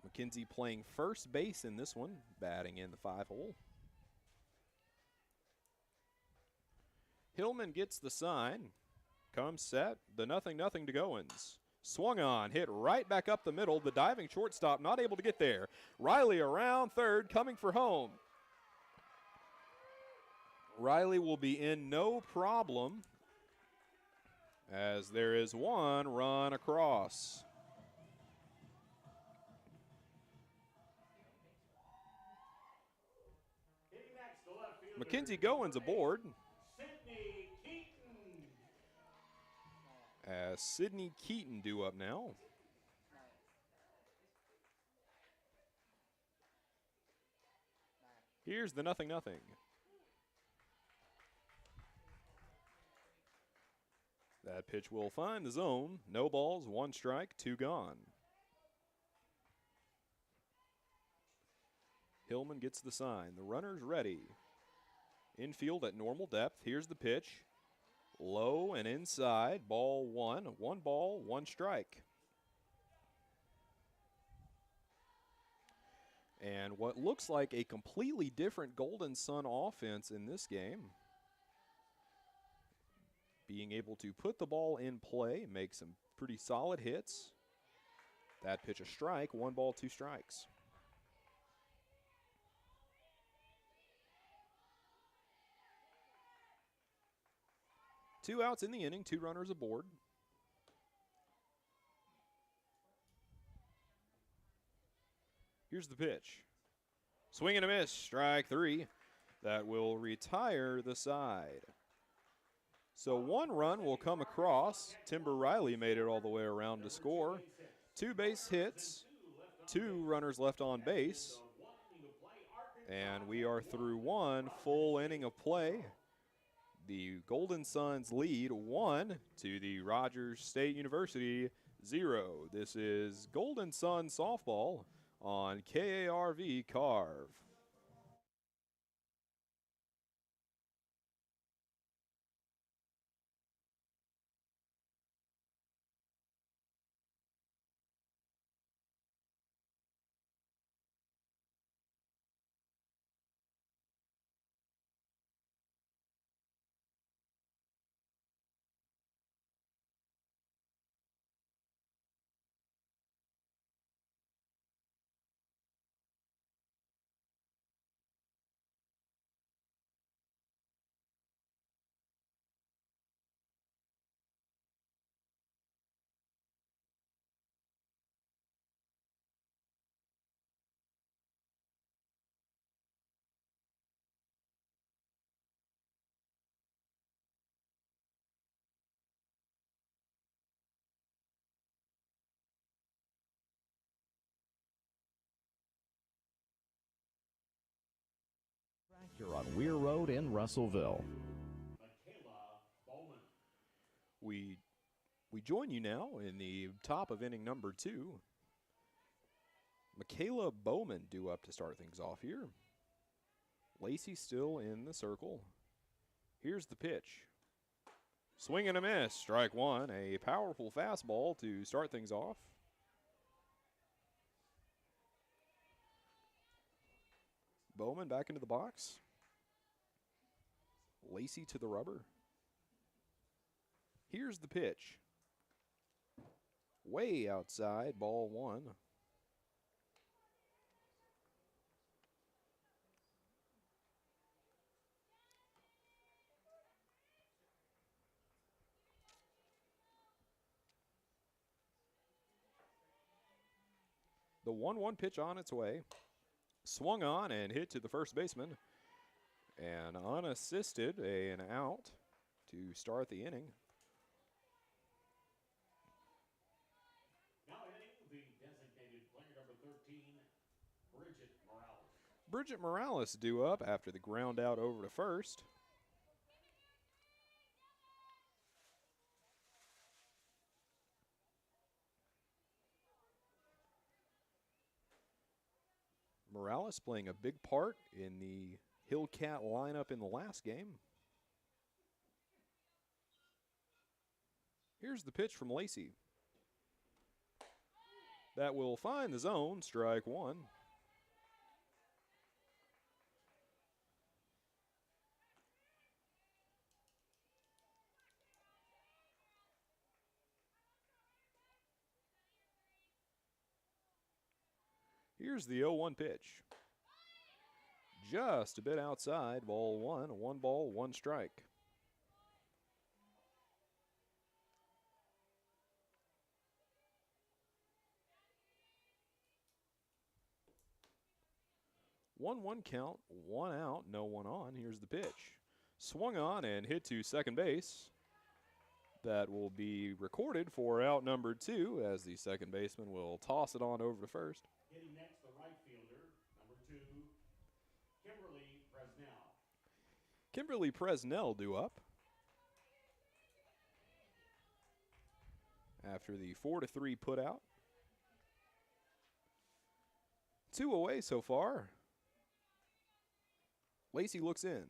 A: Mackenzie playing first base in this one, batting in the 5-hole. Hillman gets the sign. Comes set, the 0-0 to Goins. Swung on, hit right back up the middle. The diving shortstop not able to get there. Riley around third, coming for home. Riley will be in no problem as there is 1 run across. Mackenzie Goins aboard. As Sydney Keaton due up now. Here's the 0-0. That pitch will find the zone. No balls, 1 strike, 2 gone. Hillman gets the sign. The runner's ready. Infield at normal depth. Here's the pitch. Low and inside, ball 1. 1 ball, 1 strike. And what looks like a completely different Golden Sun offense in this game. Being able to put the ball in play, make some pretty solid hits. That pitch a strike, 1 ball, 2 strikes. Two outs in the inning, 2 runners aboard. Here's the pitch. Swing and a miss, strike 3. That will retire the side. So 1 run will come across. Timber Riley made it all the way around to score. 2 base hits, 2 runners left on base. And we are through 1 full inning of play. The Golden Suns lead 1 to the Rogers State University 0. This is Golden Sun softball on KARV Carve.
J: On Weir Road in Russellville.
A: We join you now in the top of inning number 2. Michaela Bowman due up to start things off here. Lacey still in the circle. Here's the pitch. Swing and a miss, strike 1. A powerful fastball to start things off. Bowman back into the box. Lacey to the rubber. Here's the pitch. Way outside, ball 1. The 1-1 pitch on its way. Swung on and hit to the first baseman. And unassisted, an out to start the inning.
B: Now hitting the designated player number 13, Bridget Morales.
A: Bridget Morales due up after the ground out over to first. Morales playing a big part in the Hillcat lineup in the last game. Here's the pitch from Lacey. That will find the zone, strike one. Here's the 0-1 pitch. Just a bit outside, ball one, 1 ball, 1 strike. One count, 1 out, no one on. Here's the pitch. Swung on and hit to second base. That will be recorded for out number 2 as the second baseman will toss it on over to first.
B: Hitting next, the right fielder, number 2, Kimberly Presnell.
A: Kimberly Presnell due up after the 4-3 putout. 2 away so far. Lacey looks in.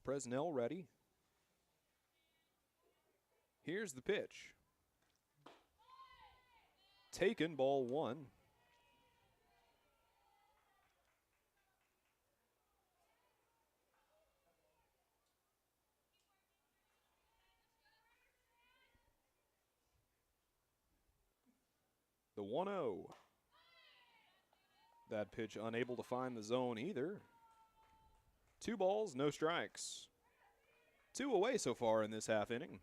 A: Presnell ready. Here's the pitch. Taken, ball 1. The 1-0. That pitch unable to find the zone either. 2 balls, no strikes. 2 away so far in this half inning.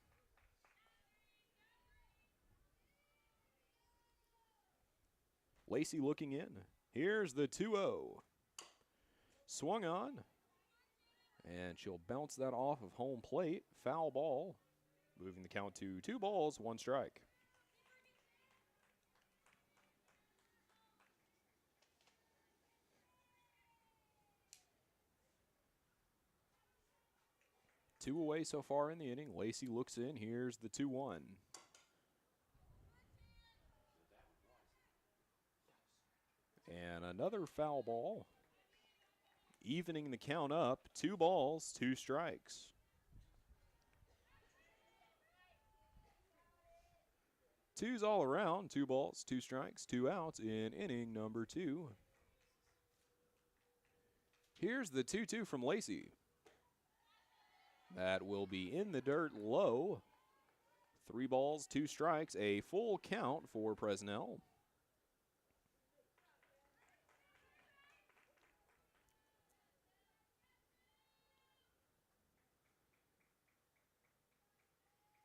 A: Lacey looking in. Here's the 2-0. Swung on. And she'll bounce that off of home plate. Foul ball. Moving the count to 2 balls, 1 strike. Two away so far in the inning. Lacey looks in. Here's the 2-1. And another foul ball. Evening the count up. 2 balls, 2 strikes. Twos all around. 2 balls, 2 strikes, 2 outs in inning number 2. Here's the 2-2 from Lacey. That will be in the dirt low. 3 balls, 2 strikes, a full count for Presnell.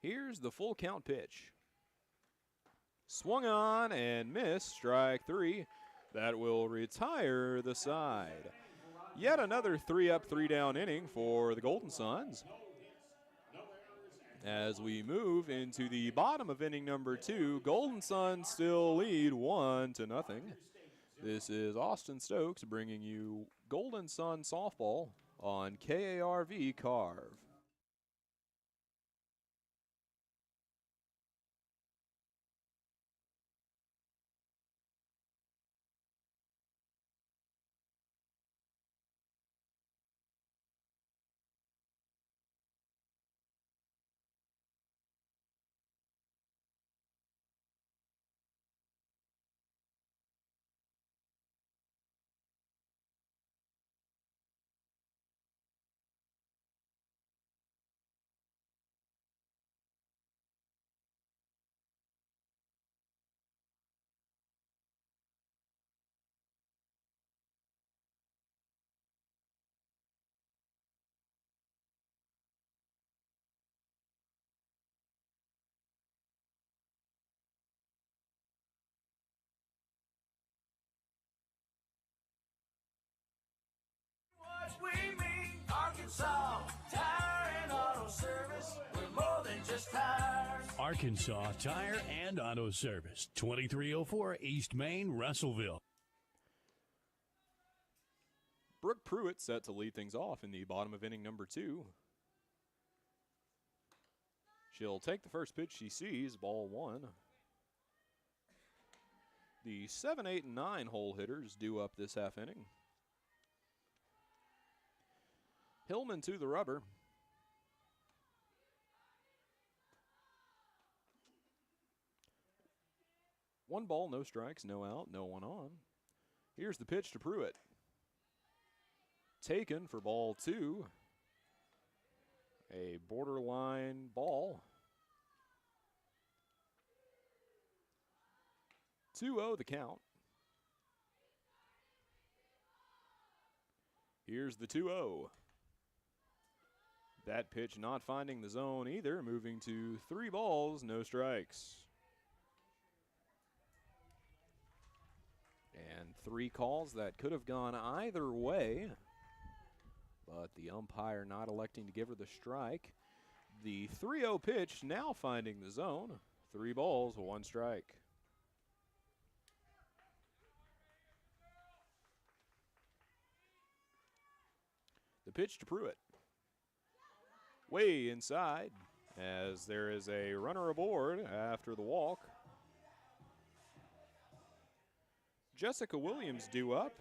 A: Here's the full count pitch. Swung on and missed, strike 3. That will retire the side. Yet another 3-up, 3-down inning for the Golden Suns. As we move into the bottom of inning number 2, Golden Suns still lead 1-0. This is Austin Stokes bringing you Golden Sun softball on KARV Carve.
K: We meet Arkansas Tire and Auto Service. Arkansas Tire and Auto Service, 2304 East Main, Russellville.
A: Brooke Pruitt set to lead things off in the bottom of inning number 2. She'll take the first pitch she sees, ball 1. The 7, 8, and 9 hole hitters due up this half inning. Hillman to the rubber. One ball, no strikes, no out, no one on. Here's the pitch to Pruitt. Taken for ball 2. A borderline ball. 2-0 the count. Here's the 2-0. That pitch not finding the zone either, moving to 3 balls, no strikes. And 3 calls that could have gone either way, but the umpire not electing to give her the strike. The 3-0 pitch now finding the zone. 3 balls, 1 strike. The pitch to Pruitt. Way inside, as there is a runner aboard after the walk. Jessica Williams due up.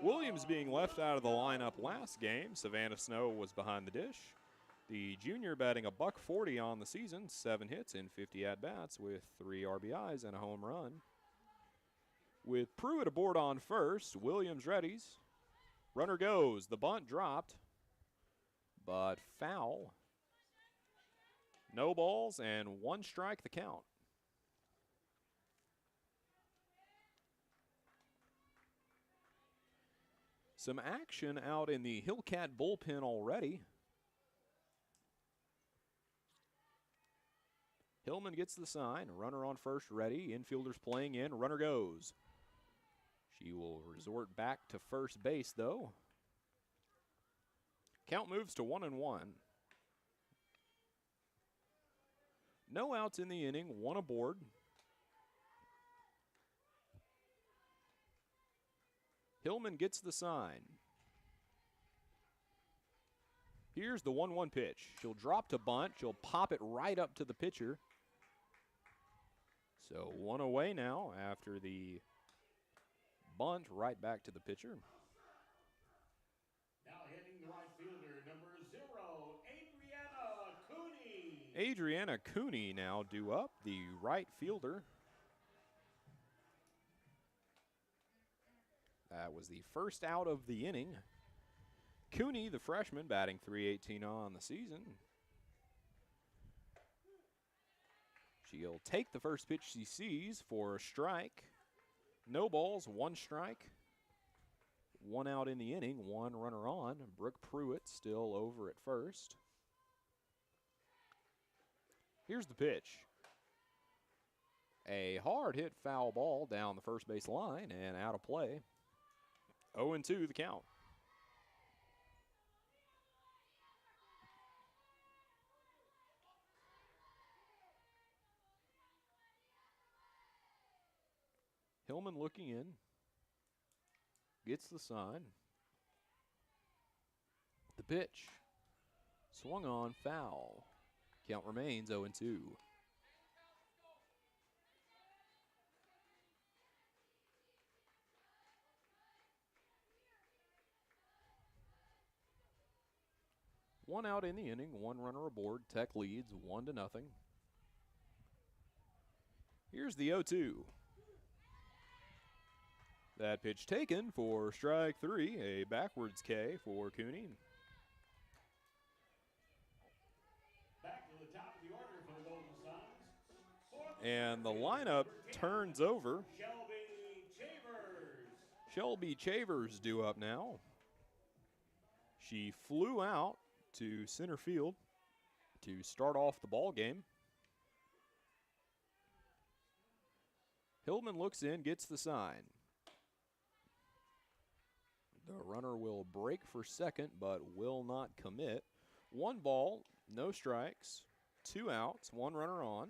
A: Williams being left out of the lineup last game. Savannah Snow was behind the dish. The junior batting a $140 on the season, 7 hits in 50 at-bats with 3 RBIs and a home run. With Pruitt aboard on first, Williams readies. Runner goes. The bunt dropped, but foul. No balls and 1 strike the count. Some action out in the Hillcat bullpen already. Hillman gets the sign. Runner on first ready. Infielders playing in. Runner goes. She will resort back to first base, though. Count moves to 1-1. No outs in the inning, 1 aboard. Hillman gets the sign. Here's the 1-1 pitch. She'll drop to bunt. She'll pop it right up to the pitcher. So 1 away now after the bunt right back to the pitcher.
B: Now hitting the right fielder, number 0, Adriana Cooney.
A: Adriana Cooney now due up, the right fielder. That was the first out of the inning. Cooney, the freshman, batting .318 on the season. She'll take the first pitch she sees for a strike. No balls, 1 strike. 1 out in the inning, 1 runner on. Brooke Pruitt still over at first. Here's the pitch. A hard hit foul ball down the first base line and out of play. 0-2 the count. Hillman looking in. Gets the sign. The pitch. Swung on, foul. Count remains 0-2. One out in the inning, 1 runner aboard. Tech leads 1-0. Here's the 0-2. That pitch taken for strike 3, a backwards K for Cooney.
B: Back to the top of the order for the Golden Suns.
A: And the lineup turns over. Shelby Chavers due up now. She flew out to center field to start off the ball game. Hillman looks in, gets the sign. The runner will break for second, but will not commit. 1 ball, No strikes, 2 outs, 1 runner on.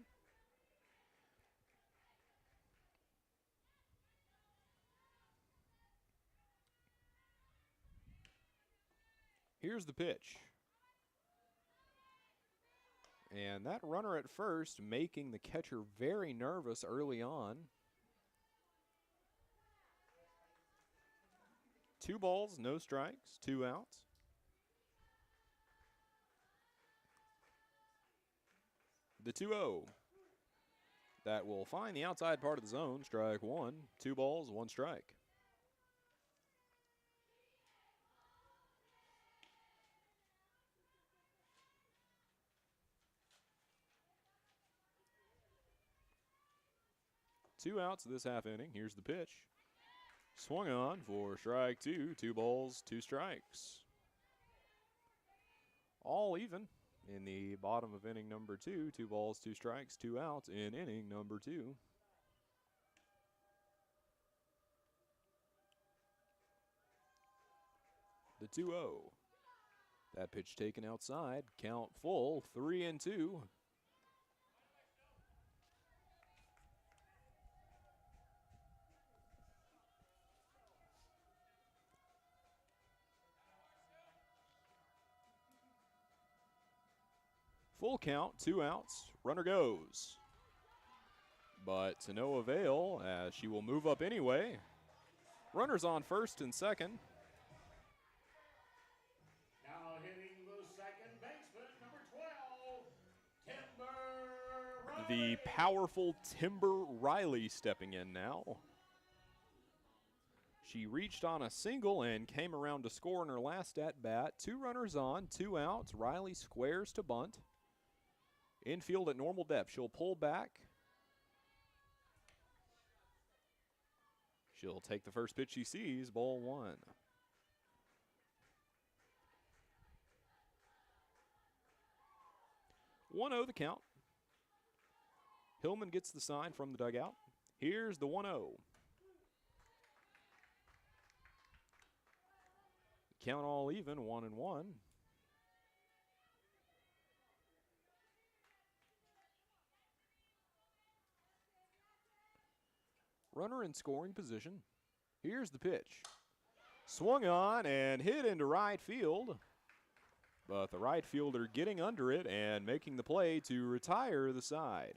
A: Here's the pitch. And that runner at first making the catcher very nervous early on. 2 balls, no strikes, 2 outs. The 2-0. That will find the outside part of the zone, strike 1, 2 balls, 1 strike. Two outs this half inning. Here's the pitch. Swung on for strike 2, 2 balls, 2 strikes. All even in the bottom of inning number 2, 2 balls, 2 strikes, 2 outs in inning number 2. The 2-0. That pitch taken outside. Count full, 3-2. Full count, 2 outs. Runner goes. But to no avail, as she will move up anyway. Runners on first and second.
B: Now hitting the second baseman, number 12, Timber Riley.
A: The powerful Timber Riley stepping in now. She reached on a single and came around to score in her last at-bat. 2 runners on, 2 outs. Riley squares to bunt. Infield at normal depth. She'll pull back. She'll take the first pitch she sees, ball 1. One 1-0 the count. Hillman gets the sign from the dugout. Here's the 1-0. Count all even, 1-1. Runner in scoring position. Here's the pitch. Swung on and hit into right field. But the right fielder getting under it and making the play to retire the side.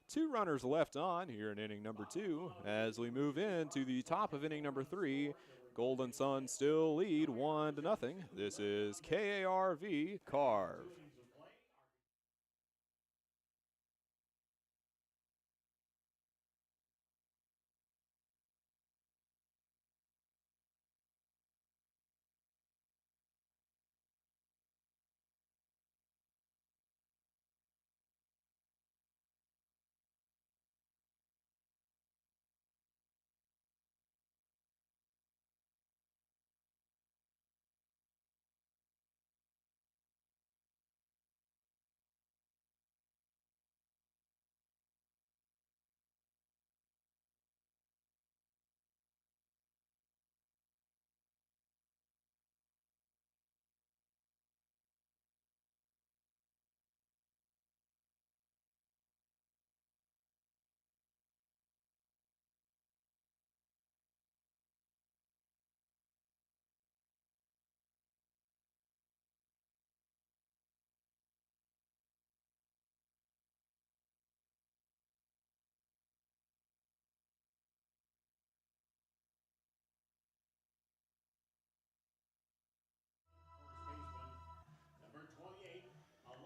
A: 2 runners left on here in inning number 2 as we move into the top of inning number 3. Golden Suns still lead 1-0. This is KARV Carve.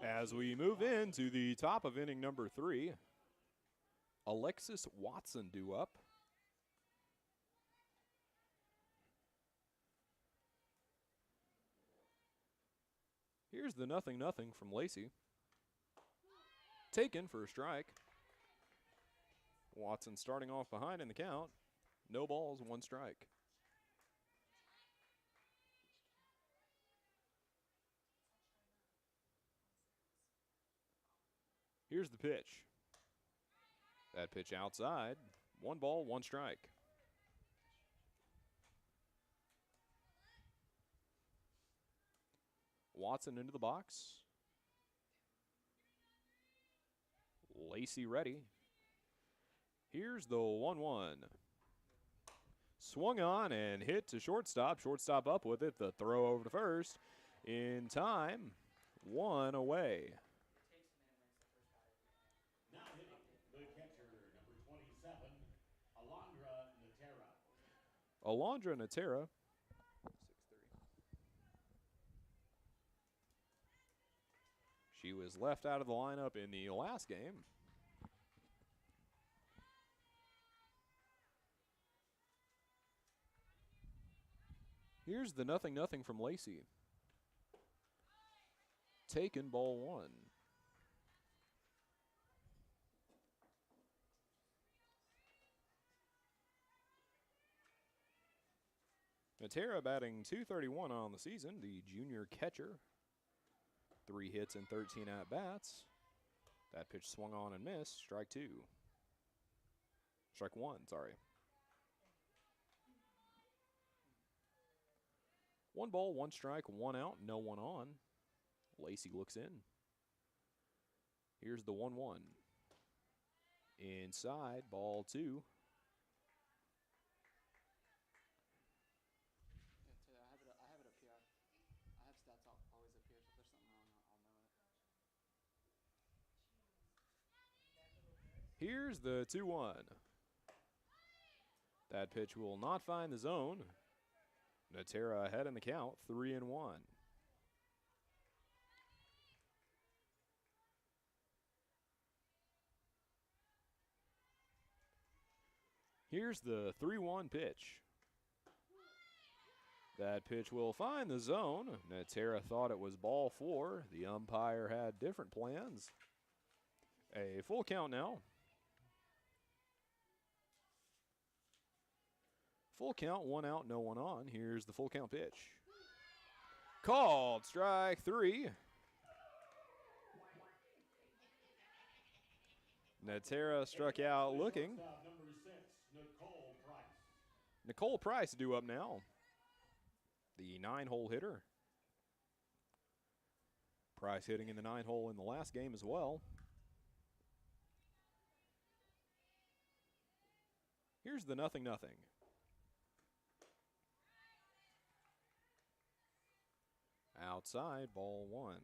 A: As we move into the top of inning number 3, Alexis Watson due up. Here's the 0-0 from Lacey. Taken for a strike. Watson starting off behind in the count. No balls, 1 strike. Here's the pitch. That pitch outside. 1 ball, 1 strike. Watson into the box. Lacey ready. Here's the 1-1. Swung on and hit to shortstop. Shortstop up with it. The throw over to first. In time, 1 away.
B: Now hitting the catcher, number 27, Alondra Natera.
A: Alondra Natera. 6'3". She was left out of the lineup in the last game. Here's the 0-0 from Lacey. Taken, ball 1. Natera batting .231 on the season, the junior catcher. 3 hits and 13 at-bats. That pitch swung on and missed. Strike 2. Strike 1, sorry. 1 ball, 1 strike, 1 out, no one on. Lacey looks in. Here's the 1-1. Inside, ball 2.
H: Yeah, I have it up here. I have stats always up here, so if there's something wrong, I'll know it.
A: Here's the 2-1. That pitch will not find the zone. Natera ahead in the count, 3-1. Here's the 3-1 pitch. That pitch will find the zone. Natera thought it was ball 4. The umpire had different plans. A full count now. Full count, 1 out, no one on. Here's the full count pitch. Called, strike 3. Natera struck out looking.
B: Number 6, Nicole Price.
A: Nicole Price due up now. The 9-hole hitter. Price hitting in the 9-hole in the last game as well. Here's the 0-0. Outside, ball 1.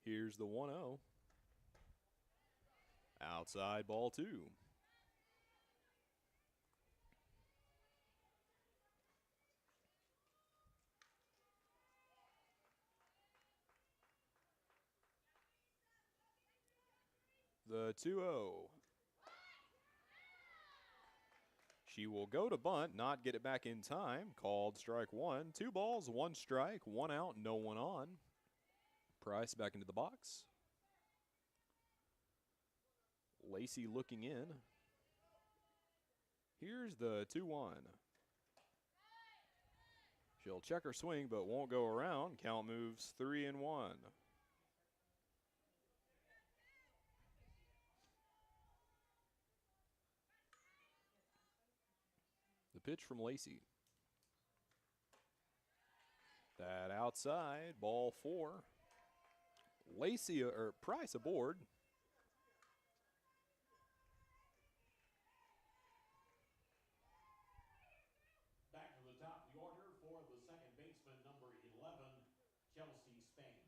A: Here's the 1-0. Outside, ball 2. The 2-0. She will go to bunt, not get it back in time. Called strike 1. 2 balls, 1 strike, 1 out, no one on. Price back into the box. Lacey looking in. Here's the 2-1. She'll check her swing, but won't go around. Count moves 3-1. The pitch from Lacey. That outside, ball 4. Lacey or Price aboard.
B: Back to the top of the order for the second baseman, number 11, Chelsea Spain.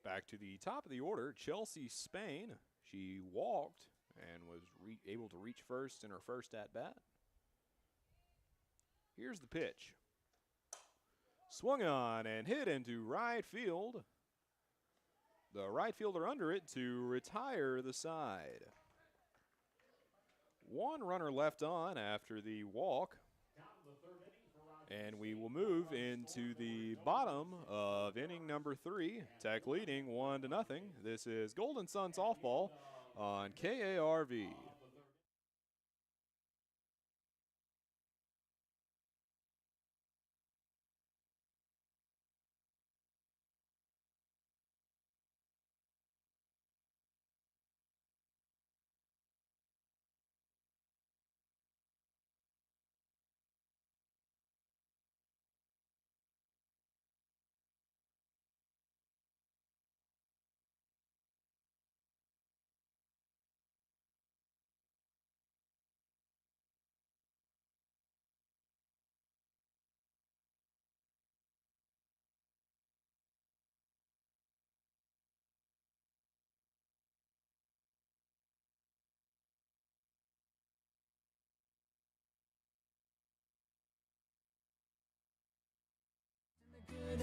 A: Back to the top of the order, Chelsea Spain. She walked and was able to reach first in her first at-bat. Here's the pitch. Swung on and hit into right field. The right fielder under it to retire the side. 1 runner left on after the walk. And we will move into the bottom of inning number 3. Tech leading 1-0. This is Golden Sun Softball on KARV.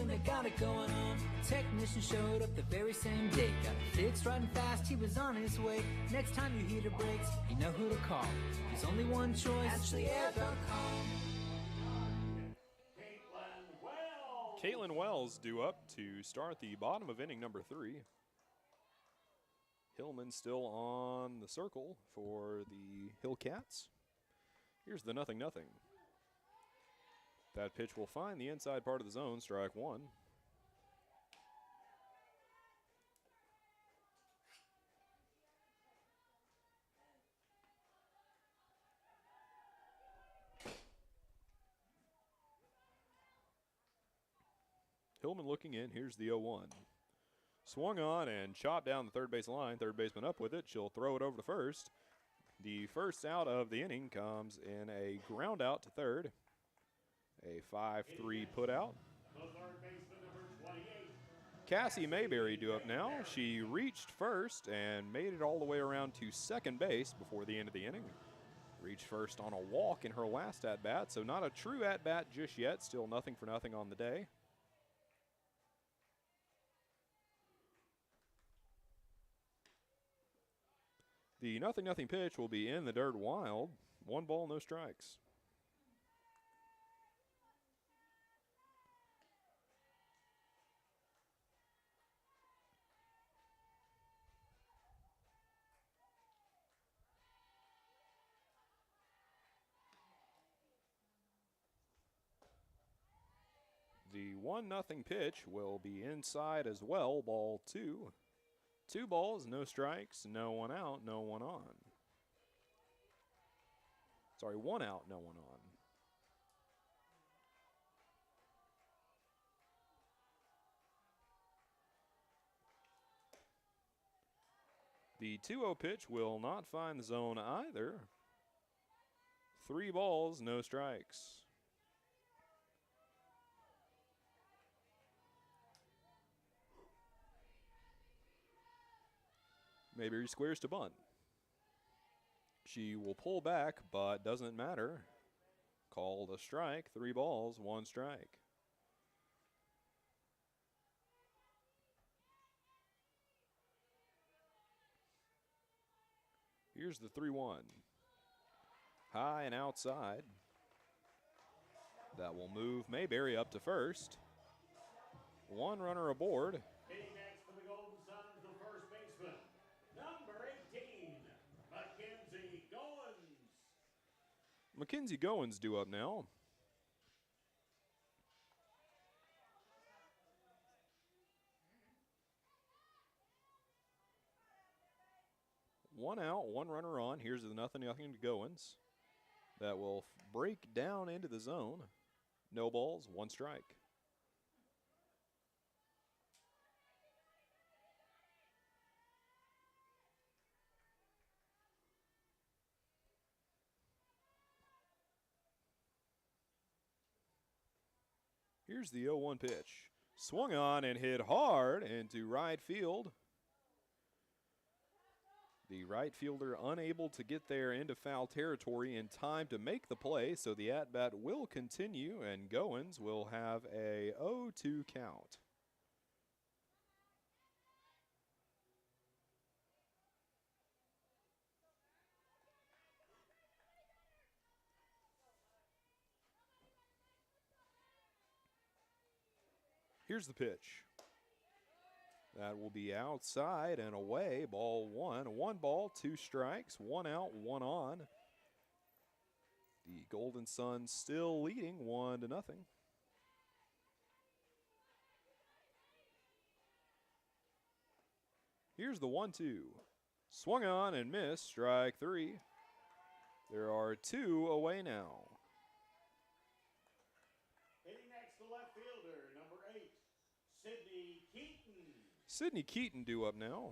L: they got it going on. Technician showed up the very same day. Got it fixed right and fast, he was on his way. Next time you hear the brakes, you know who to call. There's only one choice, AshleyAir.com.
A: Caitlin Wells due up to start the bottom of inning number 3. Hillman still on the circle for the Hillcats. Here's the 0-0. That pitch will find the inside part of the zone, strike 1. Hillman looking in. Here's the 0-1. Swung on and chopped down the third base line. Third baseman up with it. She'll throw it over to first. The first out of the inning comes in a ground out to third. A 5-3 put out. Cassie Mayberry due up now. She reached first and made it all the way around to second base before the end of the inning. Reached first on a walk in her last at-bat, so not a true at-bat just yet. Still 0-0 on the day. The 0-0 pitch will be in the dirt wild. 1 ball, no strikes. The 1-0 pitch will be inside as well, ball 2. 2 balls, no strikes, no one out, no one on. Sorry, 1 out, no one on. The 2-0 pitch will not find the zone either. 3 balls, no strikes. Mayberry squares to bunt. She will pull back, but doesn't matter. Called a strike, 3 balls, 1 strike. Here's the 3-1. High and outside. That will move Mayberry up to first. 1 runner aboard.
B: Hitting next for the Golden Suns, the first baseman, number 18, Mackenzie Goins.
A: Mackenzie Goins due up now. One out, 1 runner on. Here's the 0-0 to Goins. That will break down into the zone. No balls, 1 strike. Here's the 0-1 pitch. Swung on and hit hard into right field. The right fielder unable to get there into foul territory in time to make the play, so the at-bat will continue, and Goins will have a 0-2 count. Here's the pitch. That will be outside and away, ball 1. 1 ball, 2 strikes, 1 out, 1 on. The Golden Suns still leading 1-0. Here's the 1-2. Swung on and missed, strike 3. There are 2 away now.
B: Hitting next, the left fielder, number 8, Sydney Keaton.
A: Sydney Keaton due up now.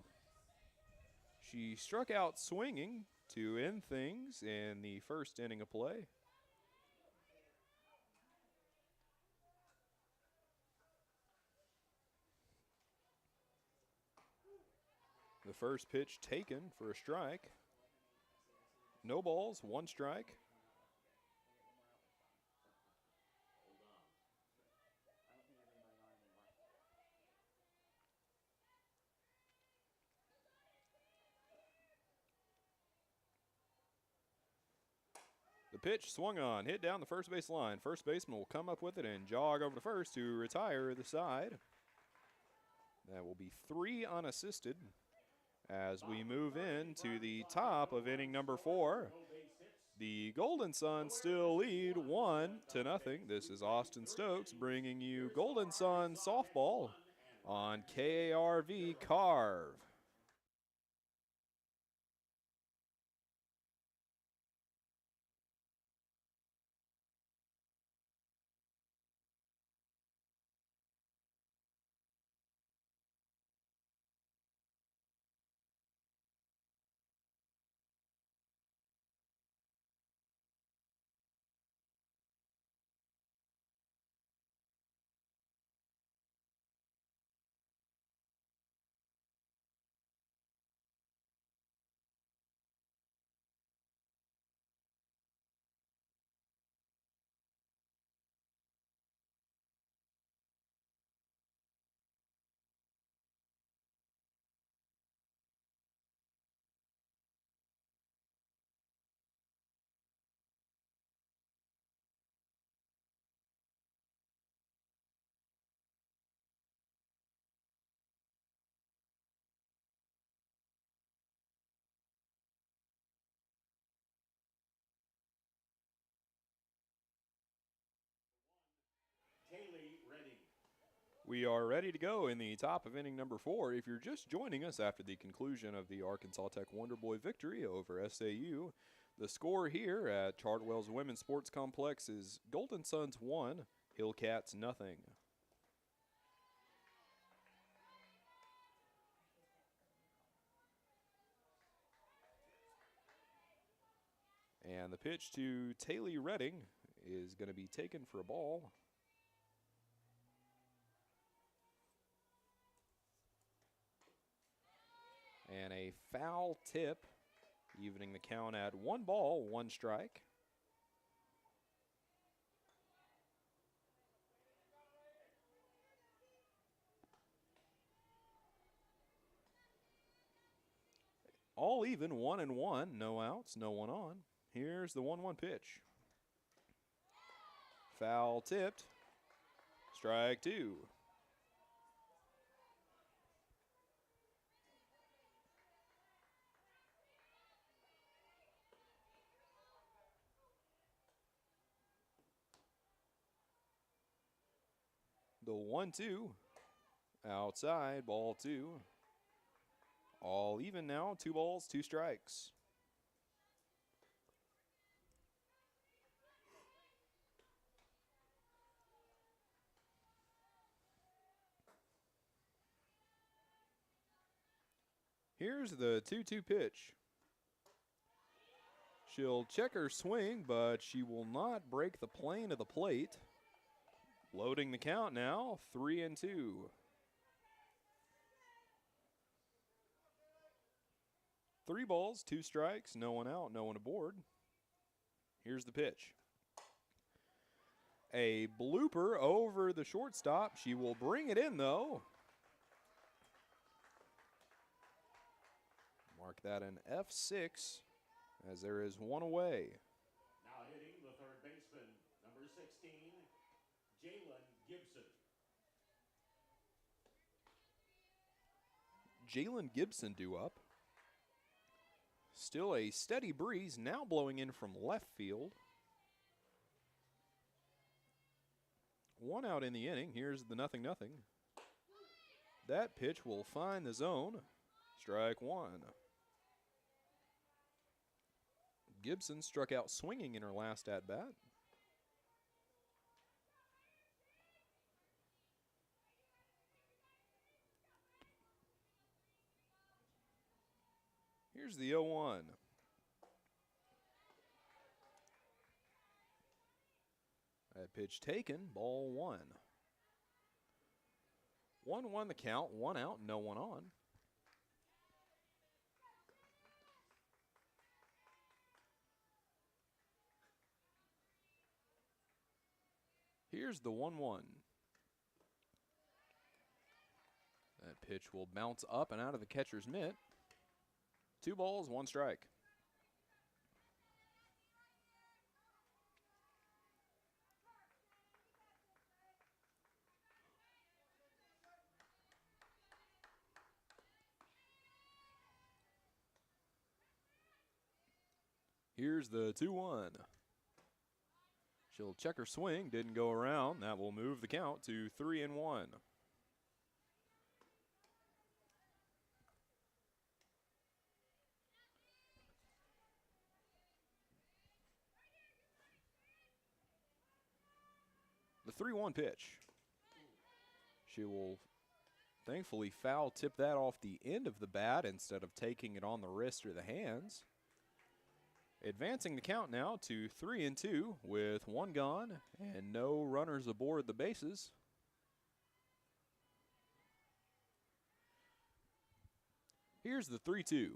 A: She struck out swinging to end things in the first inning of play. The first pitch taken for a strike. No balls, 1 strike. pitch swung on, hit down the first base line. First baseman will come up with it and jog over to first to retire the side. That will be 3 unassisted as we move into the top of inning number 4. The Golden Suns still lead 1-0. This is Austin Stokes bringing you Golden Suns softball on KARV Carve. We are ready to go in the top of inning number 4. If you're just joining us after the conclusion of the Arkansas Tech Wonder Boy victory over SAU, the score here at Chartwell's Women's Sports Complex is Golden Suns 1, Hillcats nothing. And the pitch to Taylor Redding is going to be taken for a ball. And a foul tip, evening the count at 1 ball, 1 strike. All even, 1-1, no outs, no one on. Here's the 1-1 pitch. Foul tipped, strike 2. The 1-2, outside, ball 2. All even now, 2 balls, 2 strikes. Here's the 2-2 pitch. She'll check her swing, but she will not break the plane of the plate. Loading the count now, 3-2. Three balls, 2 strikes, no one out, no one aboard. Here's the pitch. A blooper over the shortstop. She will bring it in, though. Mark that an F6 as there is 1 away.
B: Now hitting the third baseman, number 16, Jalen Gibson.
A: Jalen Gibson due up. Still a steady breeze now blowing in from left field. 1 out in the inning. Here's the 0-0. That pitch will find the zone. Strike 1. Gibson struck out swinging in her last at-bat. Here's the 0-1. That pitch taken, ball 1. 1-1 the count, 1 out, no one on. Here's the 1-1. That pitch will bounce up and out of the catcher's mitt. 2 balls, 1 strike. Here's the 2-1. She'll check her swing, didn't go around. That will move the count to 3-1. The 3-1 pitch. She will thankfully foul tip that off the end of the bat instead of taking it on the wrist or the hands. Advancing the count now to 3-2 with 1 gone and no runners aboard the bases. Here's the 3-2.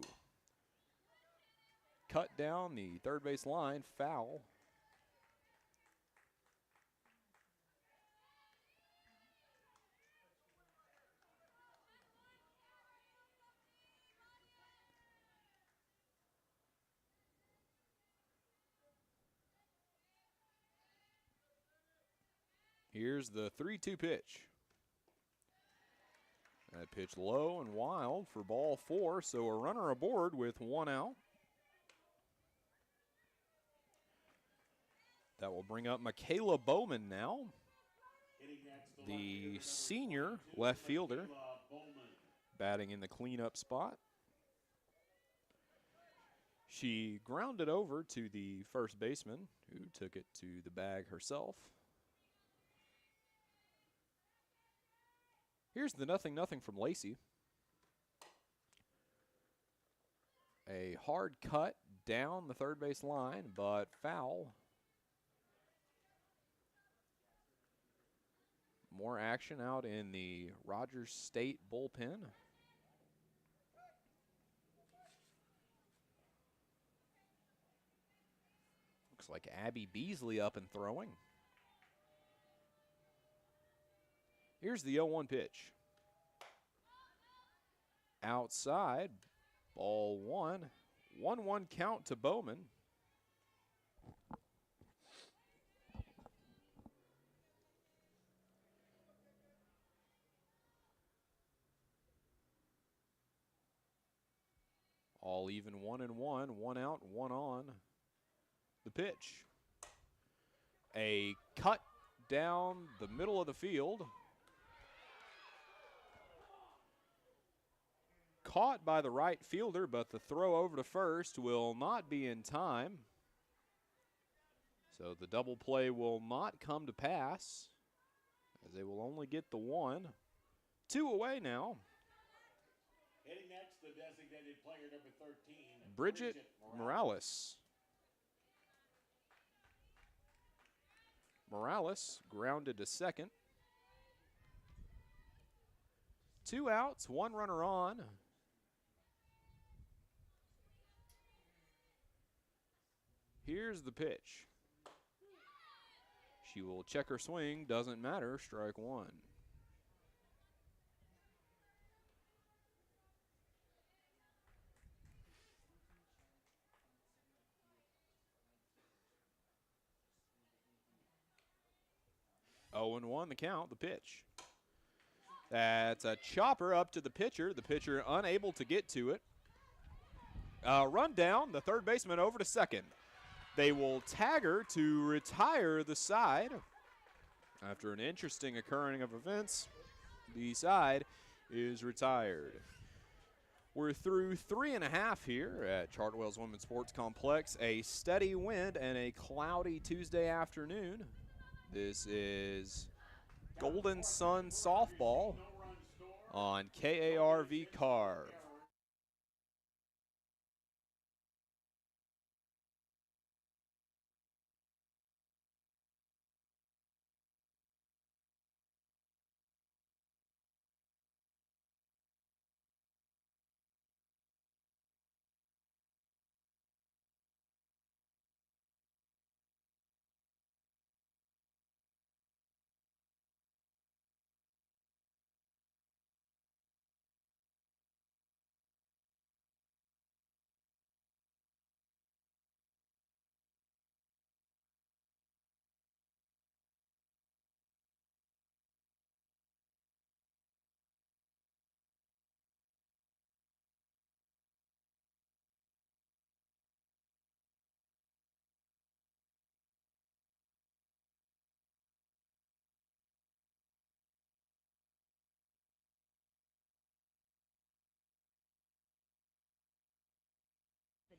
A: Cut down the third base line, foul. Here's the 3-2 pitch. That pitch low and wild for ball 4, so a runner aboard with 1 out. That will bring up Michaela Bowman now, the senior left fielder, batting in the cleanup spot. She grounded over to the first baseman, who took it to the bag herself. Here's the 0-0 from Lacey. A hard cut down the third base line, but foul. More action out in the Rogers State bullpen. Looks like Abby Beasley up and throwing. Here's the 0-1 pitch. Outside, ball 1. 1-1 count to Bowman. All even 1-1, 1 out, 1 on. The pitch. A cut down the middle of the field. Caught by the right fielder, but the throw over to first will not be in time. So the double play will not come to pass, as they will only get the 1. 2 away now.
B: Hitting next, the designated player number 13,
A: Bridget Morales. Morales grounded to second. 2 outs, 1 runner on. Here's the pitch. She will check her swing, doesn't matter, strike 1. Oh, and 1 the count, the pitch. That's a chopper up to the pitcher. The pitcher unable to get to it. Run down, the third baseman over to second. They will tag her to retire the side. After an interesting occurring of events, the side is retired. We're through 3.5 here at Chartwell's Women's Sports Complex. A steady wind and a cloudy Tuesday afternoon. This is Golden Sun Softball on KARV Carve.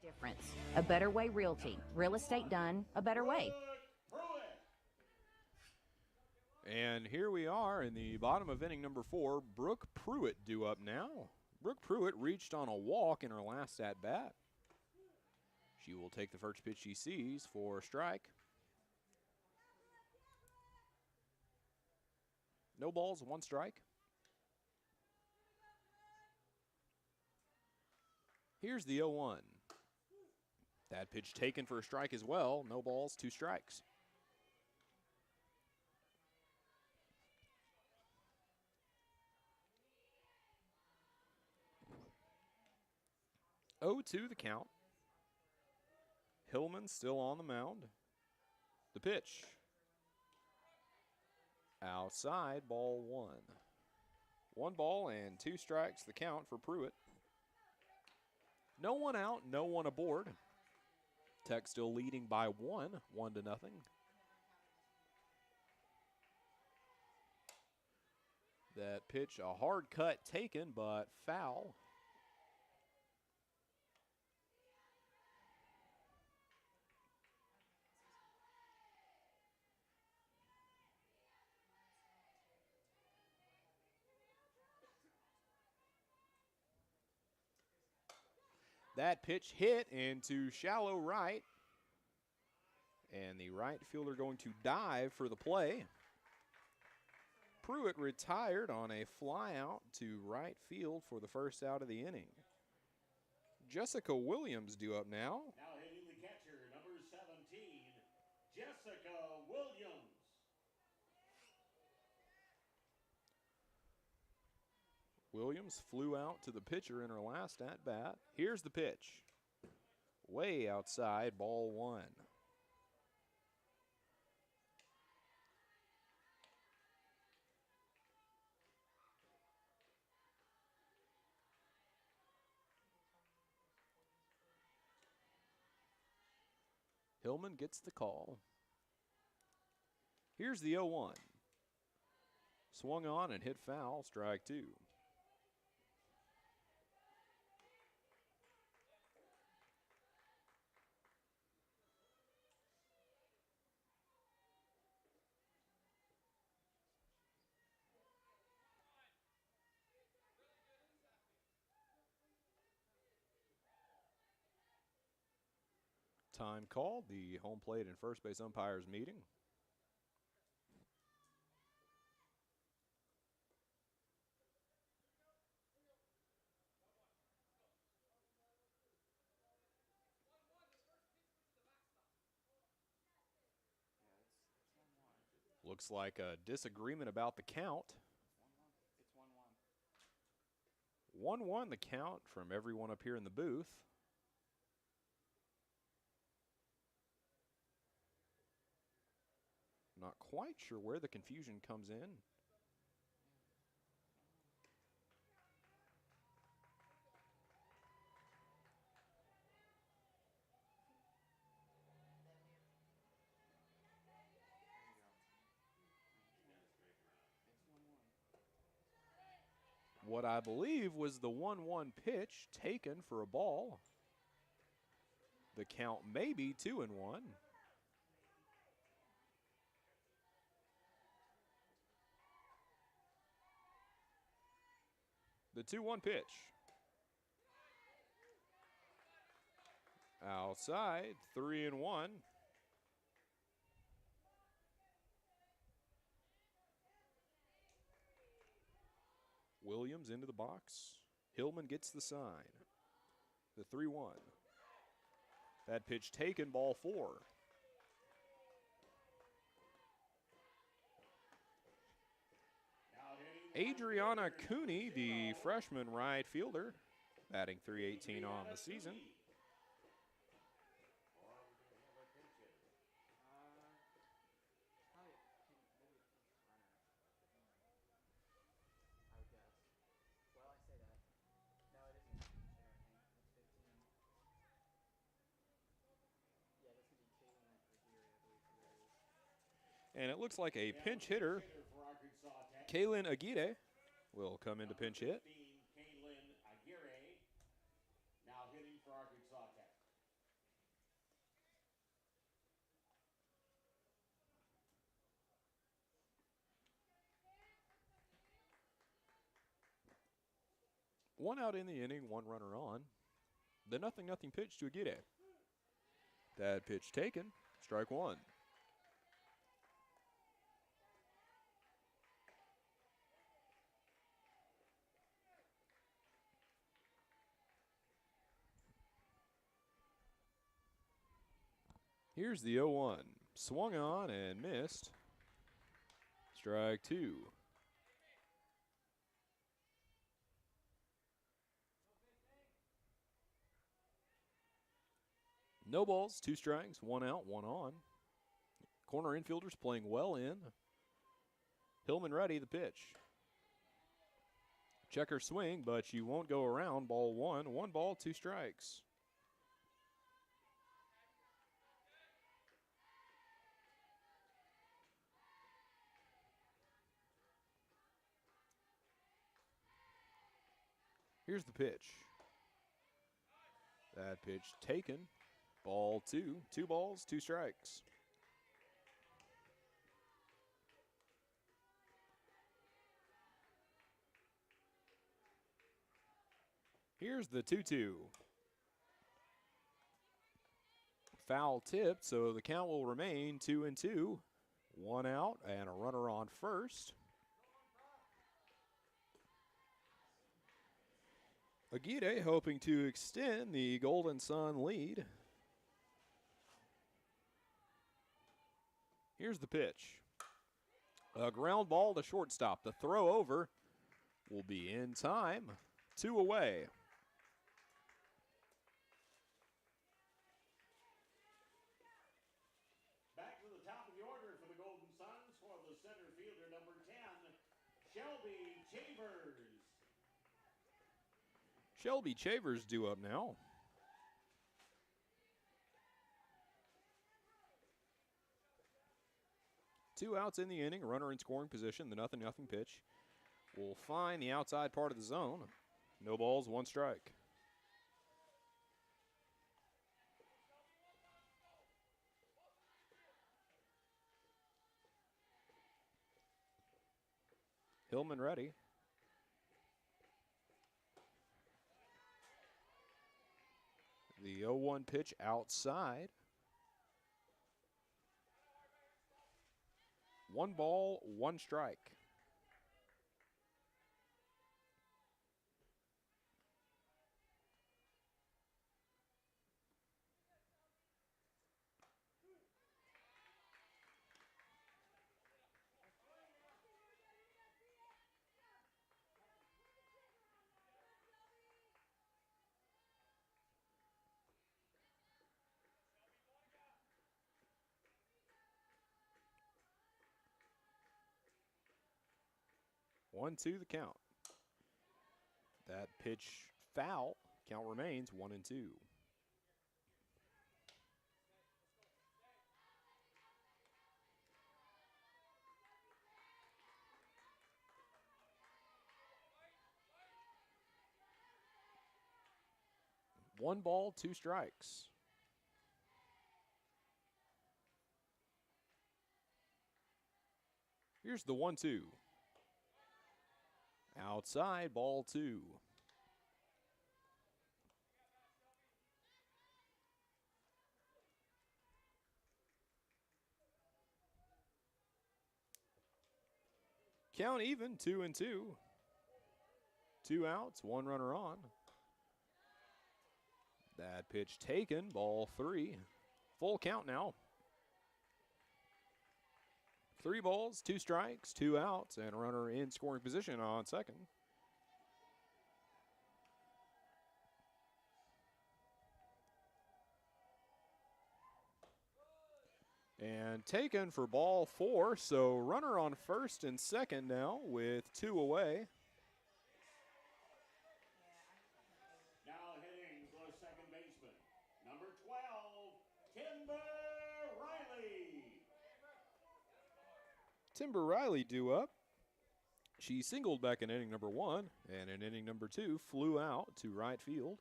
M: Difference. A Better Way Realty. Real estate done a better way.
A: And here we are in the bottom of inning number 4. Brooke Pruitt due up now. Brooke Pruitt reached on a walk in her last at-bat. She will take the first pitch she sees for a strike. No balls, 1 strike. Here's the 0-1. That pitch taken for a strike as well. No balls, 2 strikes. Oh, 2 the count. Hillman still on the mound. The pitch. Outside, ball 1. 1 ball and 2 strikes, the count for Pruitt. No one out, no one aboard. Tech still leading by 1 to nothing. That pitch, a hard cut taken, but foul. That pitch hit into shallow right. And the right fielder going to dive for the play. Pruitt retired on a fly out to right field for the first out of the inning. Jessica Williams due up now.
B: Now hitting the catcher, number 17, Jessica Williams.
A: Williams flew out to the pitcher in her last at-bat. Here's the pitch. Way outside, ball 1. Hillman gets the call. Here's the 0-1. Swung on and hit foul, strike 2. Time called, the home plate and first base umpires meeting. Looks like a disagreement about the count.
H: It's 1-1.
A: 1-1 the count from everyone up here in the booth. Not quite sure where the confusion comes in. What I believe was the 1-1 pitch taken for a ball. The count may be 2-1. The 2-1 pitch. Outside, 3-1. Williams into the box. Hillman gets the sign. The 3-1. That pitch taken, ball 4. Adriana Cooney, the freshman right fielder, batting .318 on the season. And it looks like a pinch hitter, Kaylin Aguirre, will come into pinch hit.
B: Kaylin Aguirre, now hitting for Arkansas Tech.
A: One out in the inning, one runner on. The 0-0 pitch to Aguirre. That pitch taken, strike one. Here's the 0-1. Swung on and missed. Strike two. No balls, 2 strikes, 1 out, 1 on. Corner infielders playing well in. Hillman ready, the pitch. Checker swing, but you won't go around. Ball 1, 1 ball, 2 strikes. Here's the pitch. That pitch taken. Ball 2, 2 balls, 2 strikes. Here's the 2-2. Foul tipped, so the count will remain 2-2. 1 out and a runner on first. Aguirre hoping to extend the Golden Sun lead. Here's the pitch. A ground ball to shortstop. The throw over will be in time. 2 away.
B: Back to the top of the order for the Golden Suns for the center fielder, number 10, Shelby Chambers.
A: Shelby Chavers due up now. Two outs in the inning, runner in scoring position. The 0-0 pitch will find the outside part of the zone. No balls, 1 strike. Hillman ready. The 0-1 pitch outside. 1 ball, 1 strike. One, 2 the count. That pitch foul. Count remains 1-2. One ball, 2 strikes. Here's the 1-2. Outside, ball 2. Count even, 2-2. 2 outs, 1 runner on. That pitch taken, ball 3. Full count now. 3 balls, 2 strikes, 2 outs, and a runner in scoring position on second. And taken for ball 4, so runner on first and second now with 2 away.
B: Now hitting the second baseman, number 12, Timber Riley.
A: Timber Riley due up. She singled back in inning number 1, and in inning number 2 flew out to right field.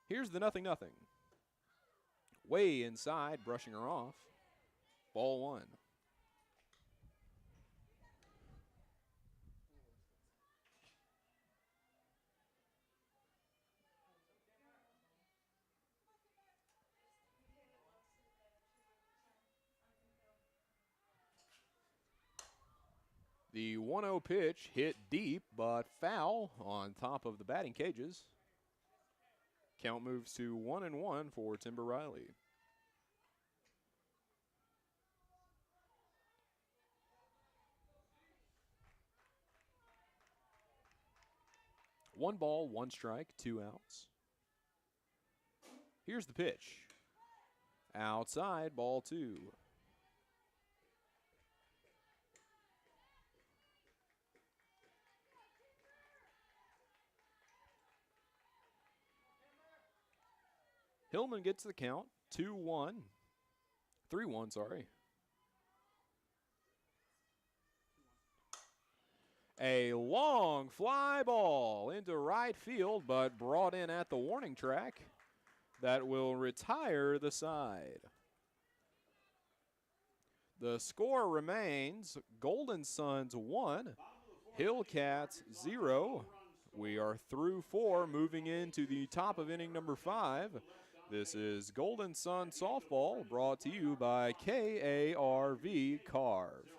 A: Here's the 0-0. Way inside, brushing her off. Ball 1. The 1-0 pitch hit deep, but foul on top of the batting cages. Count moves to 1-1 for Timber Riley. One ball, one strike, 2 outs. Here's the pitch. Outside, ball 2. Hillman gets the count, 2-1. 3-1, sorry. A long fly ball into right field, but brought in at the warning track. That will retire the side. The score remains Golden Suns 1, Hillcats 0. We are through 4, moving into the top of inning number 5. This is Golden Sun Softball, brought to you by KARV Carve.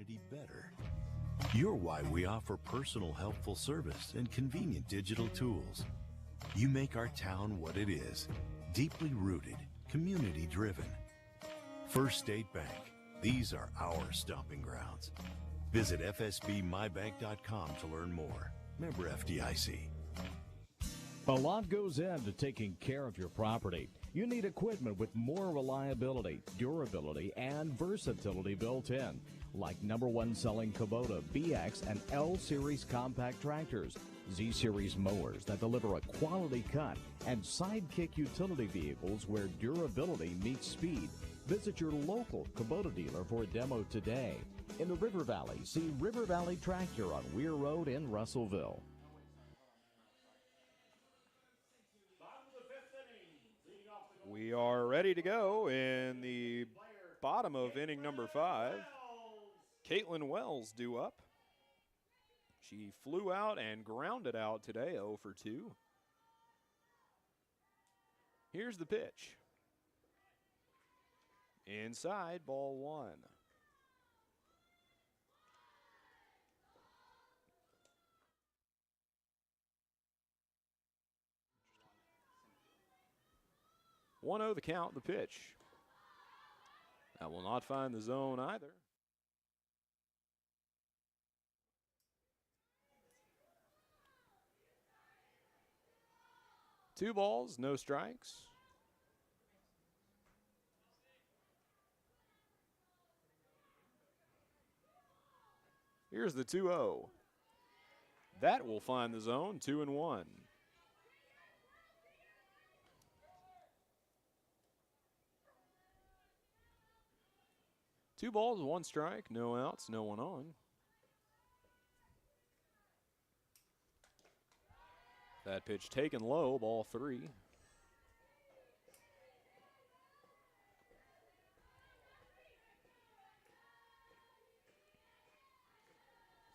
N: community better. You're why we offer personal, helpful service and convenient digital tools. You make our town what it is, deeply rooted, community-driven. First State Bank, these are our stomping grounds. Visit fsbmybank.com to learn more. Member FDIC.
F: A lot goes into taking care of your property. You need equipment with more reliability, durability, and versatility built in, like #1 selling Kubota BX and L Series compact tractors, Z Series mowers that deliver a quality cut, and Sidekick utility vehicles where durability meets speed. Visit your local Kubota dealer for a demo today. In the River Valley, see River Valley Tractor on Weir Road in Russellville.
A: We are ready to go in the bottom of inning number 5. Caitlin Wells due up. She flew out and grounded out today, 0 for 2. Here's the pitch. Inside, ball 1. The count, the pitch. That will not find the zone either. Two balls, no strikes. Here's the 2-0. That will find the zone, 2-1. Two balls, one strike, no outs, no one on. That pitch taken low, ball 3.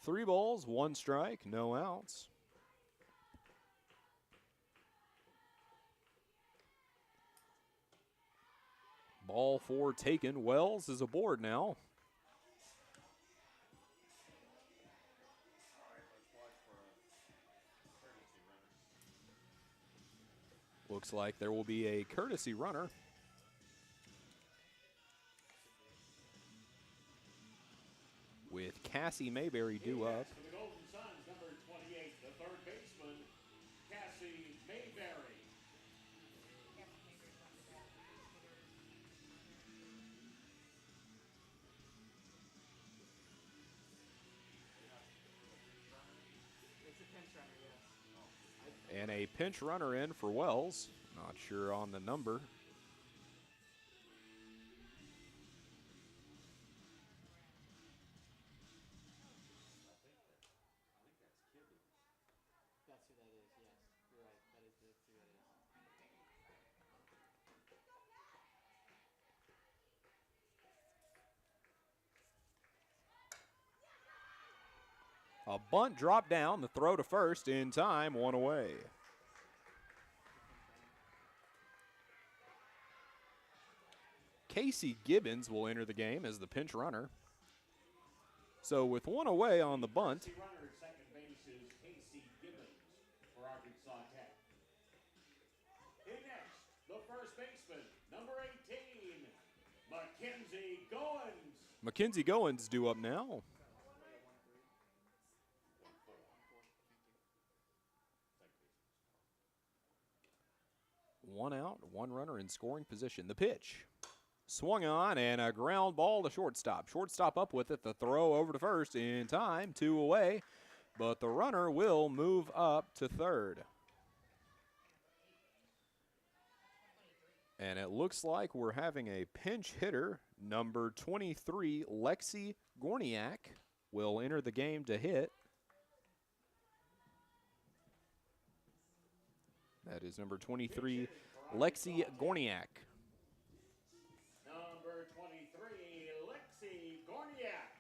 A: Three balls, one strike, no outs. Ball 4 taken. Wells is aboard now. Looks like there will be a courtesy runner. With Cassie Mayberry due up.
B: For the Golden Suns, number 28, the third baseman, Cassie Mayberry.
H: It's a pinch runner, yes.
A: And a pinch runner in for Wells. Not sure on the number.
H: That's who that is, yes. You're right. That's who that is.
A: A bunt dropped down, the throw to first in time, one away. Casey Gibbons will enter the game as the pinch runner. So with one away on the bunt.
B: Runner at second base is Casey Gibbons for Arkansas Tech. In next, the first baseman, number 18, Mackenzie Goins.
A: Mackenzie Goins due up now. One out, one runner in scoring position. The pitch. Swung on and a ground ball to shortstop. Shortstop up with it. The throw over to first in time. 2 away. But the runner will move up to third. And it looks like we're having a pinch hitter. Number 23, Lexi Gorniak, will enter the game to hit. That is number 23, Lexi Gorniak.
B: Number 23, Lexi Gorniak.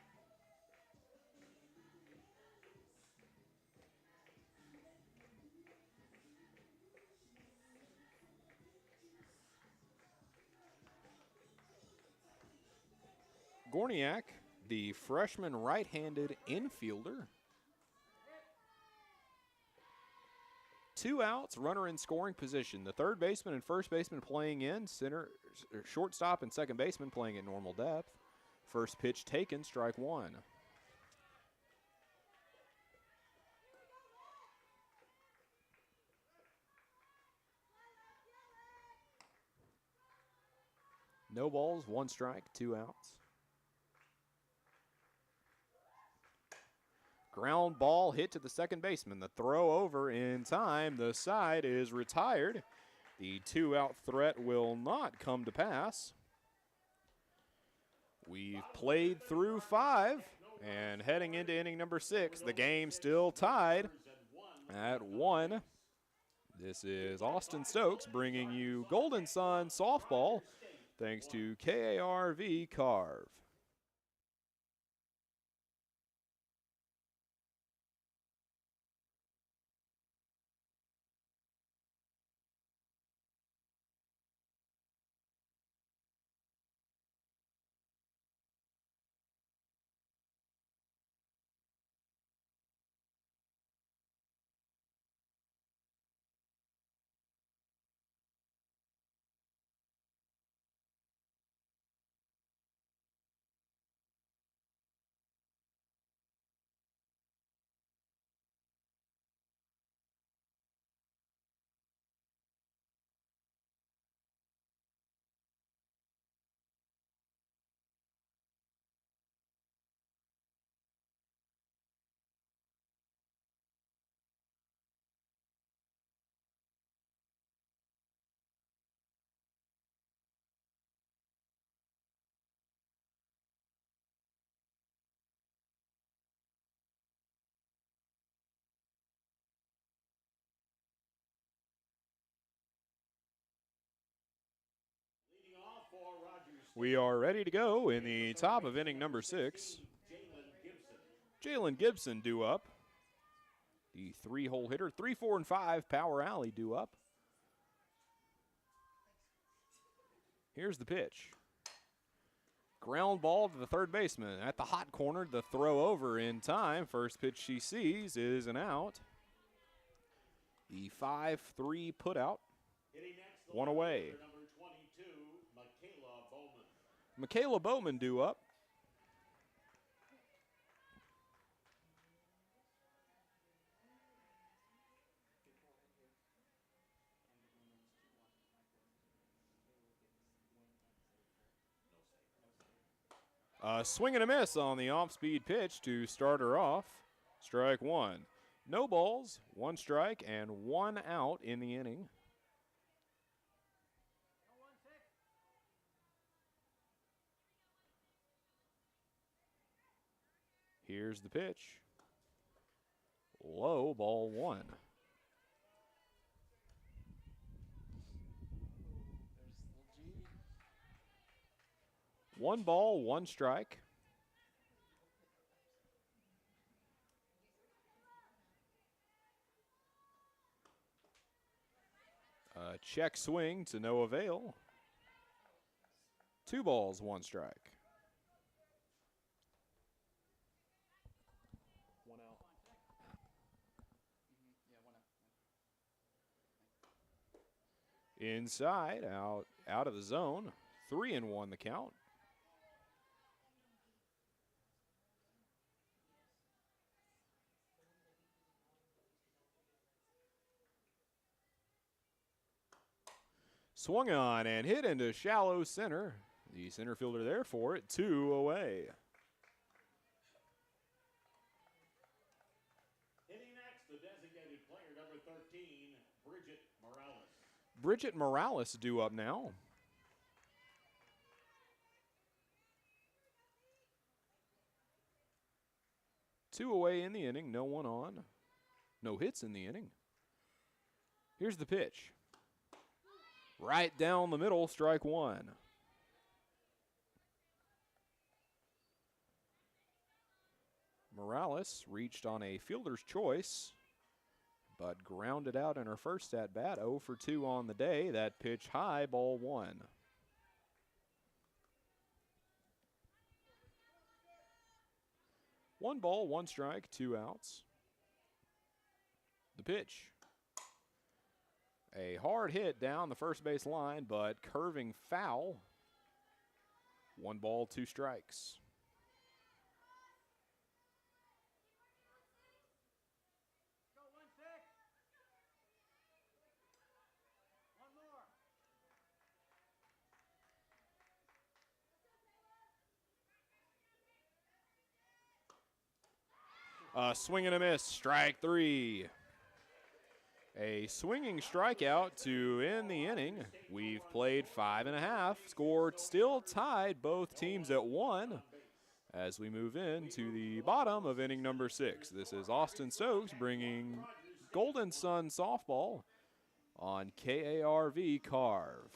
A: Gorniak the freshman right-handed infielder. 2 outs, runner in scoring position. The third baseman and first baseman playing in, shortstop and second baseman playing at normal depth. First pitch taken, strike one. No balls, 1 strike, 2 outs. Ground ball hit to the second baseman. The throw over in time. The side is retired. The 2-out threat will not come to pass. We've played through 5, and heading into inning number 6, the game still tied at 1. This is Austin Stokes bringing you Golden Sun softball, thanks to KARV Carve. We are ready to go in the top of inning number 6. Jalen Gibson due up. The 3-hole hitter, 3, 4, and 5 power alley due up. Here's the pitch. Ground ball to the third baseman. At the hot corner, the throw over in time. First pitch she sees is an out. The 5-3 put out. 1 away. Michaela Bowman due up. A swing and a miss on the off-speed pitch to start her off. Strike one. No balls, 1 strike, and 1 out in the inning. Here's the pitch. Low, ball 1. One ball, 1 strike. A check swing to no avail. 2 balls, 1 strike.
H: 1 out. Yeah, 1 out.
A: Inside, out of the zone. 3-1 the count. Swung on and hit into shallow center. The center fielder there for it, 2 away.
B: Hitting next, the designated player, number 13, Bridget Morales.
A: Bridget Morales due up now. Two away in the inning, no one on. No hits in the inning. Here's the pitch. Right down the middle, strike 1. Morales reached on a fielder's choice, but grounded out in her first at-bat. 0 for 2 on the day. That pitch high, ball 1. 1 ball, 1 strike, 2 outs. The pitch. A hard hit down the first base line, but curving foul. 1 ball, 2 strikes. Swing and a miss, strike 3. A swinging strikeout to end the inning. We've played 5.5, scored still tied, both teams at 1 as we move into the bottom of inning number 6. This is Austin Stokes bringing Golden Sun softball on KARV Carve.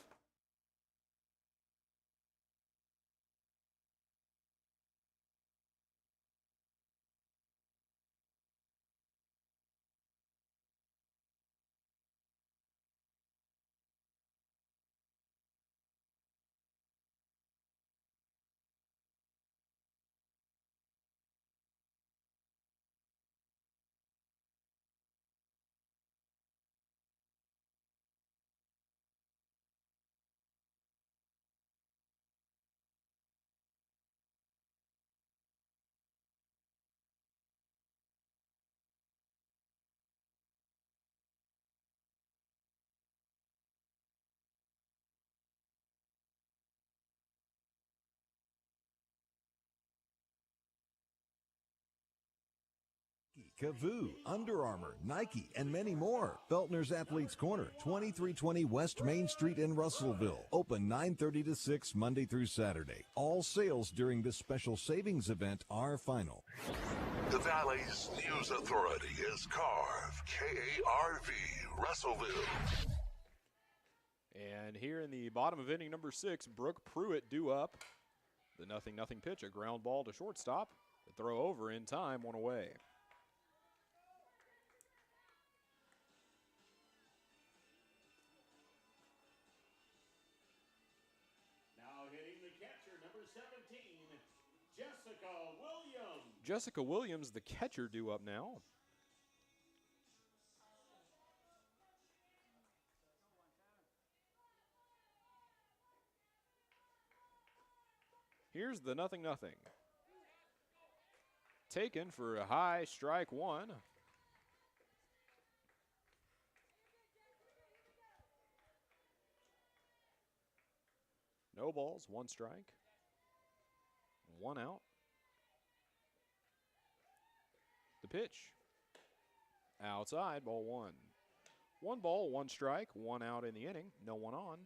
O: Kavoo, Under Armour, Nike, and many more. Feltner's Athletes Corner, 2320 West Main Street in Russellville. Open 9:30 to 6 Monday through Saturday. All sales during this special savings event are final.
P: The Valley's news authority is CARV, KARV, Russellville.
A: And here in the bottom of inning number 6, Brooke Pruitt due up. The 0-0 pitch, a ground ball to shortstop. The throw over in time, 1 away. Jessica Williams, the catcher, due up now. Here's the 0-0. Taken for a high, strike 1. No balls, 1 strike. 1 out. The pitch. Outside, ball 1. 1 ball, 1 strike, 1 out in the inning, no one on.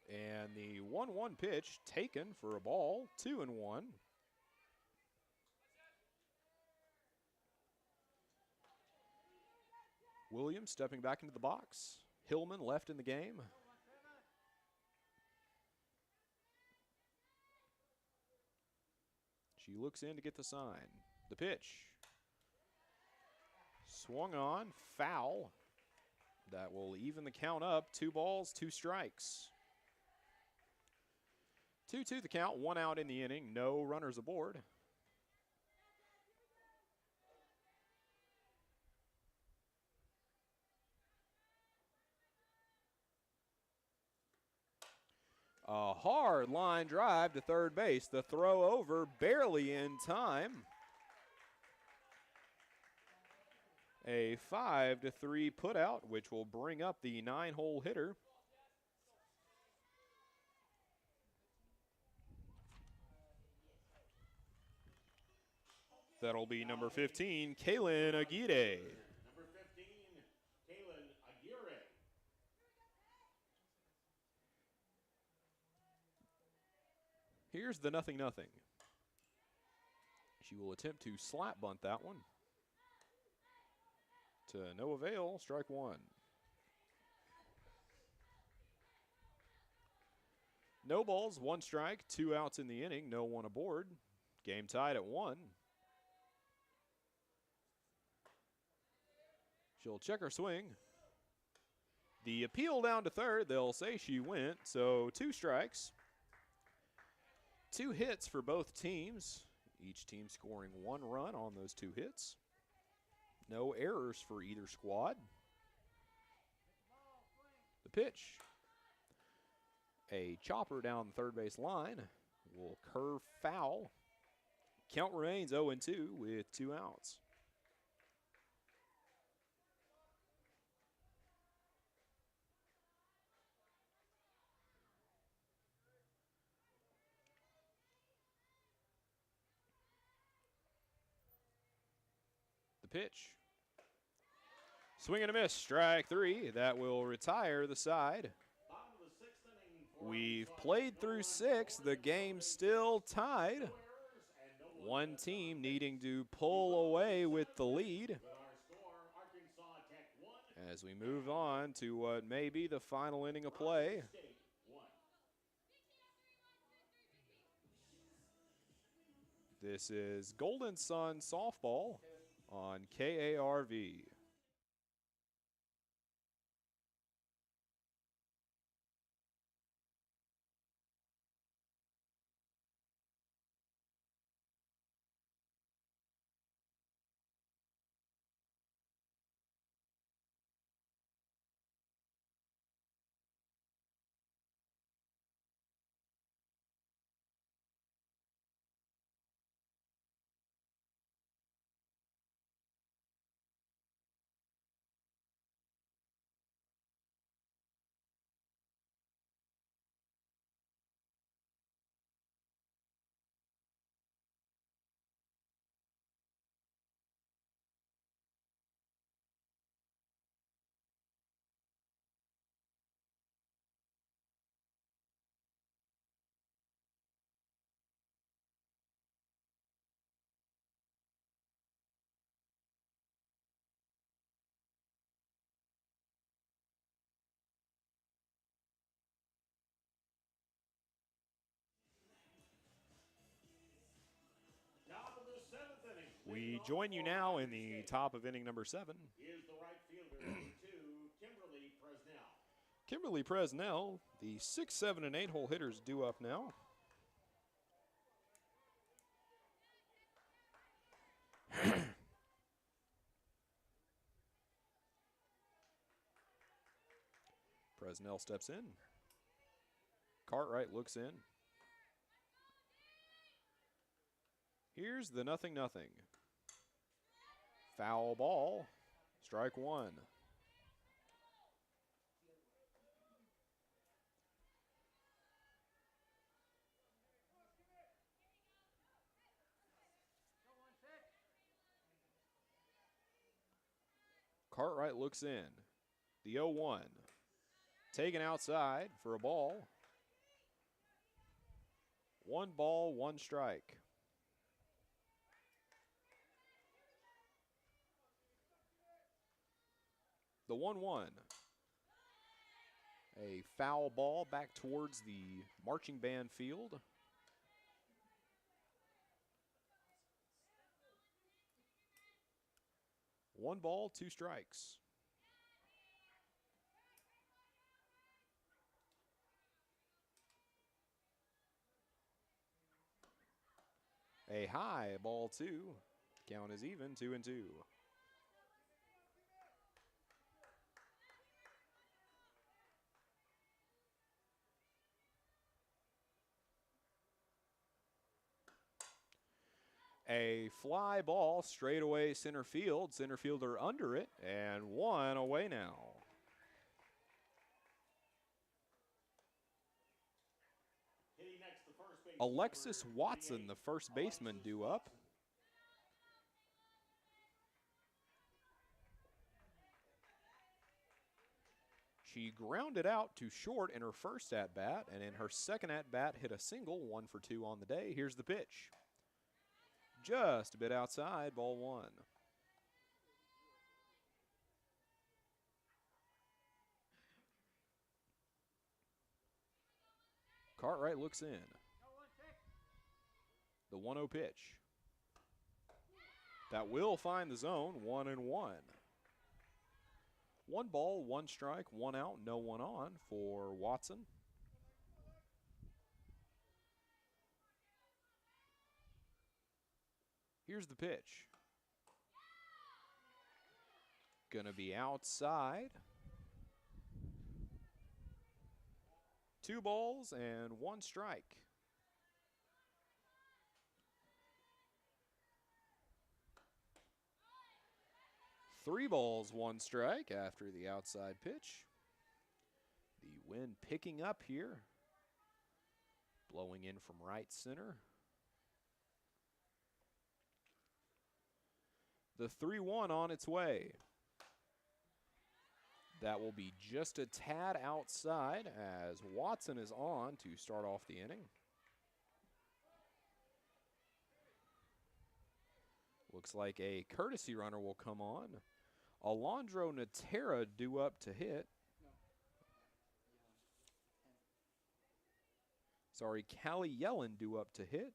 A: And the 1-1 pitch taken for a ball, 2-1. Williams stepping back into the box. Hillman left in the game. She looks in to get the sign. The pitch. Swung on, foul. That will even the count up. 2 balls, 2 strikes. 2-2 the count, 1 out in the inning, no runners aboard. A hard line drive to third base. The throw over barely in time. A 5-3 putout, which will bring up the 9-hole hitter. That'll be number 15, Kaylin Aguirre.
B: Number 15, Kaylin Aguirre.
A: Here's the 0-0. She will attempt to slap bunt that one. To no avail, strike 1. No balls, 1 strike, 2 outs in the inning, no one aboard. Game tied at 1. She'll check her swing. The appeal down to third, they'll say she went, so 2 strikes. 2 hits for both teams, each team scoring 1 run on those 2 hits. No errors for either squad. The pitch. A chopper down the third base line will curve foul. Count remains 0-2 with 2 outs. The pitch. Swing and a miss, strike 3. That will retire the side. We've played through 6. The game's still tied. One team needing to pull away with the lead as we move on to what may be the final inning of play. This is Golden Sun Softball on KARV. We join you now in the top of inning number 7.
B: Here's the right fielder, number 2, Kimberly Presnell.
A: Kimberly Presnell, the 6, 7, and 8 hole hitters due up now. Presnell steps in. Cartwright looks in. Here's the 0-0. Foul ball, strike 1. Cartwright looks in. The 0-1. Taken outside for a ball. 1 ball, 1 strike. The 1-1. A foul ball back towards the marching band field. One ball, 2 strikes. A high ball 2. Count is even, 2-2. A fly ball straight away center field. Center fielder under it, and 1 away now. Alexis Watson, the first baseman, due up. She grounded out to short in her first at-bat, and in her second at-bat hit a single, 1 for 2 on the day. Here's the pitch. Just a bit outside, ball 1. Cartwright looks in. The 1-0 pitch. That will find the zone, 1-1. 1 ball, 1 strike, 1 out, no one on for Watson. Here's the pitch. Gonna be outside. 2 balls and 1 strike. Three balls, 1 strike after the outside pitch. The wind picking up here. Blowing in from right center. The 3-1 on its way. That will be just a tad outside as Watson is on to start off the inning. Looks like a courtesy runner will come on. Alondro Natera due up to hit. Sorry, Callie Yellen due up to hit.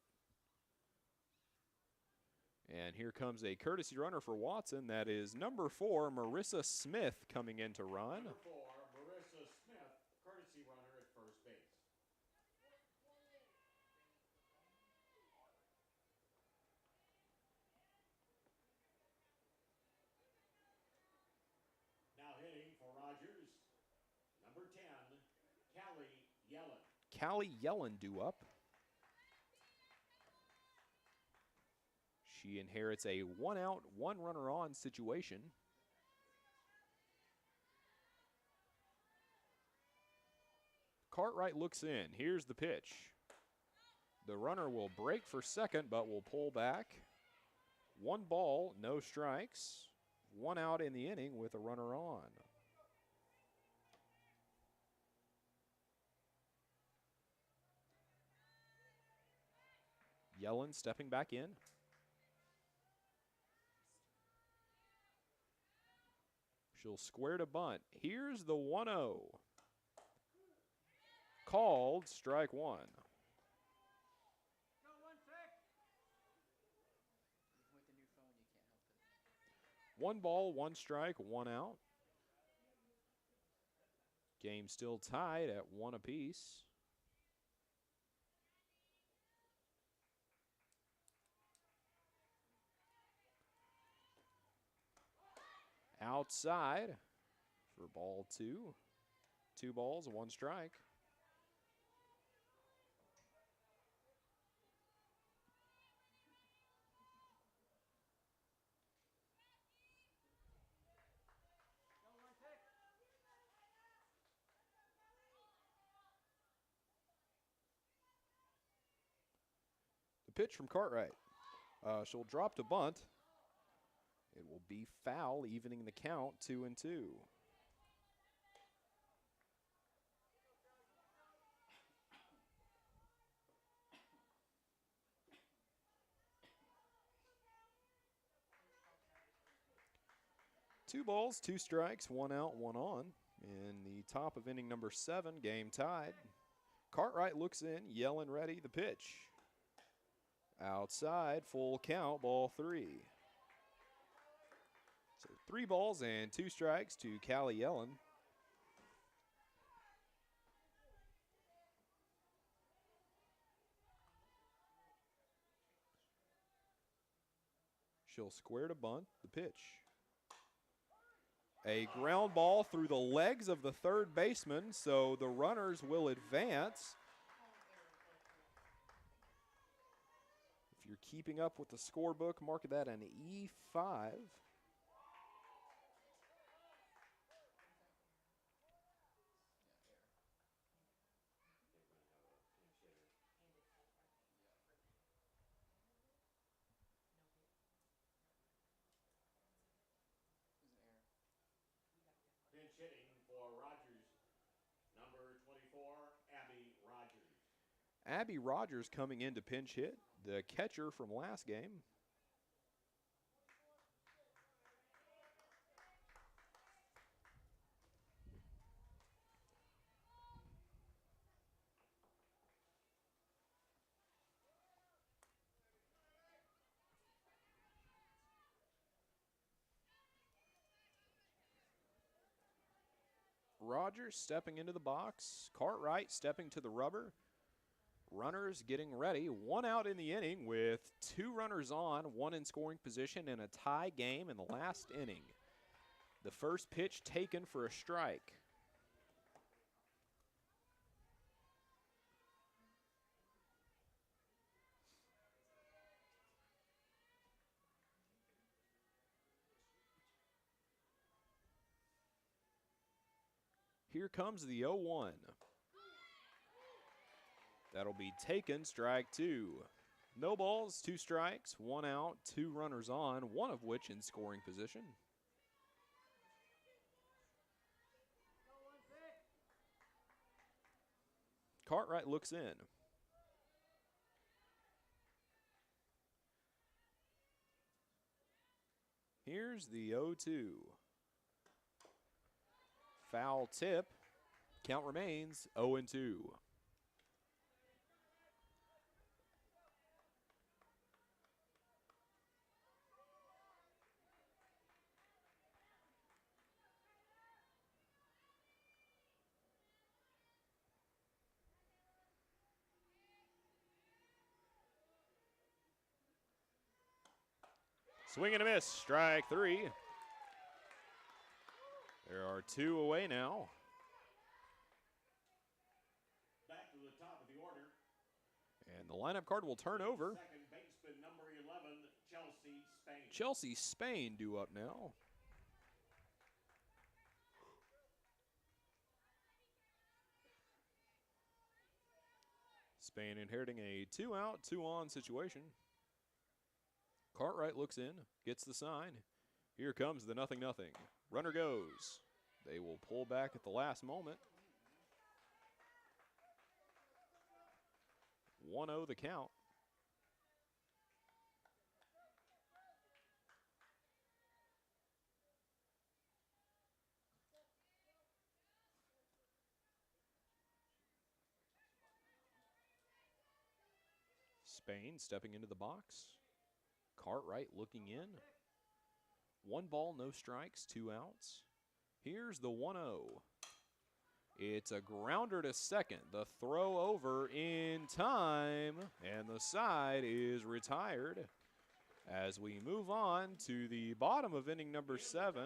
A: And here comes a courtesy runner for Watson. That is number 4, Marissa Smith, coming in to run.
B: Number 4, Marissa Smith, courtesy runner at first base. Now hitting for Rogers, number 10, Callie Yellen.
A: Callie Yellen due up. She inherits a 1 out, 1 runner on situation. Cartwright looks in. Here's the pitch. The runner will break for second, but will pull back. 1 ball, no strikes. 1 out in the inning with a runner on. Yellen stepping back in. She'll square to bunt. Here's the 1-0. Called strike 1.
H: With the new phone, you can't help it.
A: 1 ball, 1 strike, 1 out. Game still tied at 1 apiece. Outside for ball 2. 2 balls, 1 strike. The pitch from Cartwright. She'll drop to bunt. It will be foul, evening the count, 2-2. Two balls, 2 strikes, 1 out, 1 on. In the top of inning number 7, game tied. Cartwright looks in, Yellen ready, the pitch. Outside, full count, ball 3. So 3 balls and 2 strikes to Callie Yellen. She'll square to bunt, the pitch. A ground ball through the legs of the third baseman, so the runners will advance. If you're keeping up with the scorebook, mark that an E5.
B: Pinch hitting for Rogers, number 24, Abby Rogers.
A: Abby Rogers coming in to pinch hit, the catcher from last game. Rogers stepping into the box. Cartwright stepping to the rubber. Runners getting ready. 1 out in the inning with 2 runners on, 1 in scoring position, and a tie game in the last inning. The first pitch taken for a strike. Here comes the 0-1. That'll be taken, strike 2. No balls, 2 strikes, 1 out, 2 runners on, 1 of which in scoring position. Cartwright looks in. Here's the 0-2. Foul tip. Count remains 0-2. Swing and a miss, strike 3. There are 2 away now.
B: Back to the top of the order.
A: And the lineup card will turn over.
B: Second baseman, number 11, Chelsea Spain.
A: Chelsea Spain due up now. Spain inheriting a 2-out, 2-on situation. Cartwright looks in, gets the sign. Here comes the 0-0. Runner goes. They will pull back at the last moment. 1-0 the count. Spain stepping into the box. Cartwright looking in. 1 ball, no strikes, 2 outs. Here's the 1-0. It's a grounder to second. The throw over in time, and the side is retired. As we move on to the bottom of inning number 7,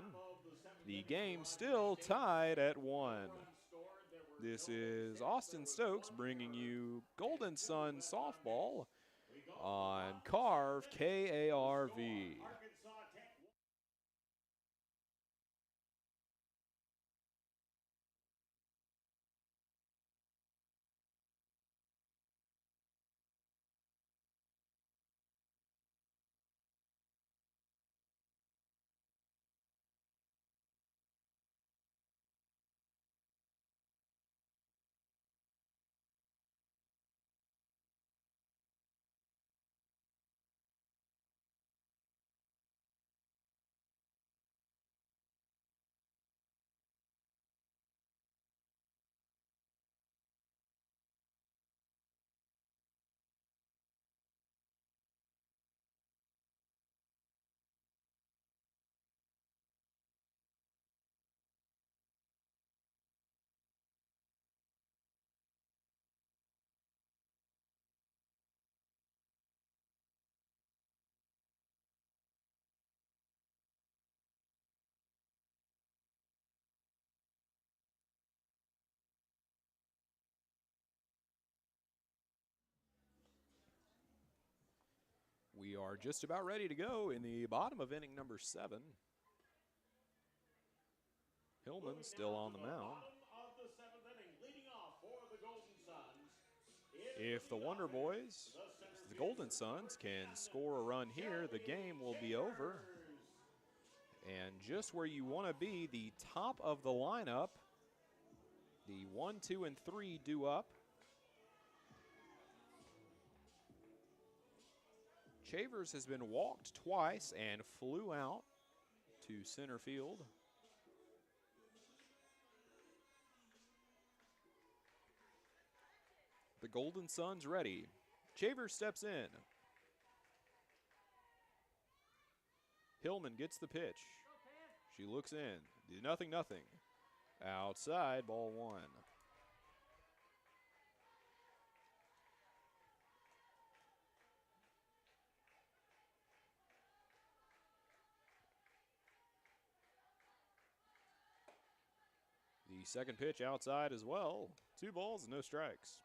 A: the game still tied at 1. This is Austin Stokes bringing you Golden Sun Softball on Carve KARV. We are just about ready to go in the bottom of inning number 7. Hillman still on the mound. If the Wonder Boys, the Golden Suns, can score a run here, the game will be over. And just where you want to be, the top of the lineup, the 1, 2, and 3 due up. Chavers has been walked twice and flew out to center field. The Golden Suns ready. Chavers steps in. Hillman gets the pitch. She looks in. 0-0. Outside, ball 1. The second pitch outside as well. 2 balls, no strikes.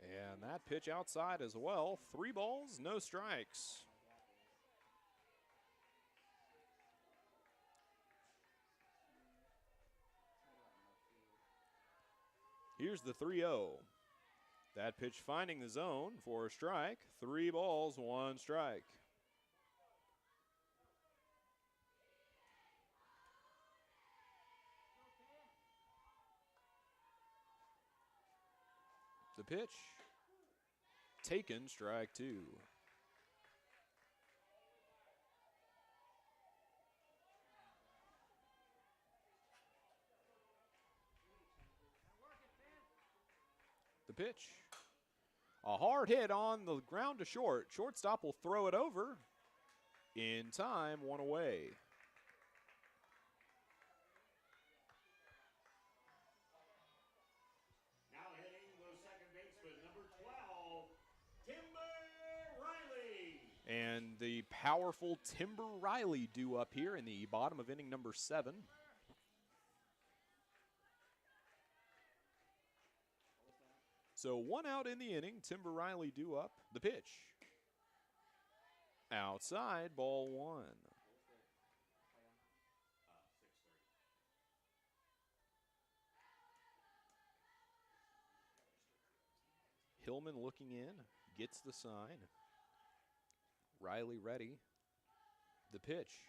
A: And that pitch outside as well. 3 balls, no strikes. Here's the 3-0. That pitch finding the zone for a strike. 3 balls, 1 strike. The pitch taken, strike 2. The pitch. A hard hit on the ground to short. Shortstop will throw it over. In time, 1 away.
B: Now hitting the second baseman, number 12, Timber Riley.
A: And the powerful Timber Riley due up here in the bottom of inning number 7. So 1 out in the inning. Timber Riley due up. The pitch. Outside, ball 1. Hillman looking in, gets the sign. Riley ready. The pitch.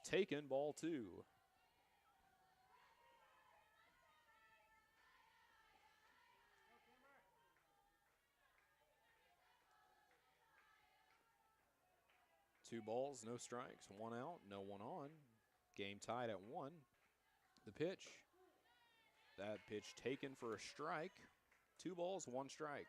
A: Taken, ball 2. Two balls, no strikes, 1 out, no one on. Game tied at 1. The pitch. That pitch taken for a strike. 2 balls, 1 strike.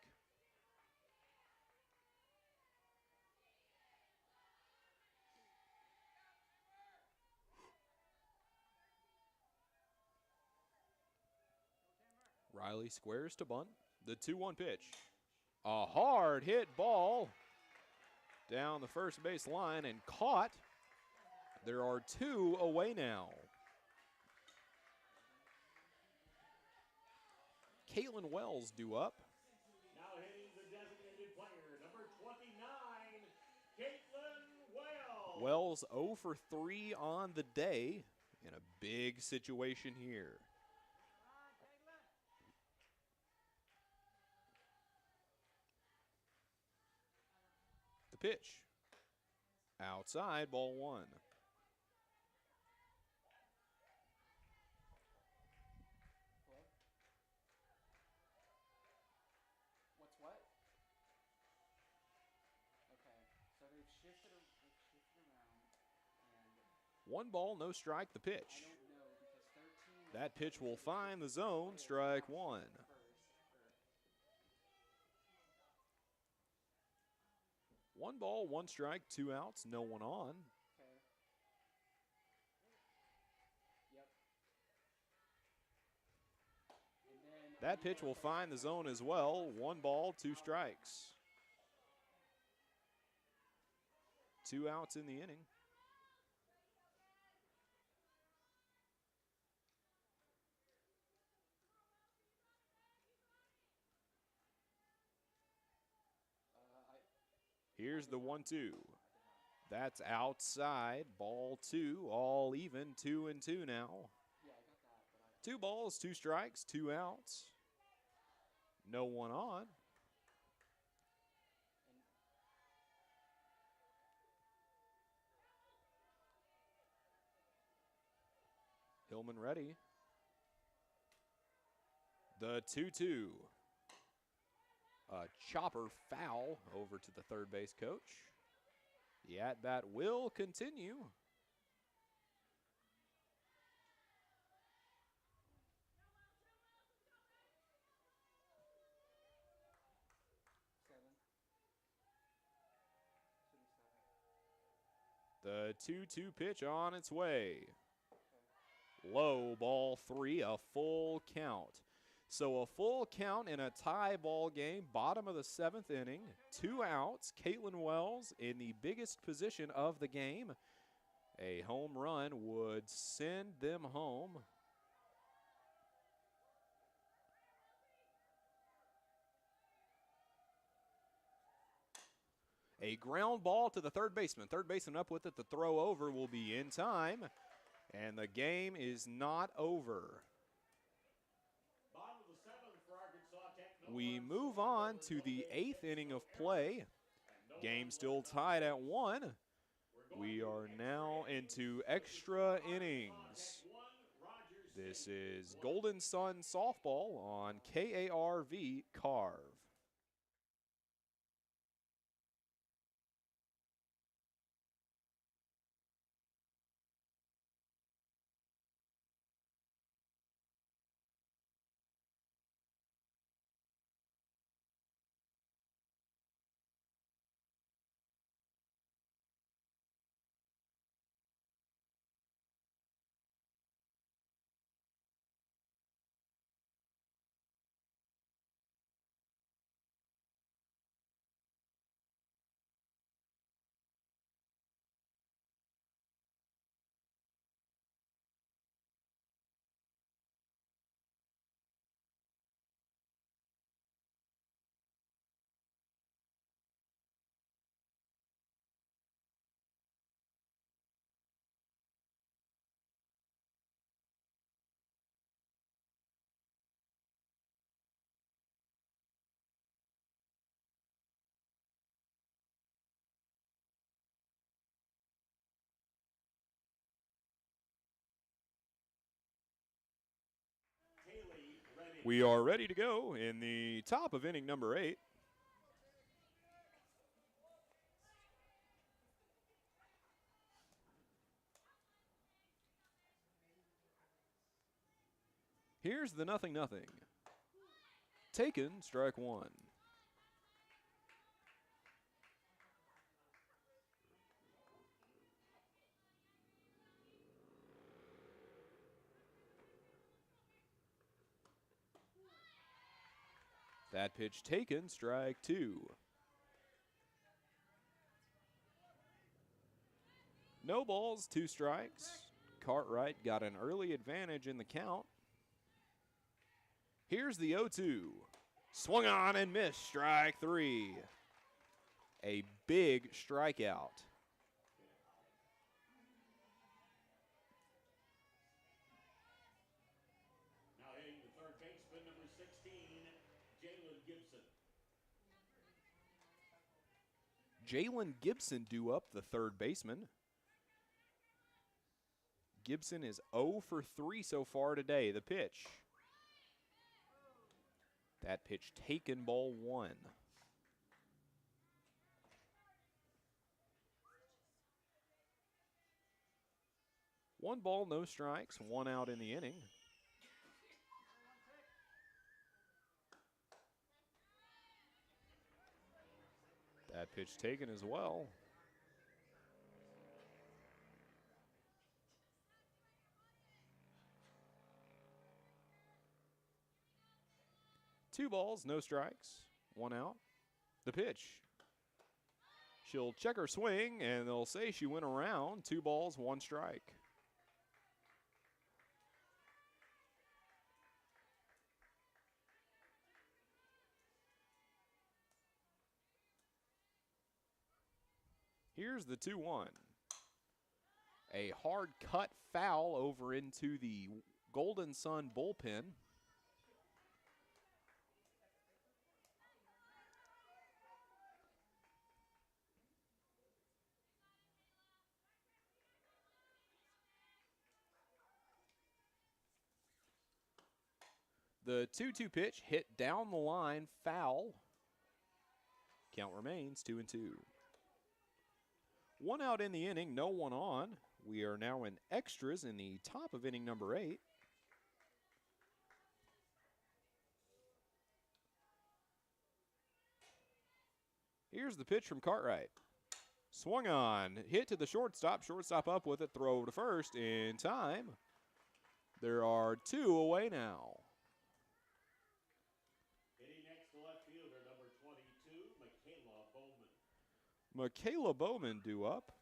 A: Riley squares to bunt. The 2-1 pitch. A hard hit ball down the first base line and caught. There are 2 away now. Caitlin Wells due up.
B: Now hitting the designated player, number 29, Caitlin Wells.
A: Wells 0 for 3 on the day in a big situation here. The pitch. Outside, ball 1.
H: What's what? Okay, so they've shifted around, and
A: 1 ball, no strike, the
H: I
A: pitch.
H: don't know because 13.
A: That pitch will find the zone, strike 1. One ball, 1 strike, 2 outs, no one on.
H: Okay. Yep. And then
A: That pitch will find the zone as well. 1 ball, 2 strikes. 2 outs in the inning. Here's the 1-2. That's outside. Ball 2, all even. 2-2 now.
H: Yeah, I got that, but
A: 2 balls, 2 strikes, 2 outs. No one on. Hillman ready. The 2-2. A chopper foul over to the third base coach. The at-bat will continue. The 2-2 pitch on its way. Low, ball 3, a full count. So a full count in a tie ball game, bottom of the 7th inning, 2 outs. Caitlin Wells in the biggest position of the game. A home run would send them home. A ground ball to the third baseman. Third baseman up with it. The throw over will be in time. And the game is not over. We move on to the 8th inning of play. Game still tied at 1. We are now into extra innings. This is Golden Sun Softball on KARV Carve. We are ready to go in the top of inning number 8. Here's the 0-0. Taken, strike 1. That pitch taken, strike 2. No balls, 2 strikes. Cartwright got an early advantage in the count. Here's the 0-2. Swung on and missed, strike 3. A big strikeout.
B: Now hitting the third baseman, number 16, Jalen Gibson.
A: Jalen Gibson due up the third baseman. Gibson is 0 for 3 so far today. The pitch. That pitch taken, ball 1. One ball, no strikes, 1 out in the inning. That pitch taken as well. Two balls, no strikes, 1 out. The pitch. She'll check her swing, and they'll say she went around. 2 balls, 1 strike. Here's the 2-1. A hard cut foul over into the Golden Sun bullpen. The 2-2 pitch hit down the line, foul. Count remains 2-2. 1 out in the inning, no one on. We are now in extras in the top of inning number 8. Here's the pitch from Cartwright. Swung on, hit to the shortstop. Shortstop up with it, throw to first in time. There are 2 away now.
B: Hitting next, the left fielder, number 22, Michaela Bowman.
A: Michaela Bowman due up.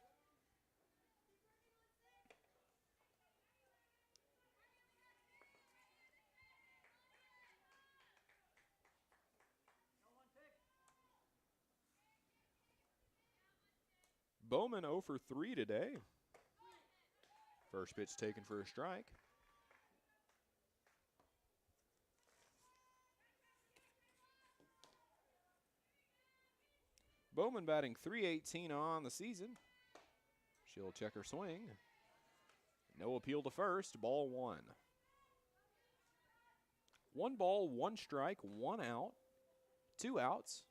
A: Bowman 0 for 3 today. First pitch taken for a strike. Bowman batting .318 on the season. She'll check her swing. No appeal to first, ball 1. 1 ball, 1 strike, 1 out. 2 outs.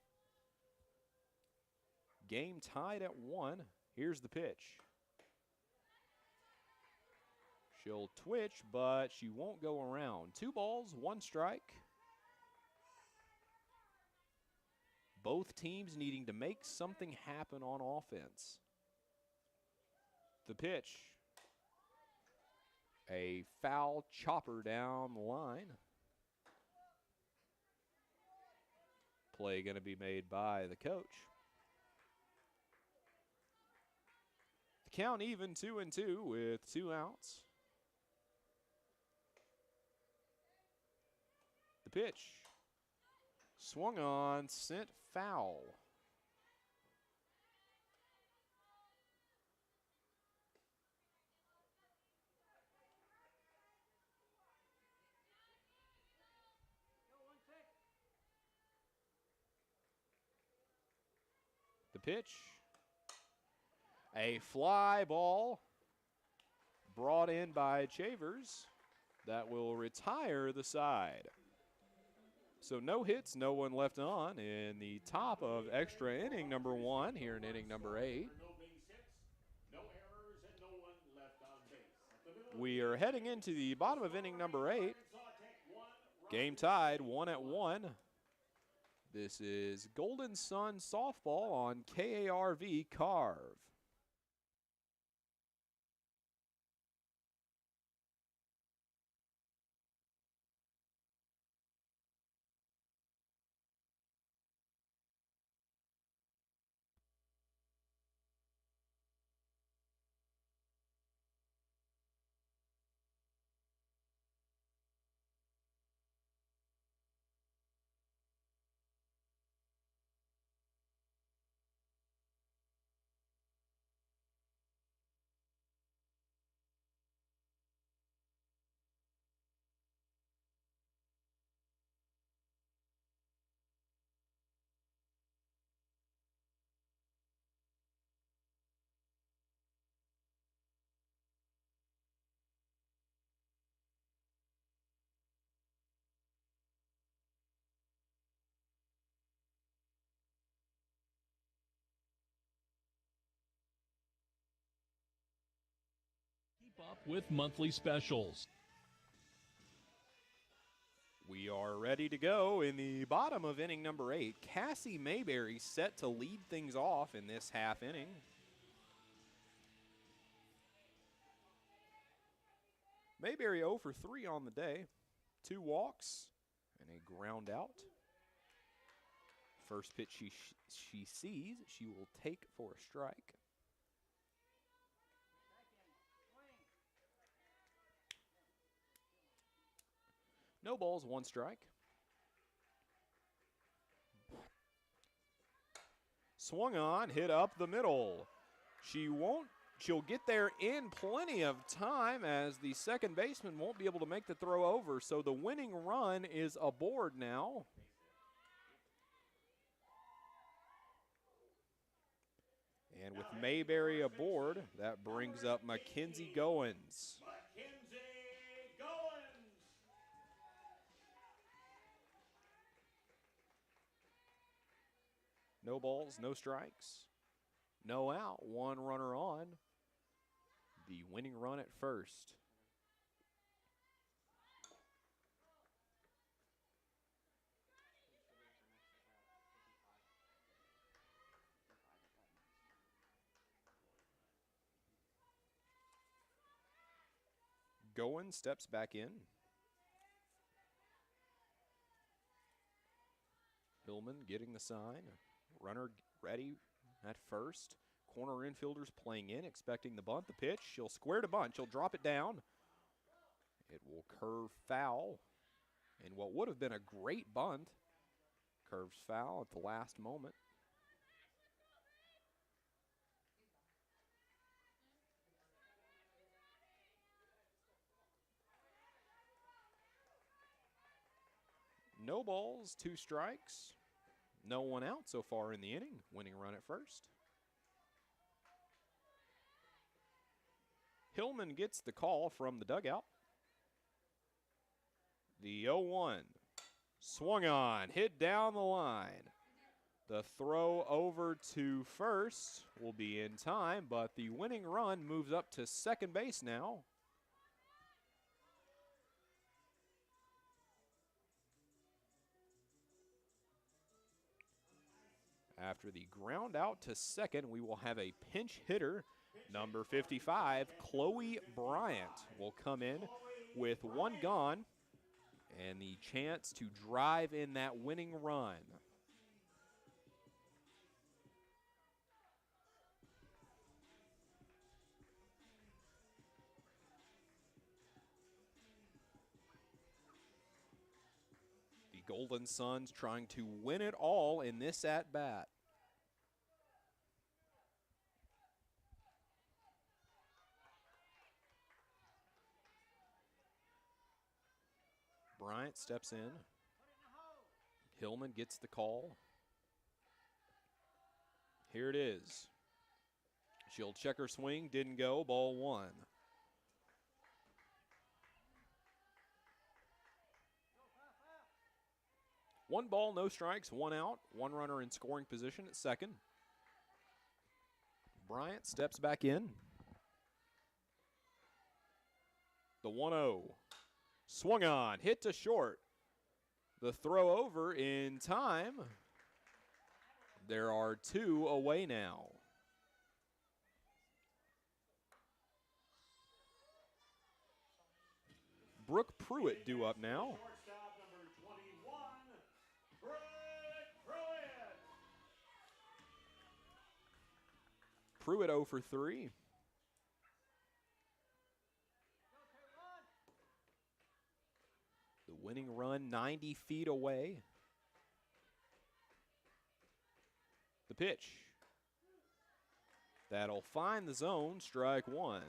A: Game tied at 1. Here's the pitch. She'll twitch, but she won't go around. 2 balls, 1 strike. Both teams needing to make something happen on offense. The pitch. A foul chopper down the line. Play going to be made by the coach. The count even 2-2 with 2 outs. The pitch. Swung on, sent foul. The pitch. A fly ball brought in by Chavers that will retire the side. So no hits, no one left on in the top of extra inning number 1 here in inning number 8. We are heading into the bottom of inning number 8. Game tied 1-1. This is Golden Sun Softball on KARV Carve.
K: Keep up with monthly specials.
A: We are ready to go in the bottom of inning number 8. Cassie Mayberry set to lead things off in this half inning. Mayberry 0 for 3 on the day. 2 walks and a ground out. First pitch she sees, she will take for a strike. No balls, 1 strike. Swung on, hit up the middle. She'll get there in plenty of time as the second baseman won't be able to make the throw over. So the winning run is aboard now. And with Mayberry aboard, that brings up Mackenzie Goins. No balls, no strikes, no out, 1 runner on. The winning run at first. Goen steps back in. Hillman getting the sign. Runner ready at first. Corner infielders playing in, expecting the bunt. The pitch, she'll square to bunt. She'll drop it down. It will curve foul. And what would have been a great bunt curves foul at the last moment. No balls, 2 strikes. No one out so far in the inning. Winning run at first. Hillman gets the call from the dugout. The 0-1. Swung on, hit down the line. The throw over to first will be in time, but the winning run moves up to second base now. After the ground out to second, we will have a pinch hitter. Number 55, Chloe Bryant, will come in with 1 gone and the chance to drive in that winning run. The Golden Suns trying to win it all in this at-bat. Bryant steps in. Hillman gets the call. Here it is. She'll check her swing, didn't go, ball 1. One ball, no strikes, 1 out, 1 runner in scoring position at second. Bryant steps back in. The 1-0. Swung on, hit to short. The throw over in time. There are 2 away now. Brooke Pruitt due up now.
B: Shortstop number 21,
A: Pruitt 0 for 3. The winning run 90 feet away. The pitch. That'll find the zone, strike 1.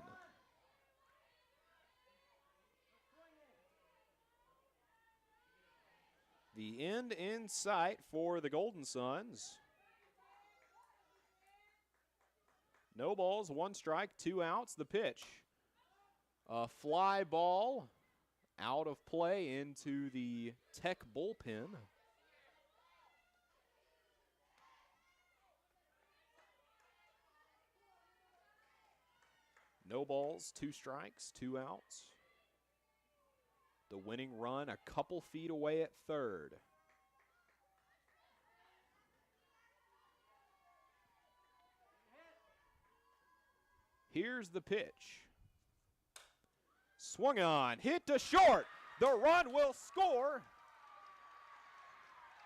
A: The end in sight for the Golden Suns. No balls, 1 strike, 2 outs. The pitch. A fly ball out of play into the Tech bullpen. No balls, 2 strikes, 2 outs. The winning run a couple feet away at third. Here's the pitch. Swung on, hit to short. The run will score.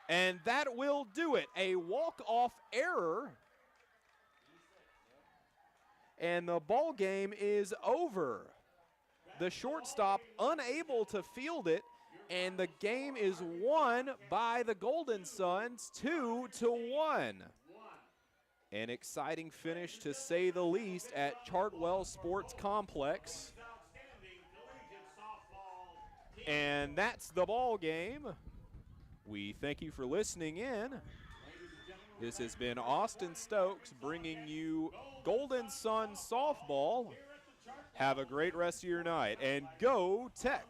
A: And that will do it. A walk-off error. And the ball game is over. The shortstop unable to field it, and the game is won by the Golden Suns 2-1. An exciting finish, to say the least, at Chartwell Sports Complex. And that's the ball game. We thank you for listening in. This has been Austin Stokes bringing you Golden Sun softball. Have a great rest of your night, and go Tech!